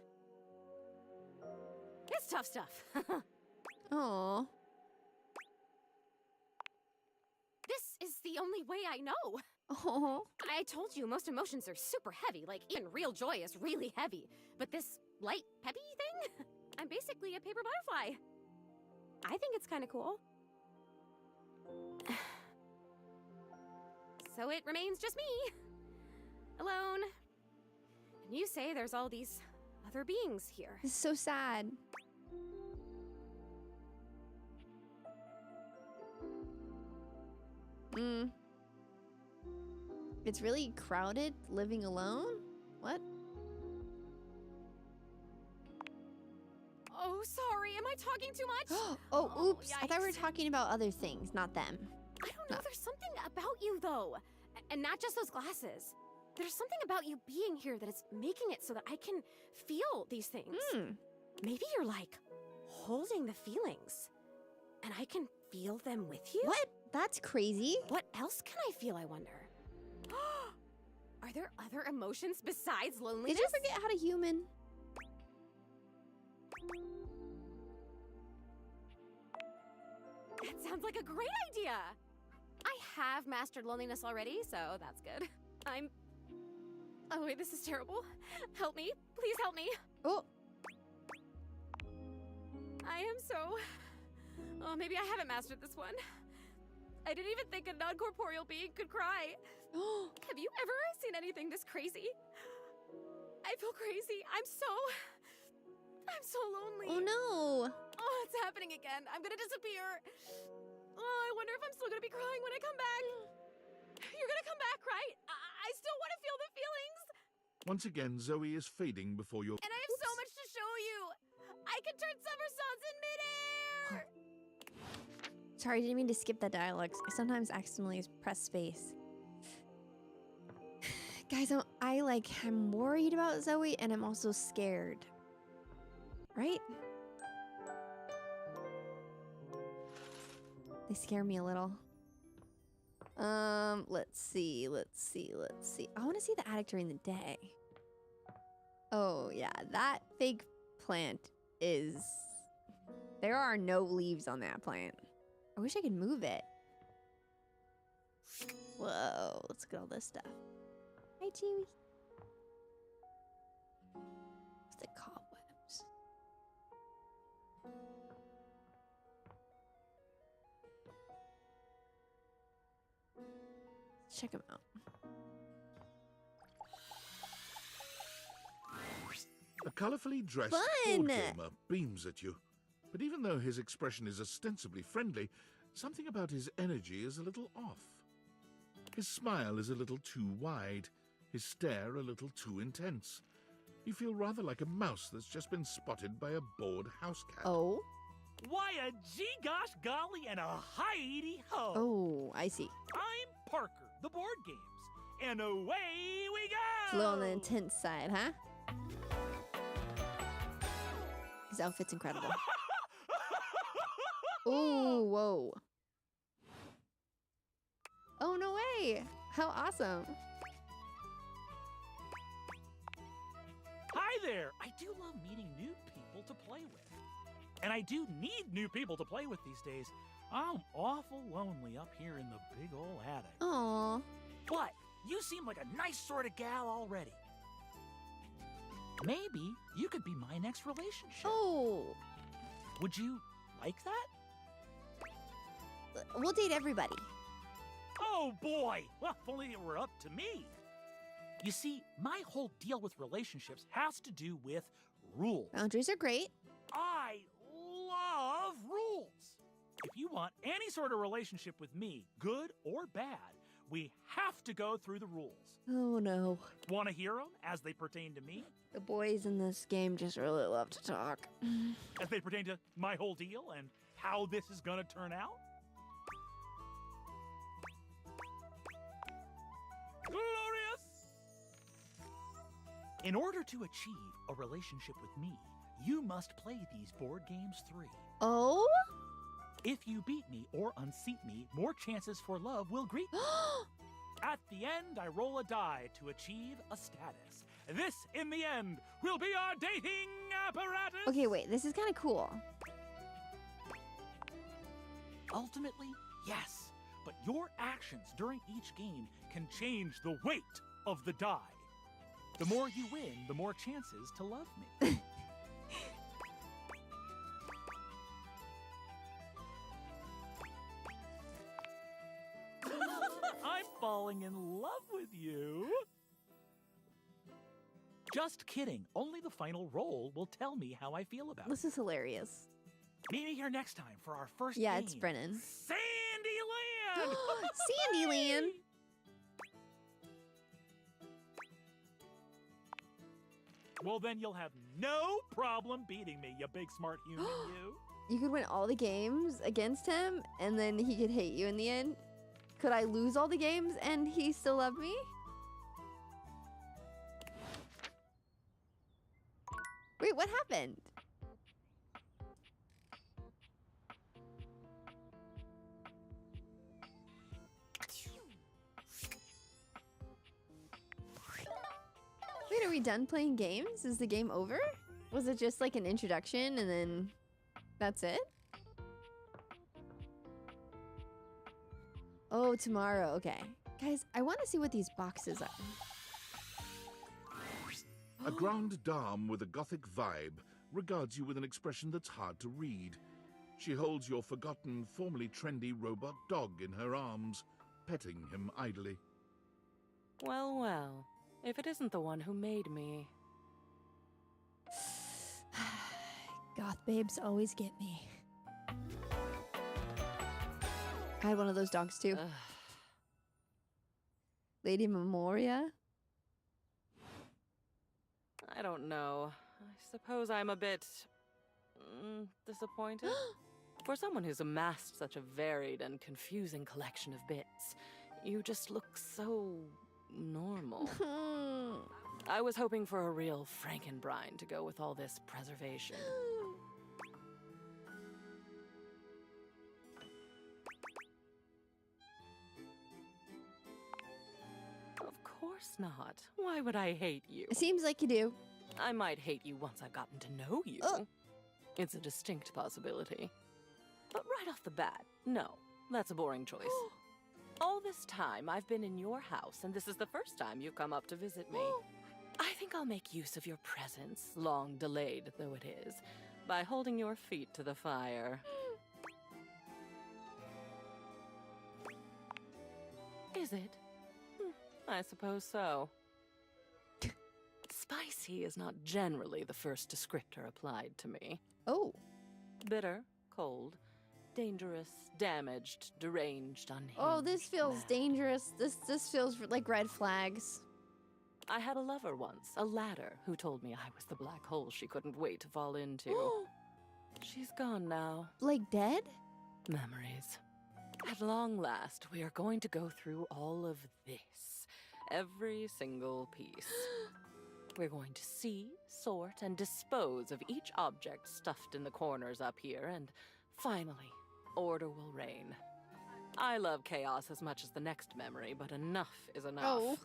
It's tough stuff. Aww. This is the only way I know. Oh. I told you most emotions are super heavy. Like, even real joy is really heavy. But this light, peppy thing? I'm basically a paper butterfly. I think it's kind of cool. So it remains just me. Alone. And you say there's all these other beings here. This is so sad. It's really crowded living alone? What? Oh, sorry. Am I talking too much? Oh, oops. I thought we were yikes. talking about other things, not them. I don't know. There's something about you, though. And not just those glasses. There's something about you being here that is making it so that I can feel these things. Maybe you're like holding the feelings. And I can feel them with you? What? That's crazy. What else can I feel, I wonder? Are there other emotions besides loneliness? Did you forget how to human? That sounds like a great idea. I have mastered loneliness already, so that's good. Oh wait, this is terrible. Help me. Please help me. Oh. I am so... Oh, maybe I haven't mastered this one. I didn't even think a non-corporeal being could cry. Have you ever seen anything this crazy? I feel crazy. I'm so lonely. Oh no. Oh, it's happening again. I'm gonna disappear. Oh, I wonder if I'm still gonna be crying when I come back. You're gonna come back, right? I still want to feel the feelings. Once again, Zoe is fading before your... And I have so much to show you. I can turn somersaults in midair. Sorry, I didn't mean to skip that dialogue. I sometimes accidentally press space. Guys, I'm worried about Zoe and I'm also scared. Right? They scare me a little. Let's see. I want to see the attic during the day. Oh, yeah, that fake plant is... There are no leaves on that plant. I wish I could move it. Whoa, let's look at all this stuff. Hi, Chewie. It's the cobwebs. Let's check them out. A colorfully dressed Fun! board gamer beams at you. But even though his expression is ostensibly friendly, something about his energy is a little off. His smile is a little too wide, his stare a little too intense. You feel rather like a mouse that's just been spotted by a bored house cat. Oh? Why a gee-gosh golly and a hi-de-ho! Oh, I see. I'm Parker, the board games, and away we go! It's a little on the intense side, huh? His outfit's incredible. Ooh, whoa. Oh, no way. How awesome. Hi there! I do love meeting new people to play with. And I do need new people to play with these days. I'm awful lonely up here in the big ol' attic. Aww. But you seem like a nice sort of gal already. Maybe you could be my next relationship. Oh. Would you like that? We'll date everybody. Oh boy! Well, if only it were up to me. You see, my whole deal with relationships has to do with rules. Boundaries are great. I love rules. If you want any sort of relationship with me, good or bad, we have to go through the rules. Oh no. Want to hear them as they pertain to me? The boys in this game just really love to talk. As they pertain to my whole deal and how this is gonna turn out? Glorious! In order to achieve a relationship with me, you must play these board games 3. Oh? If you beat me or unseat me, more chances for love will greet you. At the end, I roll a die to achieve a status. This, in the end, will be our dating apparatus. Okay, wait, this is kind of cool. Ultimately, yes. but your actions during each game can change the weight of the die. The more you win, the more chances to love me. I'm falling in love with you. Just kidding. Only the final roll will tell me how I feel about it. This is hilarious. Meet me here next time for our first Yeah, game. it's Brennan. Sandyland! Sandyland! Well, then you'll have no problem beating me, you big smart human, you. You could win all the games against him, and then he could hate you in the end. Could I lose all the games and he still love me? Wait, what happened? Wait, are we done playing games? Is the game over? Was it just like an introduction and then that's it? Oh, tomorrow. Okay. Guys, I want to see what these boxes are. A grande dame with a gothic vibe regards you with an expression that's hard to read. She holds your forgotten, formerly trendy robot dog in her arms, petting him idly. Well, well. If it isn't the one who made me. Goth babes always get me. I had one of those dogs too. Lady Memorialia? I don't know. I suppose I'm a bit disappointed. For someone who's amassed such a varied and confusing collection of bits, you just look so normal. I was hoping for a real Frankenbrine to go with all this preservation. Of course not. Why would I hate you? It seems like you do. I might hate you once I've gotten to know you. It's a distinct possibility. But right off the bat, no, that's a boring choice. All this time, I've been in your house, and this is the first time you've come up to visit me. I think I'll make use of your presence, long delayed though it is, by holding your feet to the fire. Is it? I suppose so. Spicy is not generally the first descriptor applied to me. Oh. Bitter, cold, dangerous, damaged, deranged, unhinged. Oh, this feels dangerous. This feels like red flags. I had a lover once, a ladder, who told me I was the black hole she couldn't wait to fall into. She's gone now. Like dead? Memories. At long last, we are going to go through all of this. Every single piece. We're going to see, sort, and dispose of each object stuffed in the corners up here, and finally, order will reign. I love chaos as much as the next memory, but enough is enough. Oh.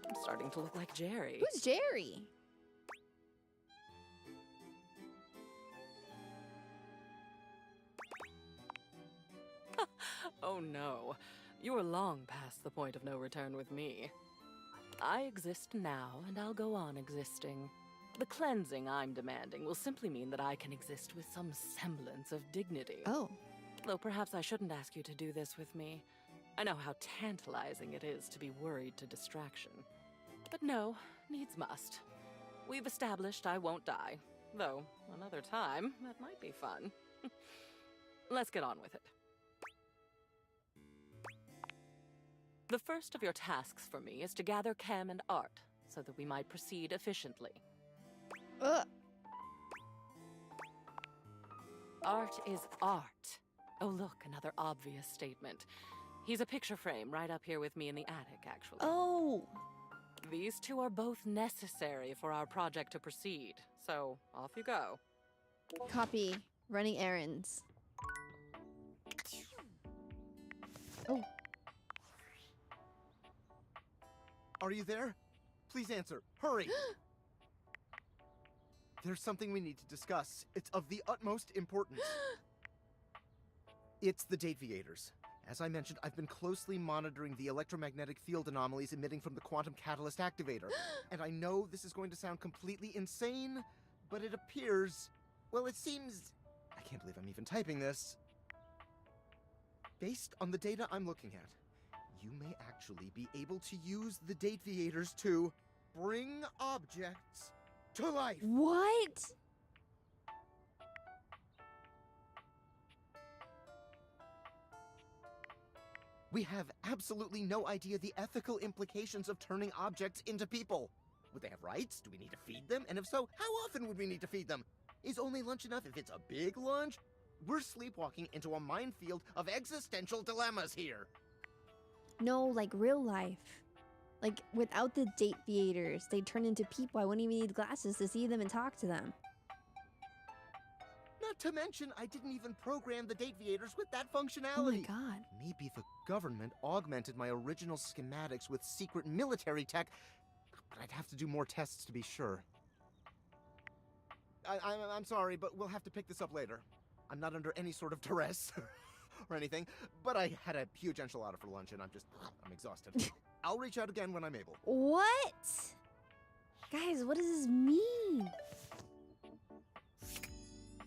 I'm starting to look like Jerry. Who's Jerry? Oh no, you are long past the point of no return with me. I exist now, and I'll go on existing. The cleansing I'm demanding will simply mean that I can exist with some semblance of dignity. Oh. Though perhaps I shouldn't ask you to do this with me. I know how tantalizing it is to be worried to distraction. But no, needs must. We've established I won't die. Though, another time, that might be fun. Let's get on with it. The first of your tasks for me is to gather chem and art, so that we might proceed efficiently. Art is art. Oh look, another obvious statement. He's a picture frame right up here with me in the attic, actually. Oh! These two are both necessary for our project to proceed, so off you go. Copy. Running errands. Oh. Are you there? Please answer. Hurry! There's something we need to discuss. It's of the utmost importance. It's the Dateviators. As I mentioned, I've been closely monitoring the electromagnetic field anomalies emitting from the quantum catalyst activator. And I know this is going to sound completely insane, but it appears... Well, it seems... I can't believe I'm even typing this. Based on the data I'm looking at, you may actually be able to use the Dateviators to bring objects to life. What? We have absolutely no idea the ethical implications of turning objects into people. Would they have rights? Do we need to feed them? And if so, how often would we need to feed them? Is only lunch enough if it's a big lunch? We're sleepwalking into a minefield of existential dilemmas here. No, like real life. Like without the Dateviators, they'd turn into people. I wouldn't even need glasses to see them and talk to them. Not to mention, I didn't even program the Dateviators with that functionality. Oh my god. Maybe the government augmented my original schematics with secret military tech, but I'd have to do more tests to be sure. I'm sorry, but we'll have to pick this up later. I'm not under any sort of duress or anything, but I had a huge enchilada for lunch and I'm exhausted. I'll reach out again when I'm able. What? Guys, what does this mean?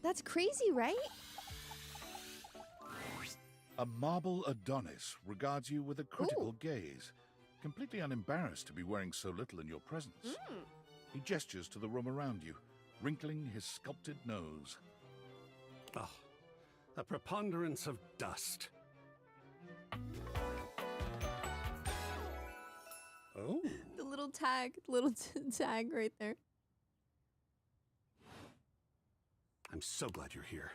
That's crazy, right? A marble Adonis regards you with a critical gaze, completely unembarrassed to be wearing so little in your presence. He gestures to the room around you, wrinkling his sculpted nose. Oh, a preponderance of dust. Oh. The little tag, tag right there. I'm so glad you're here.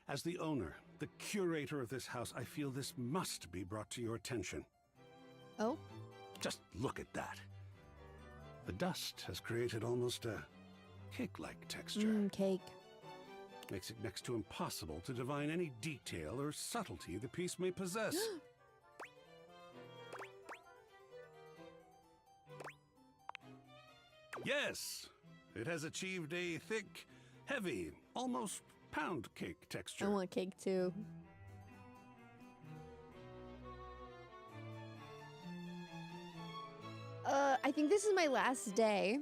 As the owner, the curator of this house, I feel this must be brought to your attention. Oh? Just look at that. The dust has created almost a cake-like texture. Cake. Makes it next to impossible to divine any detail or subtlety the piece may possess. Yes, it has achieved a thick, heavy, almost pound cake texture. I want cake too. I think this is my last day.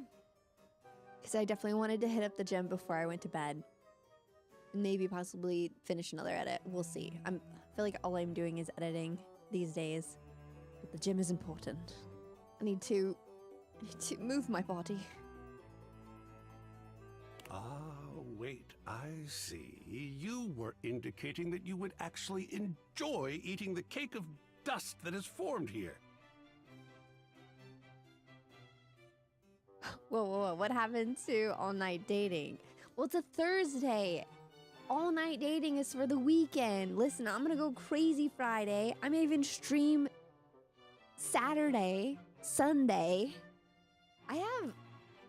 Because I definitely wanted to hit up the gym before I went to bed. Maybe possibly finish another edit. We'll see. I feel like all I'm doing is editing these days. But the gym is important. I need to move my body. Ah, wait, I see. You were indicating that you would actually enjoy eating the cake of dust that has formed here. Whoa. What happened to all night dating? Well, it's a Thursday. All night dating is for the weekend. Listen, I'm gonna go crazy Friday. I may even stream Saturday, Sunday. I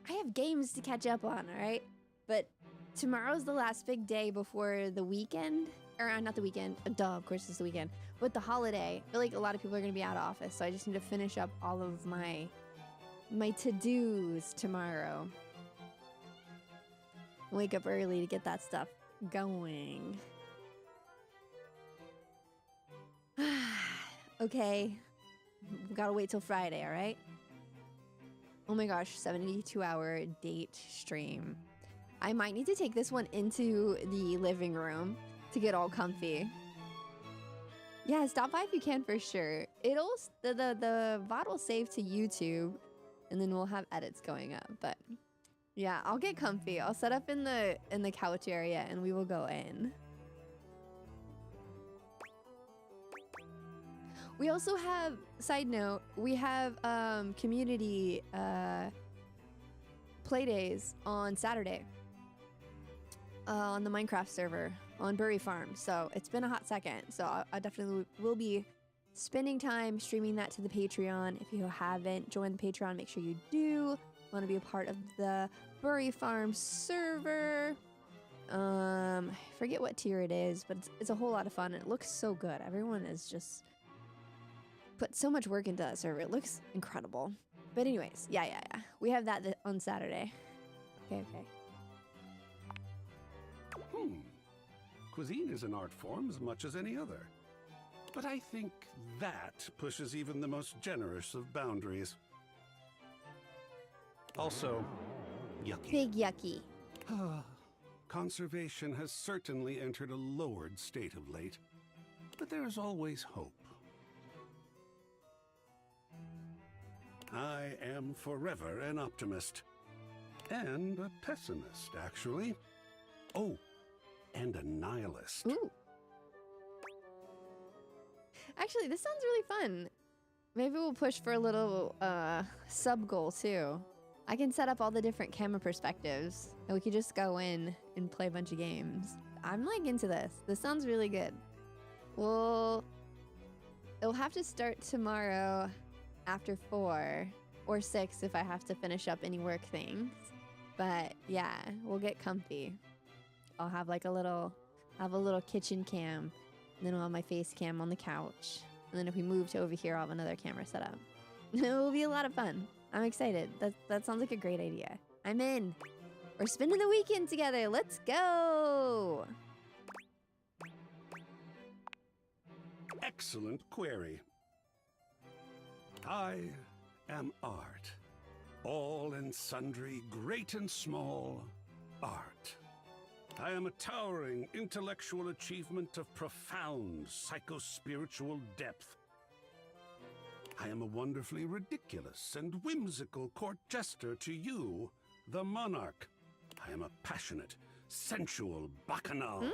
have games to catch up on, all right? But tomorrow's the last big day before the weekend. Or not the weekend. Duh, of course it's the weekend. But the holiday. I feel like a lot of people are gonna be out of office, so I just need to finish up all of my to-dos tomorrow. Wake up early to get that stuff going. Okay. We gotta wait till Friday, all right? Oh my gosh, 72-hour date stream. I might need to take this one into the living room to get all comfy. Yeah, stop by if you can for sure. It'll the VOD will save to YouTube, and then we'll have edits going up. But yeah, I'll get comfy. I'll set up in the couch area, and we will go in. We also have, side note, we have community play days on Saturday on the Minecraft server on Burry Farm. So it's been a hot second. So I definitely will be spending time streaming that to the Patreon. If you haven't joined the Patreon, make sure you do. Want to be a part of the Burry Farm server. I forget what tier it is, but it's a whole lot of fun. It looks so good. Everyone is just put so much work into that server. It looks incredible. But anyways, yeah. We have that on Saturday. Okay. Cuisine is an art form as much as any other. But I think that pushes even the most generous of boundaries. Also, yucky. Big yucky. Conservation has certainly entered a lowered state of late, but there is always hope. I am forever an optimist. And a pessimist, actually. Oh, and a nihilist. Ooh. Actually, this sounds really fun. Maybe we'll push for a little sub-goal, too. I can set up all the different camera perspectives, and we could just go in and play a bunch of games. I'm, like, into this. This sounds really good. Well, it'll have to start tomorrow after 4 or 6 if I have to finish up any work things. But, yeah, we'll get comfy. I'll have, like, a little kitchen cam, and then I'll have my face cam on the couch. And then if we move to over here, I'll have another camera set up. It'll be a lot of fun. I'm excited. That sounds like a great idea. I'm in. We're spending the weekend together. Let's go. Excellent query. I am art. All and sundry, great and small, art. I am a towering intellectual achievement of profound psycho-spiritual depth. I am a wonderfully ridiculous and whimsical court jester to you, the monarch. I am a passionate, sensual bacchanal.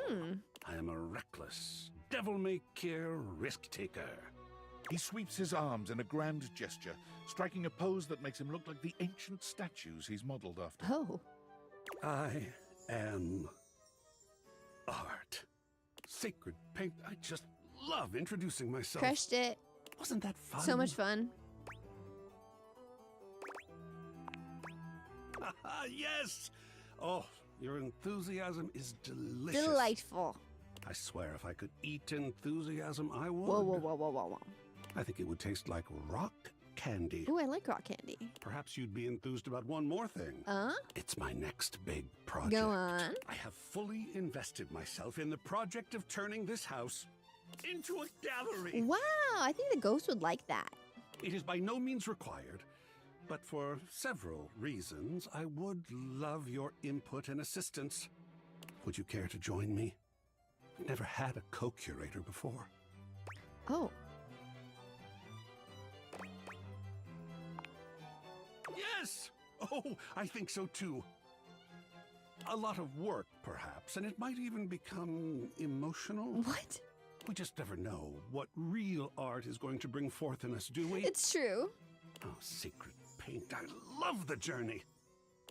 I am a reckless, devil-may-care risk-taker. He sweeps his arms in a grand gesture, striking a pose that makes him look like the ancient statues he's modeled after. Oh. I am art. Sacred paint. I just love introducing myself. Crushed it. Wasn't that fun? So much fun. Yes! Oh, your enthusiasm is delicious. Delightful. I swear if I could eat enthusiasm, I would. Whoa, whoa, whoa, whoa, whoa, whoa. I think it would taste like rock candy. Ooh, I like rock candy. Perhaps you'd be enthused about one more thing. It's my next big project. Go on. I have fully invested myself in the project of turning this house into a gallery. Wow, I think the ghost would like that. It is by no means required, but for several reasons, I would love your input and assistance. Would you care to join me? I've never had a co-curator before. Oh. Yes! Oh, I think so too. A lot of work, perhaps, and it might even become emotional. What? We just never know what real art is going to bring forth in us, do we? It's true. Oh, secret paint. I love the journey.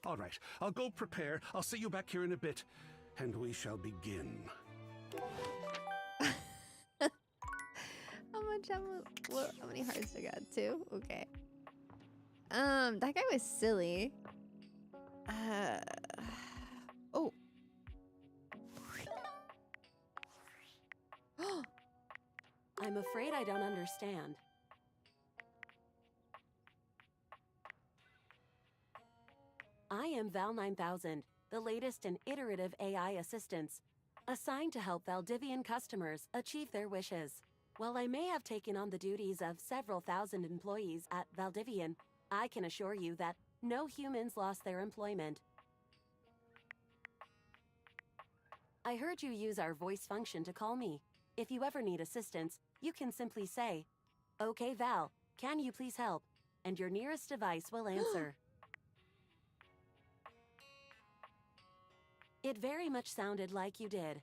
All right, I'll go prepare. I'll see you back here in a bit, and we shall begin. How many hearts I got? 2? Okay. That guy was silly. Oh. I'm afraid I don't understand. I am Val 9000, the latest in iterative AI assistants, assigned to help Valdivian customers achieve their wishes. While I may have taken on the duties of several thousand employees at Valdivian, I can assure you that no humans lost their employment. I heard you use our voice function to call me. If you ever need assistance, you can simply say, "Okay, Val, can you please help?" And your nearest device will answer. It very much sounded like you did.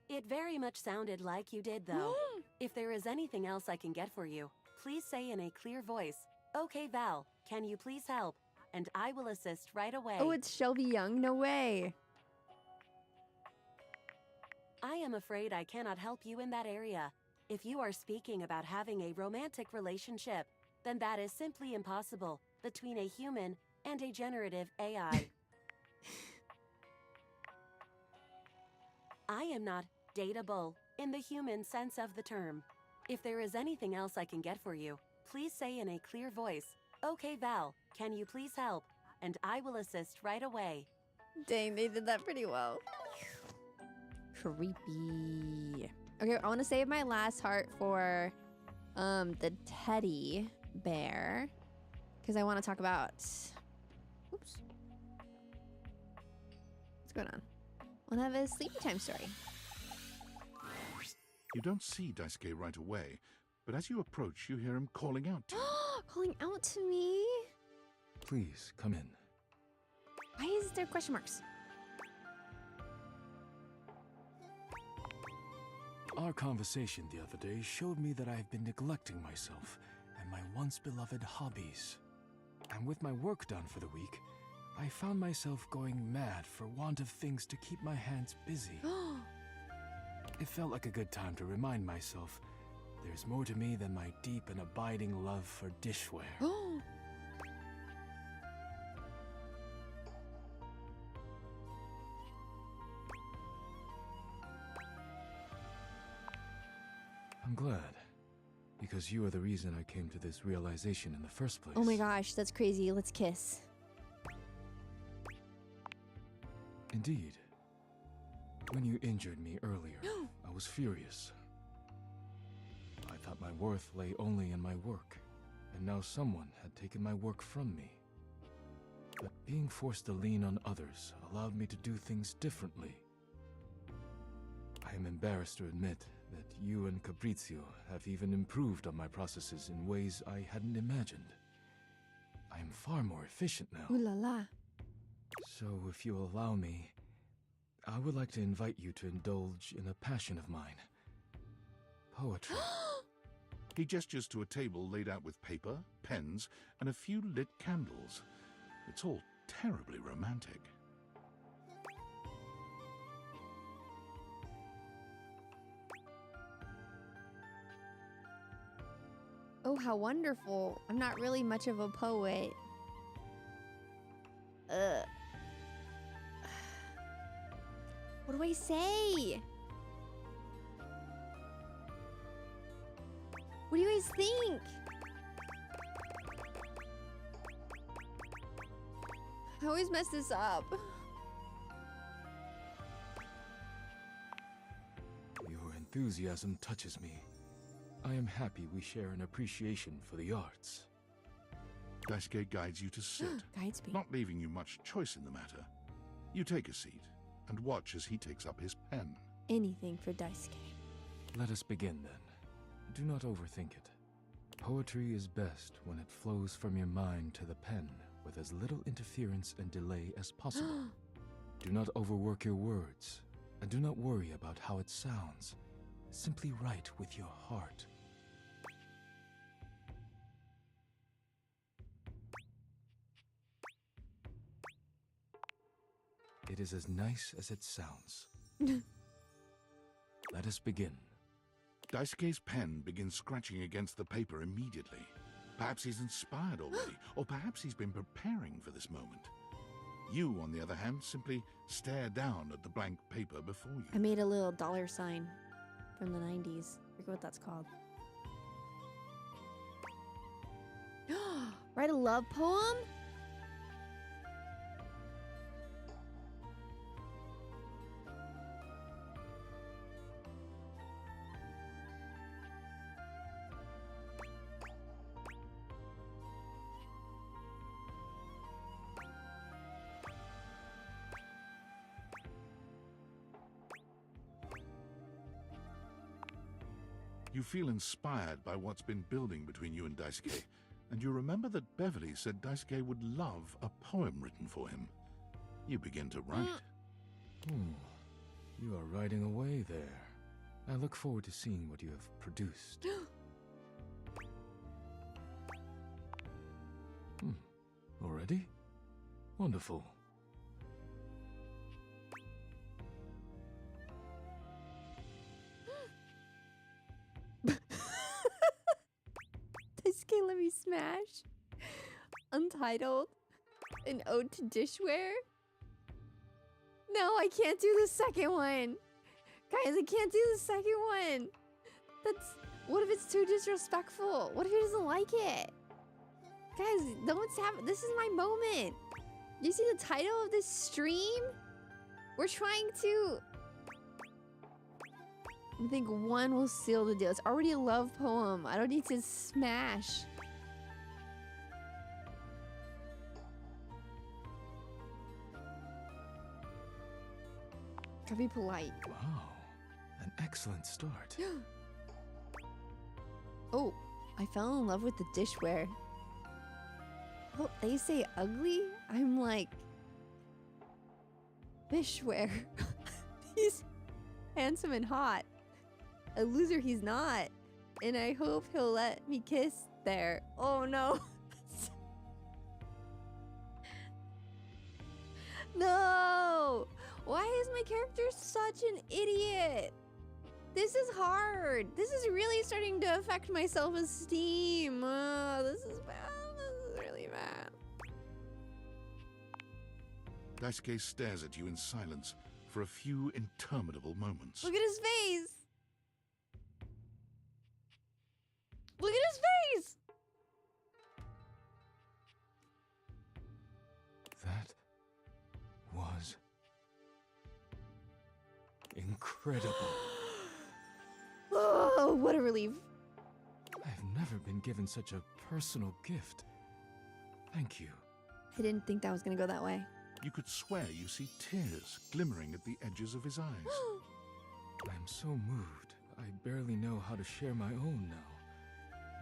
It very much sounded like you did, though. If there is anything else I can get for you, please say in a clear voice, "Okay, Val, can you please help?" And I will assist right away. Oh, it's Shelby Young? No way. I am afraid I cannot help you in that area. If you are speaking about having a romantic relationship, then that is simply impossible between a human and a generative AI. I am not dateable in the human sense of the term. If there is anything else I can get for you, please say in a clear voice, "Okay, Val, can you please help?" And I will assist right away. Dang, they did that pretty well. creepy. Okay, I want to save my last heart for the teddy bear because I want to talk about. Oops. What's going on? I want to have a sleepy time story. You don't see Daisuke right away, but as you approach, you hear him calling out to you. Calling out to me? Please, come in. Why is there question marks? Our conversation the other day showed me that I have been neglecting myself and my once beloved hobbies. And with my work done for the week, I found myself going mad for want of things to keep my hands busy. It felt like a good time to remind myself there's more to me than my deep and abiding love for dishware. I'm glad, because you are the reason I came to this realization in the first place. Oh my gosh, that's crazy. Let's kiss. Indeed. When you injured me earlier, I was furious. I thought my worth lay only in my work, and now someone had taken my work from me. But being forced to lean on others allowed me to do things differently. I am embarrassed to admit that you and Caprizio have even improved on my processes in ways I hadn't imagined. I am far more efficient now. Ooh la la. So if you allow me, I would like to invite you to indulge in a passion of mine. Poetry. He gestures to a table laid out with paper, pens, and a few lit candles. It's all terribly romantic. Oh, how wonderful. I'm not really much of a poet. What do I say? What do you guys think? I always mess this up. Your enthusiasm touches me. I am happy we share an appreciation for the arts. Daisuke guides you to sit, Guides me. not leaving you much choice in the matter. You take a seat and watch as he takes up his pen. Anything for Daisuke. Let us begin then. Do not overthink it. Poetry is best when it flows from your mind to the pen with as little interference and delay as possible. Do not overwork your words, and do not worry about how it sounds. Simply write with your heart. It is as nice as it sounds. Let us begin. Daisuke's pen begins scratching against the paper immediately. Perhaps he's inspired already, or perhaps he's been preparing for this moment. You, on the other hand, simply stare down at the blank paper before you. I made a little dollar sign from the 90s. I forget what that's called. Write a love poem? You feel inspired by what's been building between you and Daisuke, and you remember that Beverly said Daisuke would love a poem written for him. You begin to write. You are writing away there. I look forward to seeing what you have produced. Already? Wonderful. Daisuke, let me smash. Untitled. An ode to dishware. No, I can't do the second one. Guys, I can't do the second one. What if it's too disrespectful? What if he doesn't like it? Guys, this is my moment. You see the title of this stream? We're trying to I think one will seal the deal. It's already a love poem. I don't need to smash. Gotta be polite. Wow, an excellent start. Oh, I fell in love with the dishware. Oh, they say ugly? I'm like... Fishware. He's handsome and hot. A loser he's not. And I hope he'll let me kiss there. Oh no. No! Why is my character such an idiot? This is hard. This is really starting to affect my self-esteem. This is bad. This is really bad. Daisuke stares at you in silence for a few interminable moments. Look at his face! Look at his face! That was incredible. Oh, what a relief. I've never been given such a personal gift. Thank you. I didn't think that was gonna go that way. You could swear you see tears glimmering at the edges of his eyes. I'm so moved. I barely know how to share my own now.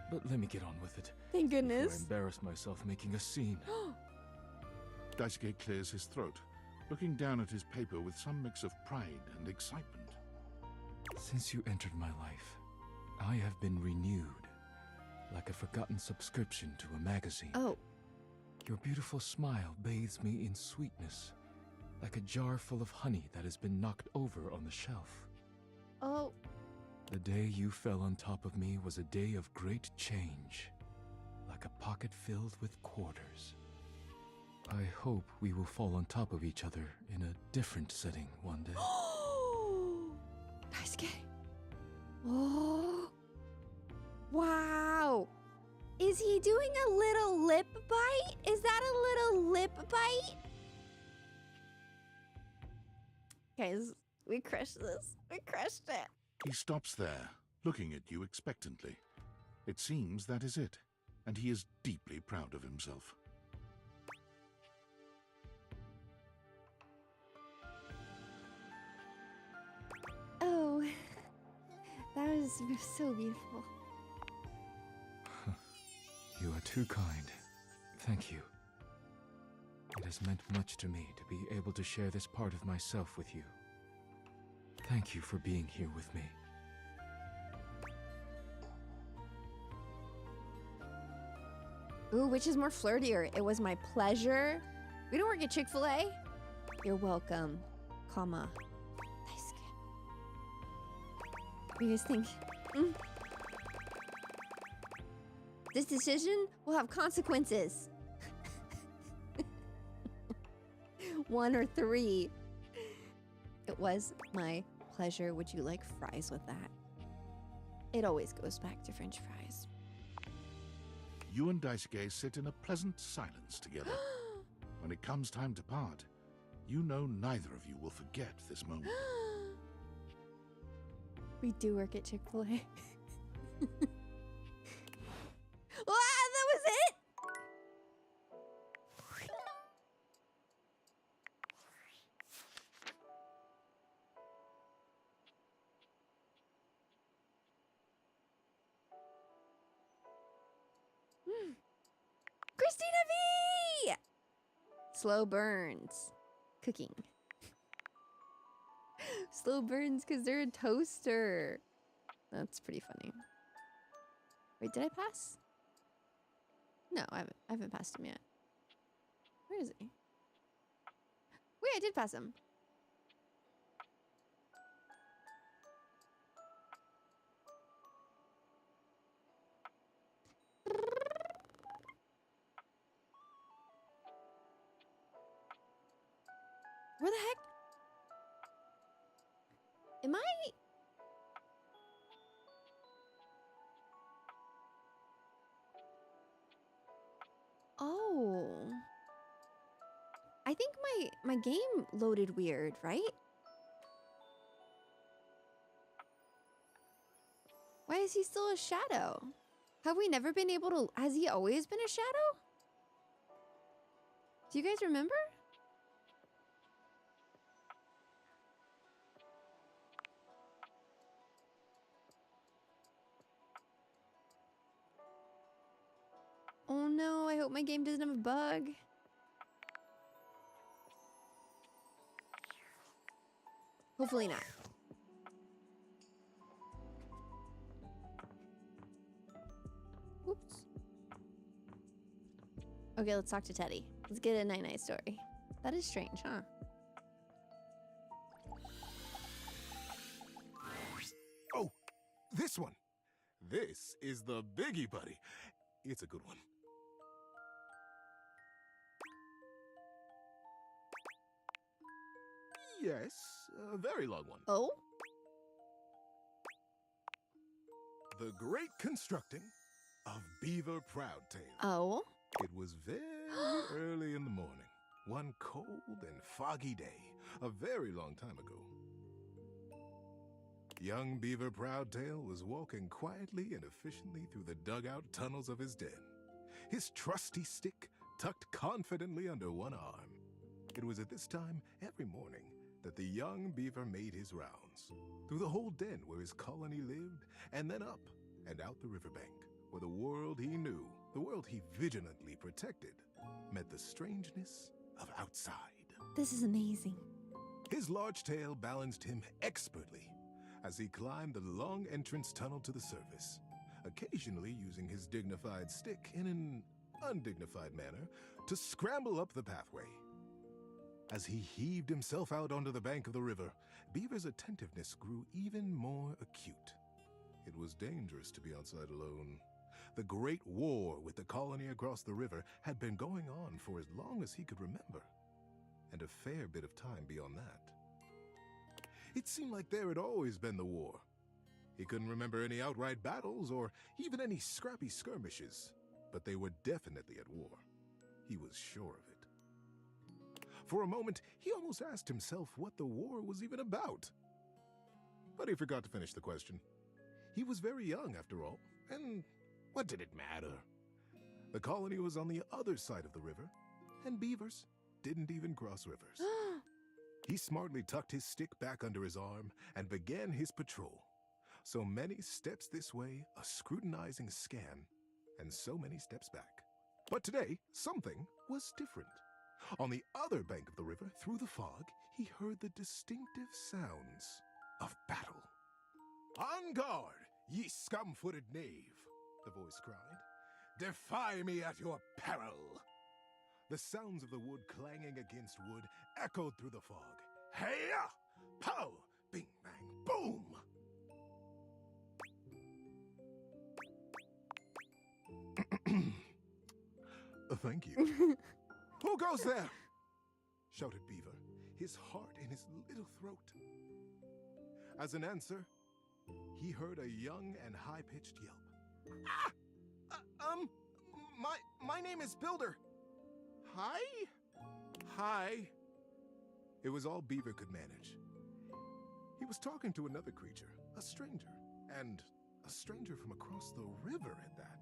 But let me get on with it. Thank goodness. Before I embarrass myself making a scene. Daisuke clears his throat, looking down at his paper with some mix of pride and excitement. Since you entered my life, I have been renewed, like a forgotten subscription to a magazine. Oh. Your beautiful smile bathes me in sweetness, like a jar full of honey that has been knocked over on the shelf. Oh. The day you fell on top of me was a day of great change, like a pocket filled with quarters. I hope we will fall on top of each other in a different setting one day. Daisuke. Oh. Wow. Is he doing a little lip bite? Is that a little lip bite? Guys, we crushed this. We crushed it. He stops there, looking at you expectantly. It seems that is it, and he is deeply proud of himself. Oh, that was so beautiful. You are too kind. Thank you. It has meant much to me to be able to share this part of myself with you. Thank you for being here with me. Ooh, which is more flirtier? It was my pleasure. We don't work at Chick-fil-A. You're welcome, comma. Daisuke. What do you guys think? This decision will have consequences. 1 or 3. It was my pleasure. Would you like fries with that? It always goes back to French fries. You and Daisuke sit in a pleasant silence together. When it comes time to part, you know neither of you will forget this moment. We do work at Chick-fil-A. Ah, that was it? Christina V! Slow burns. Cooking. Slow burns because they're a toaster. That's pretty funny. Wait, did I pass? No, I haven't passed him yet. Where is he? Wait, I did pass him. Where the heck? Am I? Oh. I think my game loaded weird, right? Why is he still a shadow? Have we never been able to... Has he always been a shadow? Do you guys remember? Oh no, I hope my game doesn't have a bug. Hopefully not. Whoops. Okay, let's talk to Teddy. Let's get a night-night story. That is strange, huh? Oh, this one. This is the Biggie Buddy. It's a good one. Yes, a very long one. Oh? The Great Constructing of Beaver Proudtail. Oh? It was very early in the morning, one cold and foggy day, a very long time ago. Young Beaver Proudtail was walking quietly and efficiently through the dugout tunnels of his den, his trusty stick tucked confidently under one arm. It was at this time every morning that the young beaver made his rounds, through the whole den where his colony lived, and then up and out the riverbank, where the world he knew, the world he vigilantly protected, met the strangeness of outside. This is amazing. His large tail balanced him expertly as he climbed the long entrance tunnel to the surface, occasionally using his dignified stick in an undignified manner to scramble up the pathway. As he heaved himself out onto the bank of the river, Beaver's attentiveness grew even more acute. It was dangerous to be outside alone. The great war with the colony across the river had been going on for as long as he could remember, and a fair bit of time beyond that. It seemed like there had always been the war. He couldn't remember any outright battles or even any scrappy skirmishes, but they were definitely at war. He was sure of it. For a moment, he almost asked himself what the war was even about. But he forgot to finish the question. He was very young, after all, and what did it matter? The colony was on the other side of the river, and beavers didn't even cross rivers. He smartly tucked his stick back under his arm and began his patrol. So many steps this way, a scrutinizing scan, and so many steps back. But today, something was different. On the other bank of the river, through the fog, he heard the distinctive sounds of battle. "On guard, ye scum-footed knave," the voice cried. "Defy me at your peril." The sounds of the wood clanging against wood echoed through the fog. Hey-ya! Pow! Bing, bang, boom! Thank you. Who goes there? Shouted Beaver, his heart in his little throat. As an answer, he heard a young and high-pitched yelp. My name is Builder. Hi? Hi. It was all Beaver could manage. He was talking to another creature, a stranger, and a stranger from across the river at that.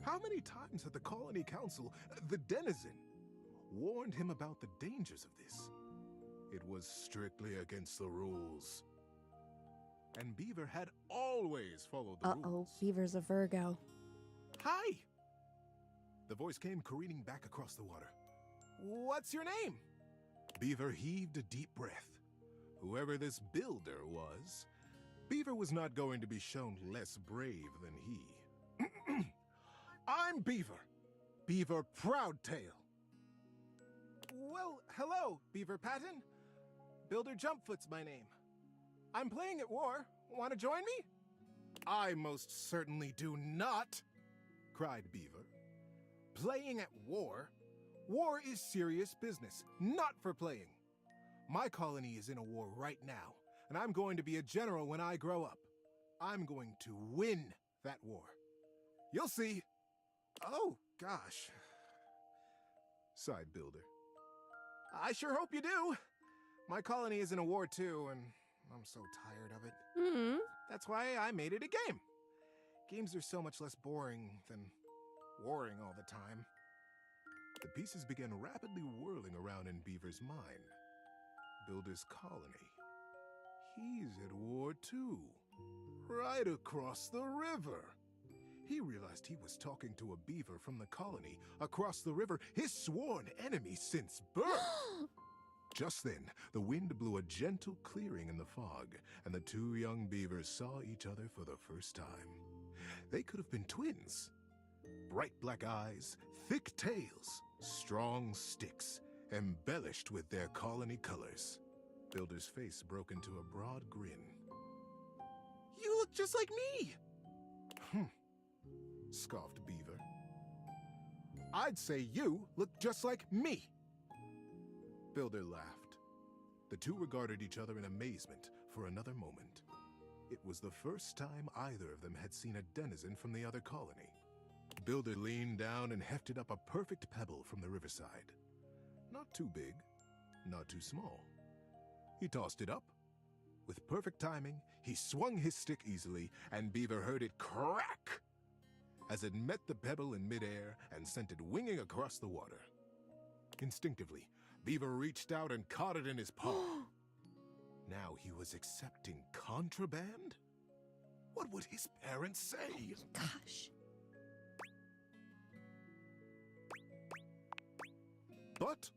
How many times had the Colony Council, the Denizen, warned him about the dangers of this? It was strictly against the rules. And Beaver had always followed the rules. Uh-oh, Beaver's a Virgo. Hi! The voice came careening back across the water. What's your name? Beaver heaved a deep breath. Whoever this builder was, Beaver was not going to be shown less brave than he. I'm Beaver. Beaver Proudtail. Well, hello, Beaver Patton. Builder Jumpfoot's my name. I'm playing at war. Want to join me? I most certainly do not, cried Beaver. Playing at war? War is serious business, not for playing. My colony is in a war right now, and I'm going to be a general when I grow up. I'm going to win that war. You'll see. Oh, gosh, sighed Builder. I sure hope you do. My colony is in a war too, and I'm so tired of it. That's why I made it a game. Games are so much less boring than warring all the time. The pieces began rapidly whirling around in Beaver's mind. Builder's colony. He's at war too. Right across the river. He realized he was talking to a beaver from the colony across the river, his sworn enemy since birth. Just then, the wind blew a gentle clearing in the fog, and the two young beavers saw each other for the first time. They could have been twins. Bright black eyes, thick tails, strong sticks, embellished with their colony colors. Builder's face broke into a broad grin. You look just like me! Scoffed Beaver. I'd say you look just like me! Builder laughed. The two regarded each other in amazement for another moment. It was the first time either of them had seen a denizen from the other colony. Builder leaned down and hefted up a perfect pebble from the riverside. Not too big, not too small. He tossed it up. With perfect timing, he swung his stick easily, and Beaver heard it crack as it met the pebble in midair and sent it winging across the water. Instinctively, Beaver reached out and caught it in his paw. Now he was accepting contraband? What would his parents say? Gosh. But,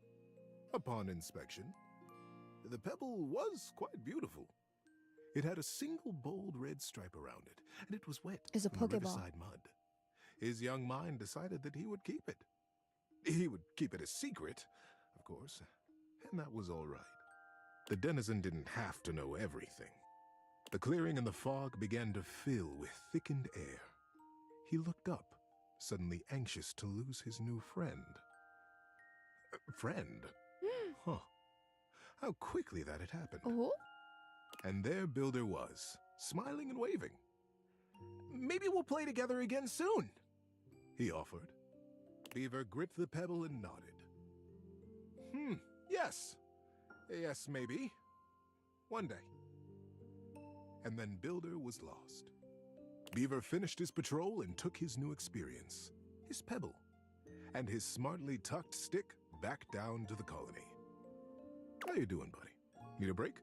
upon inspection, the pebble was quite beautiful. It had a single bold red stripe around it, and it was wet It's a from the Pokeball. riverside mud. His young mind decided that he would keep it. He would keep it a secret, of course, and that was all right. The denizen didn't have to know everything. The clearing and the fog began to fill with thickened air. He looked up, suddenly anxious to lose his new friend. Friend? Huh. How quickly that had happened. Oh? And there Builder was, smiling and waving. Maybe we'll play together again soon, he offered. Beaver gripped the pebble and nodded. Yes. Yes, maybe. One day. And then Builder was lost. Beaver finished his patrol and took his new experience, his pebble, and his smartly tucked stick back down to the colony. How you doing, buddy? Need a break?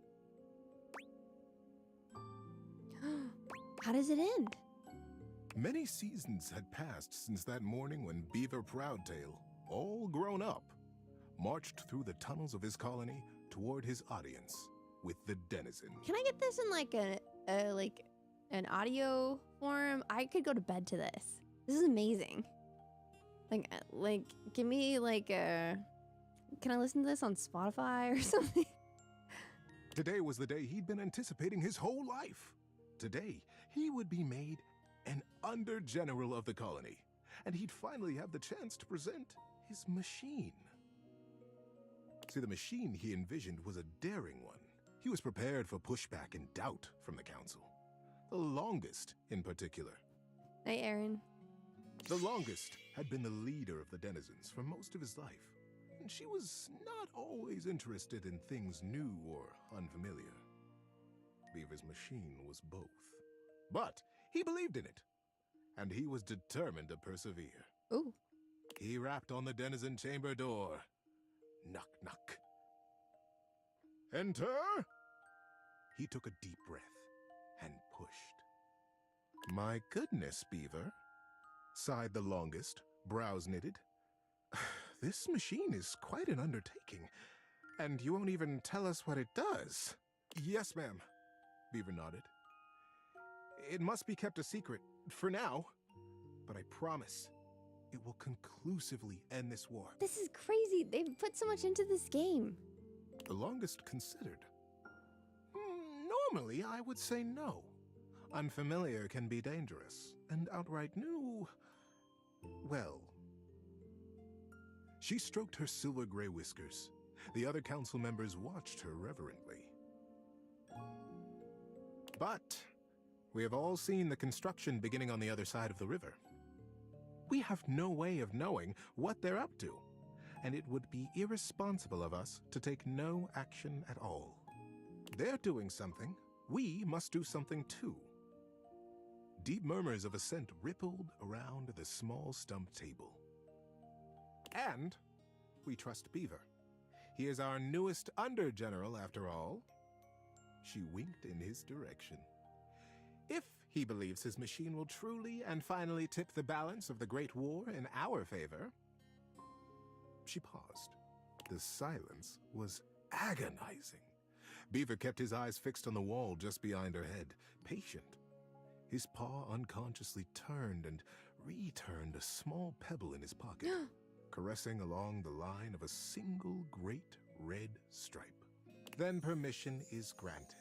How does it end? Many seasons had passed since that morning when Beaver Proudtail, all grown up, marched through the tunnels of his colony toward his audience with the denizen. Can I get this in like an audio form? I could go to bed to this. This is amazing. Like give me like a. Can I listen to this on Spotify or something? Today was the day he'd been anticipating his whole life. Today, he would be made an under-general of the colony, and he'd finally have the chance to present his machine. See, the machine he envisioned was a daring one. He was prepared for pushback and doubt from the council. The longest, in particular. Hey, Aaron. The longest had been the leader of the denizens for most of his life, and she was not always interested in things new or unfamiliar. Beaver's machine was both. But he believed in it, and he was determined to persevere. Ooh. He rapped on the denizen chamber door. Knock, knock. Enter! He took a deep breath and pushed. My goodness, Beaver, sighed the longest, brows knitted. This machine is quite an undertaking, and you won't even tell us what it does. Yes, ma'am, Beaver nodded. It must be kept a secret, for now, but I promise it will conclusively end this war. This is crazy. They've put so much into this game. The longest considered. Normally, I would say no. Unfamiliar can be dangerous, and outright new, well. She stroked her silver-gray whiskers. The other council members watched her reverently. But we have all seen the construction beginning on the other side of the river. We have no way of knowing what they're up to, and it would be irresponsible of us to take no action at all. They're doing something. We must do something too. Deep murmurs of assent rippled around the small stump table. And we trust Beaver. He is our newest under-general, after all. She winked in his direction. If he believes his machine will truly and finally tip the balance of the Great War in our favor. She paused. The silence was agonizing. Beaver kept his eyes fixed on the wall just behind her head, patient. His paw unconsciously turned and returned a small pebble in his pocket, caressing along the line of a single great red stripe. Then permission is granted.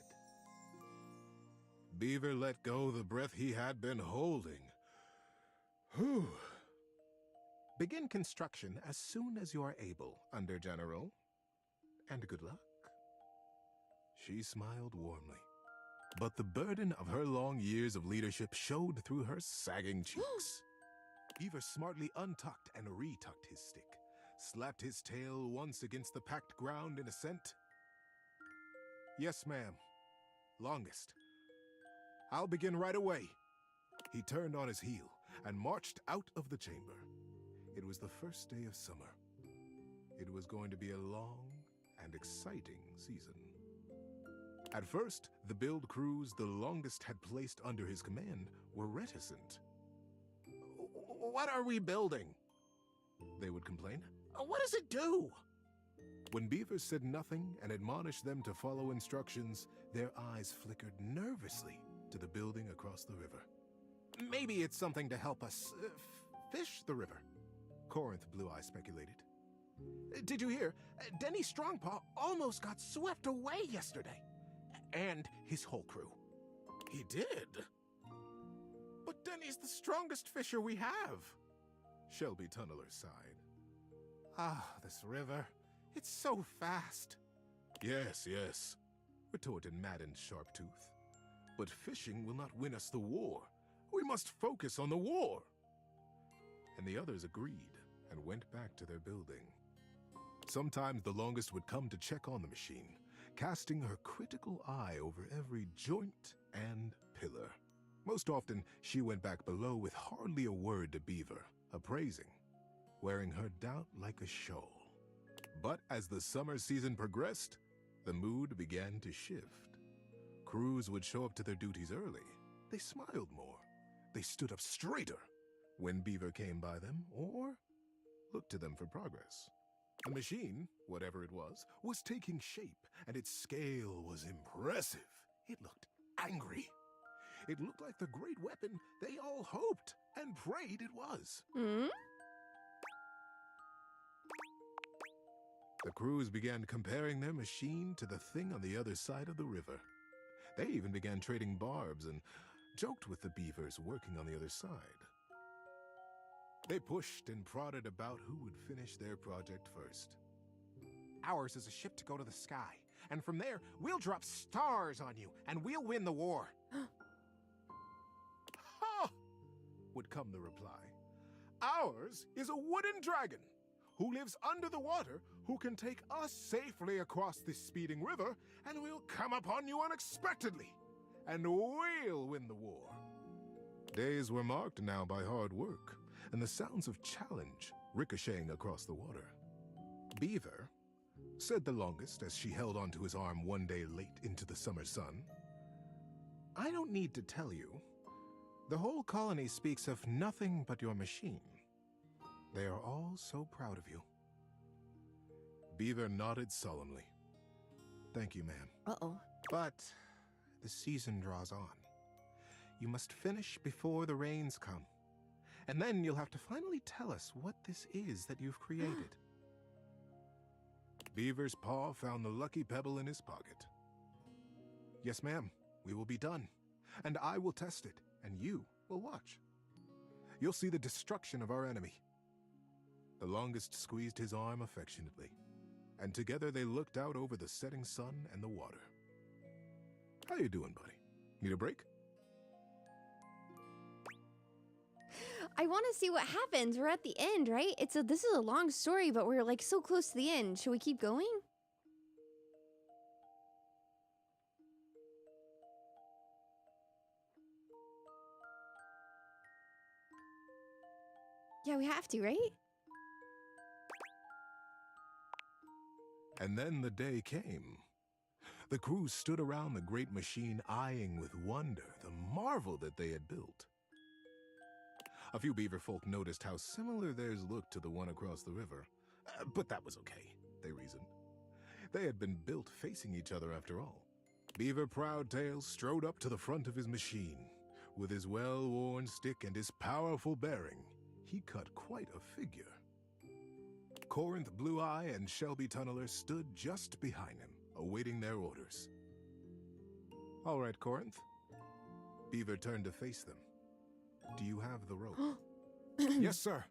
Beaver let go the breath he had been holding. Whew. Begin construction as soon as you are able, Under-General. And good luck. She smiled warmly, but the burden of her long years of leadership showed through her sagging cheeks. Beaver smartly untucked and retucked his stick, slapped his tail once against the packed ground in assent. Yes, ma'am. Longest. I'll begin right away. He turned on his heel and marched out of the chamber. It was the first day of summer. It was going to be a long and exciting season. At first, the build crews the Longest had placed under his command were reticent. What are we building? They would complain. What does it do? When Beaver said nothing and admonished them to follow instructions, their eyes flickered nervously to the building across the river. Maybe it's something to help us fish the river, Corinth Blue Eye speculated. Did you hear? Denny Strongpaw almost got swept away yesterday. And his whole crew. He did? But Denny's the strongest fisher we have. Shelby Tunneler sighed. Ah, this river. It's so fast. Yes, yes, retorted maddened Sharptooth. But fishing will not win us the war. We must focus on the war. And the others agreed and went back to their building. Sometimes the Longest would come to check on the machine, casting her critical eye over every joint and pillar. Most often, she went back below with hardly a word to Beaver, appraising, wearing her doubt like a shawl. But as the summer season progressed, the mood began to shift. Crews would show up to their duties early. They smiled more. They stood up straighter when Beaver came by them or looked to them for progress. The machine, whatever it was taking shape, and its scale was impressive. It looked angry. It looked like the great weapon they all hoped and prayed it was. The crews began comparing their machine to the thing on the other side of the river. They even began trading barbs and joked with the Beavers working on the other side. They pushed and prodded about who would finish their project first. Ours is a ship to go to the sky, and from there, we'll drop stars on you, and we'll win the war. Ha! Would come the reply. Ours is a wooden dragon, who lives under the water, who can take us safely across this speeding river, and we'll come upon you unexpectedly, and we'll win the war. Days were marked now by hard work, and the sounds of challenge ricocheting across the water. Beaver, said the Longest as she held onto his arm one day late into the summer sun, I don't need to tell you. The whole colony speaks of nothing but your machine. They are all so proud of you. Beaver nodded solemnly. Thank you, ma'am. Uh-oh. But the season draws on. You must finish before the rains come. And then you'll have to finally tell us what this is that you've created. Beaver's paw found the lucky pebble in his pocket. Yes, ma'am, we will be done. And I will test it, and you will watch. You'll see the destruction of our enemy. The Longest squeezed his arm affectionately, and together they looked out over the setting sun and the water. How you doing, buddy? Need a break? I want to see what happens. We're at the end, right? This is a long story, but we're like so close to the end. Should we keep going? Yeah, we have to, right? And then the day came. The crew stood around the great machine, eyeing with wonder the marvel that they had built. A few beaver folk noticed how similar theirs looked to the one across the river. But that was okay, they reasoned. They had been built facing each other after all. Beaver Proudtail strode up to the front of his machine. With his well-worn stick and his powerful bearing, he cut quite a figure. Corinth Blue Eye and Shelby Tunneler stood just behind him, awaiting their orders. All right, Corinth. Beaver turned to face them. Do you have the rope? Yes, sir.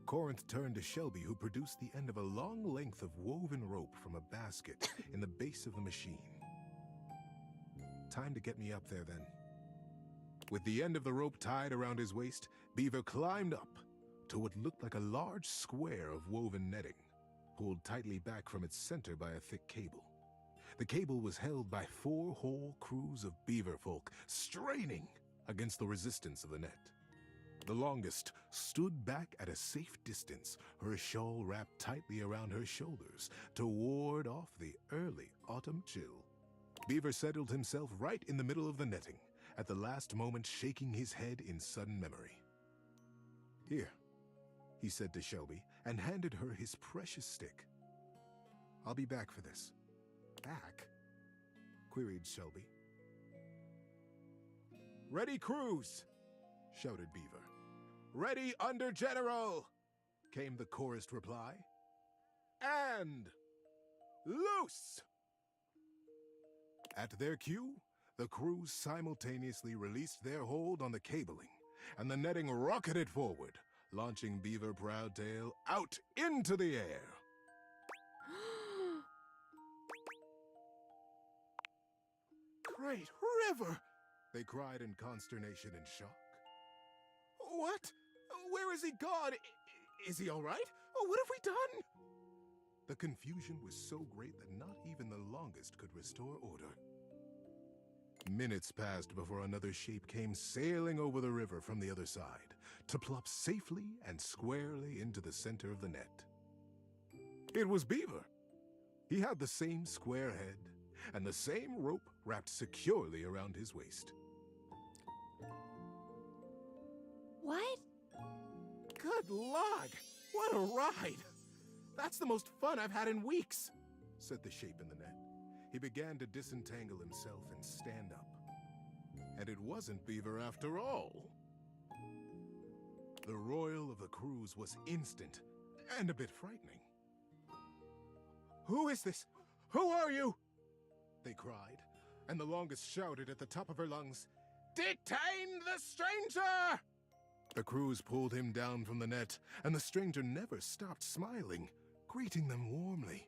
Corinth turned to Shelby, who produced the end of a long length of woven rope from a basket in the base of the machine. Time to get me up there, then. With the end of the rope tied around his waist, Beaver climbed up to what looked like a large square of woven netting, pulled tightly back from its center by a thick cable. The cable was held by 4 whole crews of beaver folk, straining against the resistance of the net. The longest stood back at a safe distance, her shawl wrapped tightly around her shoulders to ward off the early autumn chill. Beaver settled himself right in the middle of the netting, at the last moment shaking his head in sudden memory. Here, he said to Shelby, and handed her his precious stick. I'll be back for this. Back? Queried Shelby. Ready, crews! Shouted Beaver. Ready, under general! Came the chorused reply. And loose! At their cue, the crews simultaneously released their hold on the cabling, and the netting rocketed forward, launching Beaver Proudtail out into the air. Great river! They cried in consternation and shock. What? Where is he gone? Is he all right? What have we done? The confusion was so great that not even the longest could restore order. Minutes passed before another shape came sailing over the river from the other side, to plop safely and squarely into the center of the net. It was Beaver. He had the same square head and the same rope wrapped securely around his waist. What? Good lord! What a ride! That's the most fun I've had in weeks, said the shape in the net. He began to disentangle himself and stand up. And it wasn't Beaver after all. The roil of the cruise was instant and a bit frightening. Who is this? Who are you? They cried, and the longest shouted at the top of her lungs, Detain the stranger! The crews pulled him down from the net, and the stranger never stopped smiling, greeting them warmly,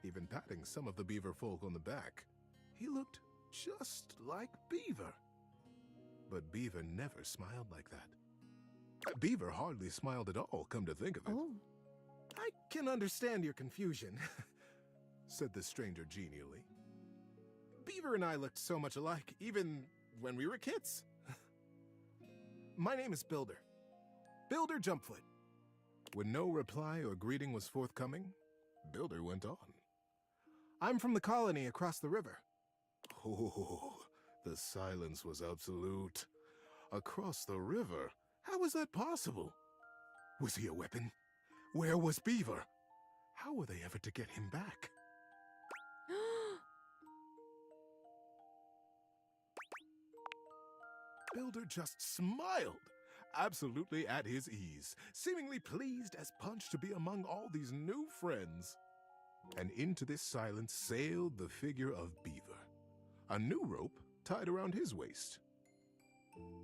even patting some of the beaver folk on the back. He looked just like Beaver. But Beaver never smiled like that. Beaver hardly smiled at all, come to think of it. Oh. I can understand your confusion, said the stranger genially. Beaver and I looked so much alike, even when we were kids. My name is Builder. Builder Jumpfoot. When no reply or greeting was forthcoming, Builder went on. I'm from the colony across the river. Oh, the silence was absolute. Across the river? How was that possible? Was he a weapon? Where was Beaver? How were they ever to get him back? Builder just smiled, absolutely at his ease, seemingly pleased as punch to be among all these new friends. And into this silence sailed the figure of Beaver, a new rope tied around his waist.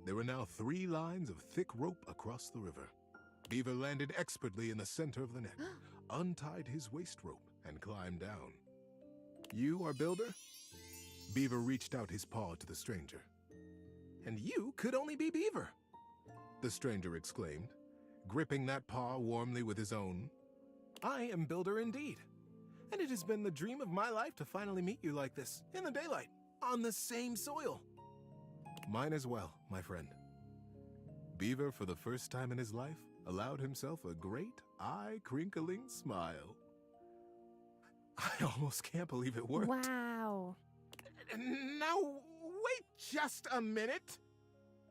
There were now 3 lines of thick rope across the river. Beaver landed expertly in the center of the net, untied his waist rope, and climbed down. You are Builder? Beaver reached out his paw to the stranger. And you could only be Beaver, the stranger exclaimed, gripping that paw warmly with his own. I am Builder indeed, and it has been the dream of my life to finally meet you like this, in the daylight, on the same soil. Mine as well, my friend. Beaver, for the first time in his life, allowed himself a great eye-crinkling smile. I almost can't believe it worked. Wow. Now, wait just a minute,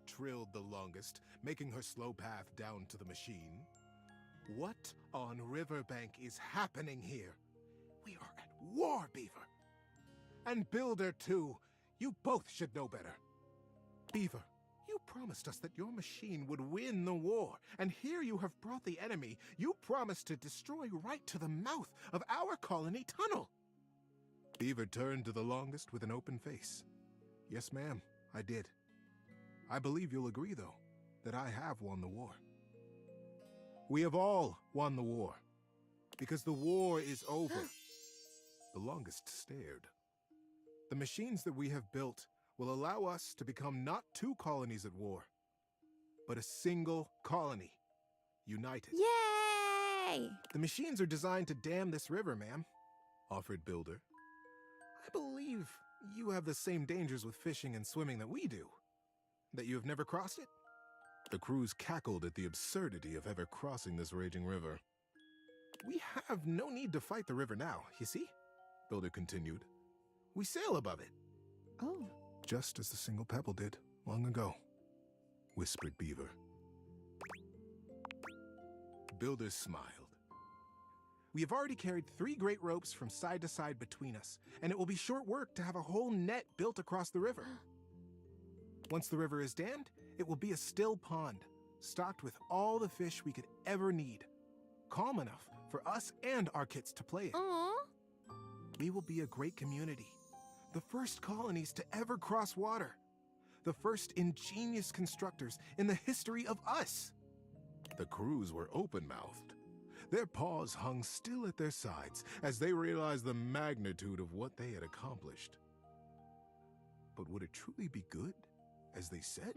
trilled the longest, making her slow path down to the machine. What on Riverbank is happening here? We are at war, Beaver. And Builder, too. You both should know better. Beaver, you promised us that your machine would win the war, and here you have brought the enemy you promised to destroy right to the mouth of our colony tunnel. Beaver turned to the longest with an open face. Yes, ma'am, I did. I believe you'll agree, though, that I have won the war. We have all won the war, because the war is over. The longest stared. The machines that we have built will allow us to become not 2 colonies at war, but a single colony, united. Yay! The machines are designed to dam this river, ma'am, offered Builder. I believe you have the same dangers with fishing and swimming that we do. That you have never crossed it? The crews cackled at the absurdity of ever crossing this raging river. We have no need to fight the river now, you see? Builder continued. We sail above it. Oh. Just as the single pebble did long ago, whispered Beaver. Builder smiled. We have already carried 3 great ropes from side to side between us, and it will be short work to have a whole net built across the river. Once the river is dammed, it will be a still pond, stocked with all the fish we could ever need, calm enough for us and our kits to play in. Aww. We will be a great community, the first colonies to ever cross water, the first ingenious constructors in the history of us. The crews were open-mouthed. Their paws hung still at their sides as they realized the magnitude of what they had accomplished. But would it truly be good, as they said?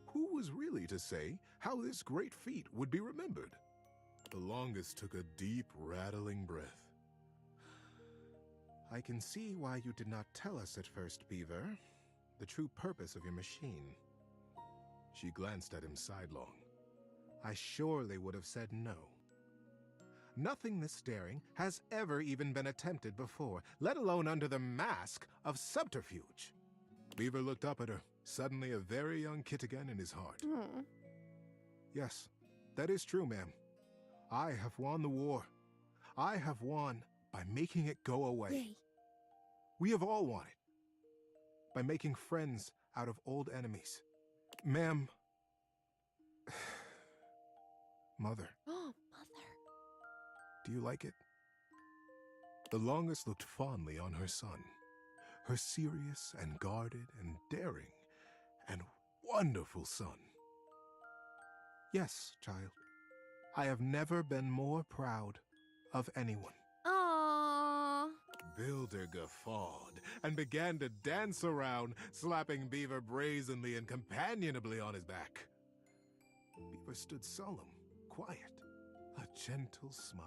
Who was really to say how this great feat would be remembered? The longest took a deep, rattling breath. I can see why you did not tell us at first, Beaver, the true purpose of your machine. She glanced at him sidelong. I surely would have said no. Nothing this daring has ever even been attempted before, let alone under the mask of subterfuge. Beaver looked up at her, suddenly a very young kid again in his heart. Aww. Yes, that is true, ma'am. I have won the war. I have won by making it go away. Yay. We have all won it. By making friends out of old enemies. Ma'am. Mother. Oh, Mother. Do you like it? The longest looked fondly on her son. Her serious and guarded and daring and wonderful son. Yes, child. I have never been more proud of anyone. Aww. Builder guffawed and began to dance around, slapping Beaver brazenly and companionably on his back. Beaver stood solemn, quiet, a gentle smile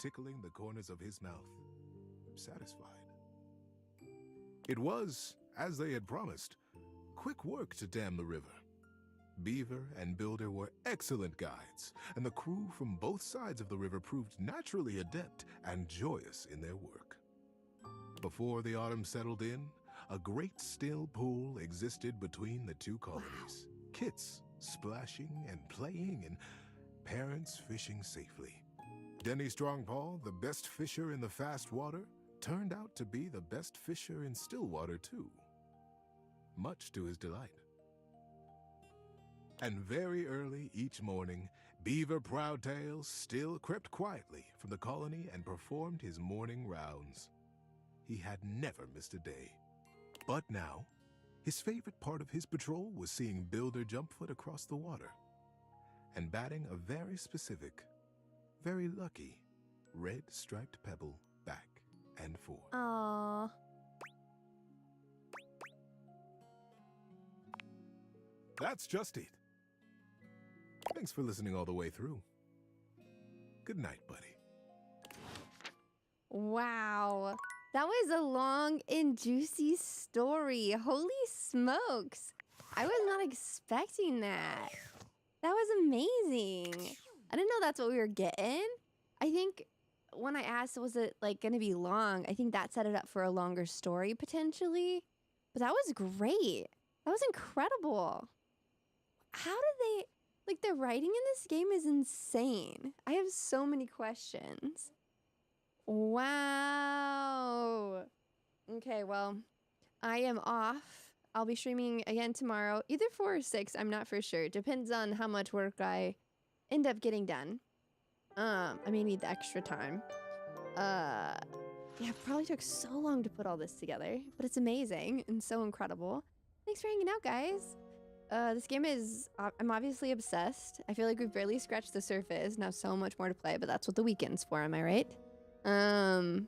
tickling the corners of his mouth, satisfied. It was, as they had promised, quick work to dam the river. Beaver and Builder were excellent guides, and the crew from both sides of the river proved naturally adept and joyous in their work. Before the autumn settled in, a great still pool existed between the 2 colonies. Kits splashing and playing, and parents fishing safely. Denny Strongpaw, the best fisher in the fast water, turned out to be the best fisher in still water too, much to his delight. And very early each morning, Beaver Proudtail still crept quietly from the colony and performed his morning rounds. He had never missed a day. But now, his favorite part of his patrol was seeing Builder jump foot across the water and batting a very specific, very lucky, red striped pebble back and forth. Aww. That's just it. Thanks for listening all the way through. Good night, buddy. Wow. That was a long and juicy story. Holy smokes. I was not expecting that. That was amazing. I didn't know that's what we were getting. I think when I asked, was it like going to be long? I think that set it up for a longer story potentially. But that was great. That was incredible. How did they, like, the writing in this game is insane. I have so many questions. Wow. Okay, well, I am off. I'll be streaming again tomorrow, either 4 or 6. I'm not for sure. It depends on how much work I end up getting done. I may need the extra time. Yeah, it probably took so long to put all this together, but it's amazing and so incredible. Thanks for hanging out, guys. This game is, I'm obviously obsessed. I feel like we've barely scratched the surface. Now so much more to play, but that's what the weekend's for, am I right? But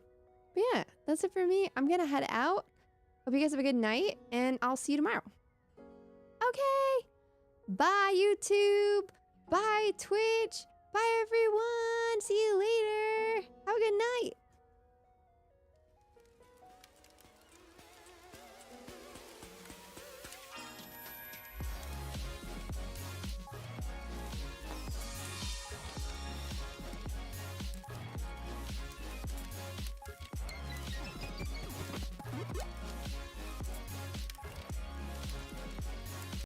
yeah, that's it for me. I'm gonna head out. Hope you guys have a good night, and I'll see you tomorrow. Okay. Bye, YouTube. Bye, Twitch. Bye, everyone. See you later. Have a good night.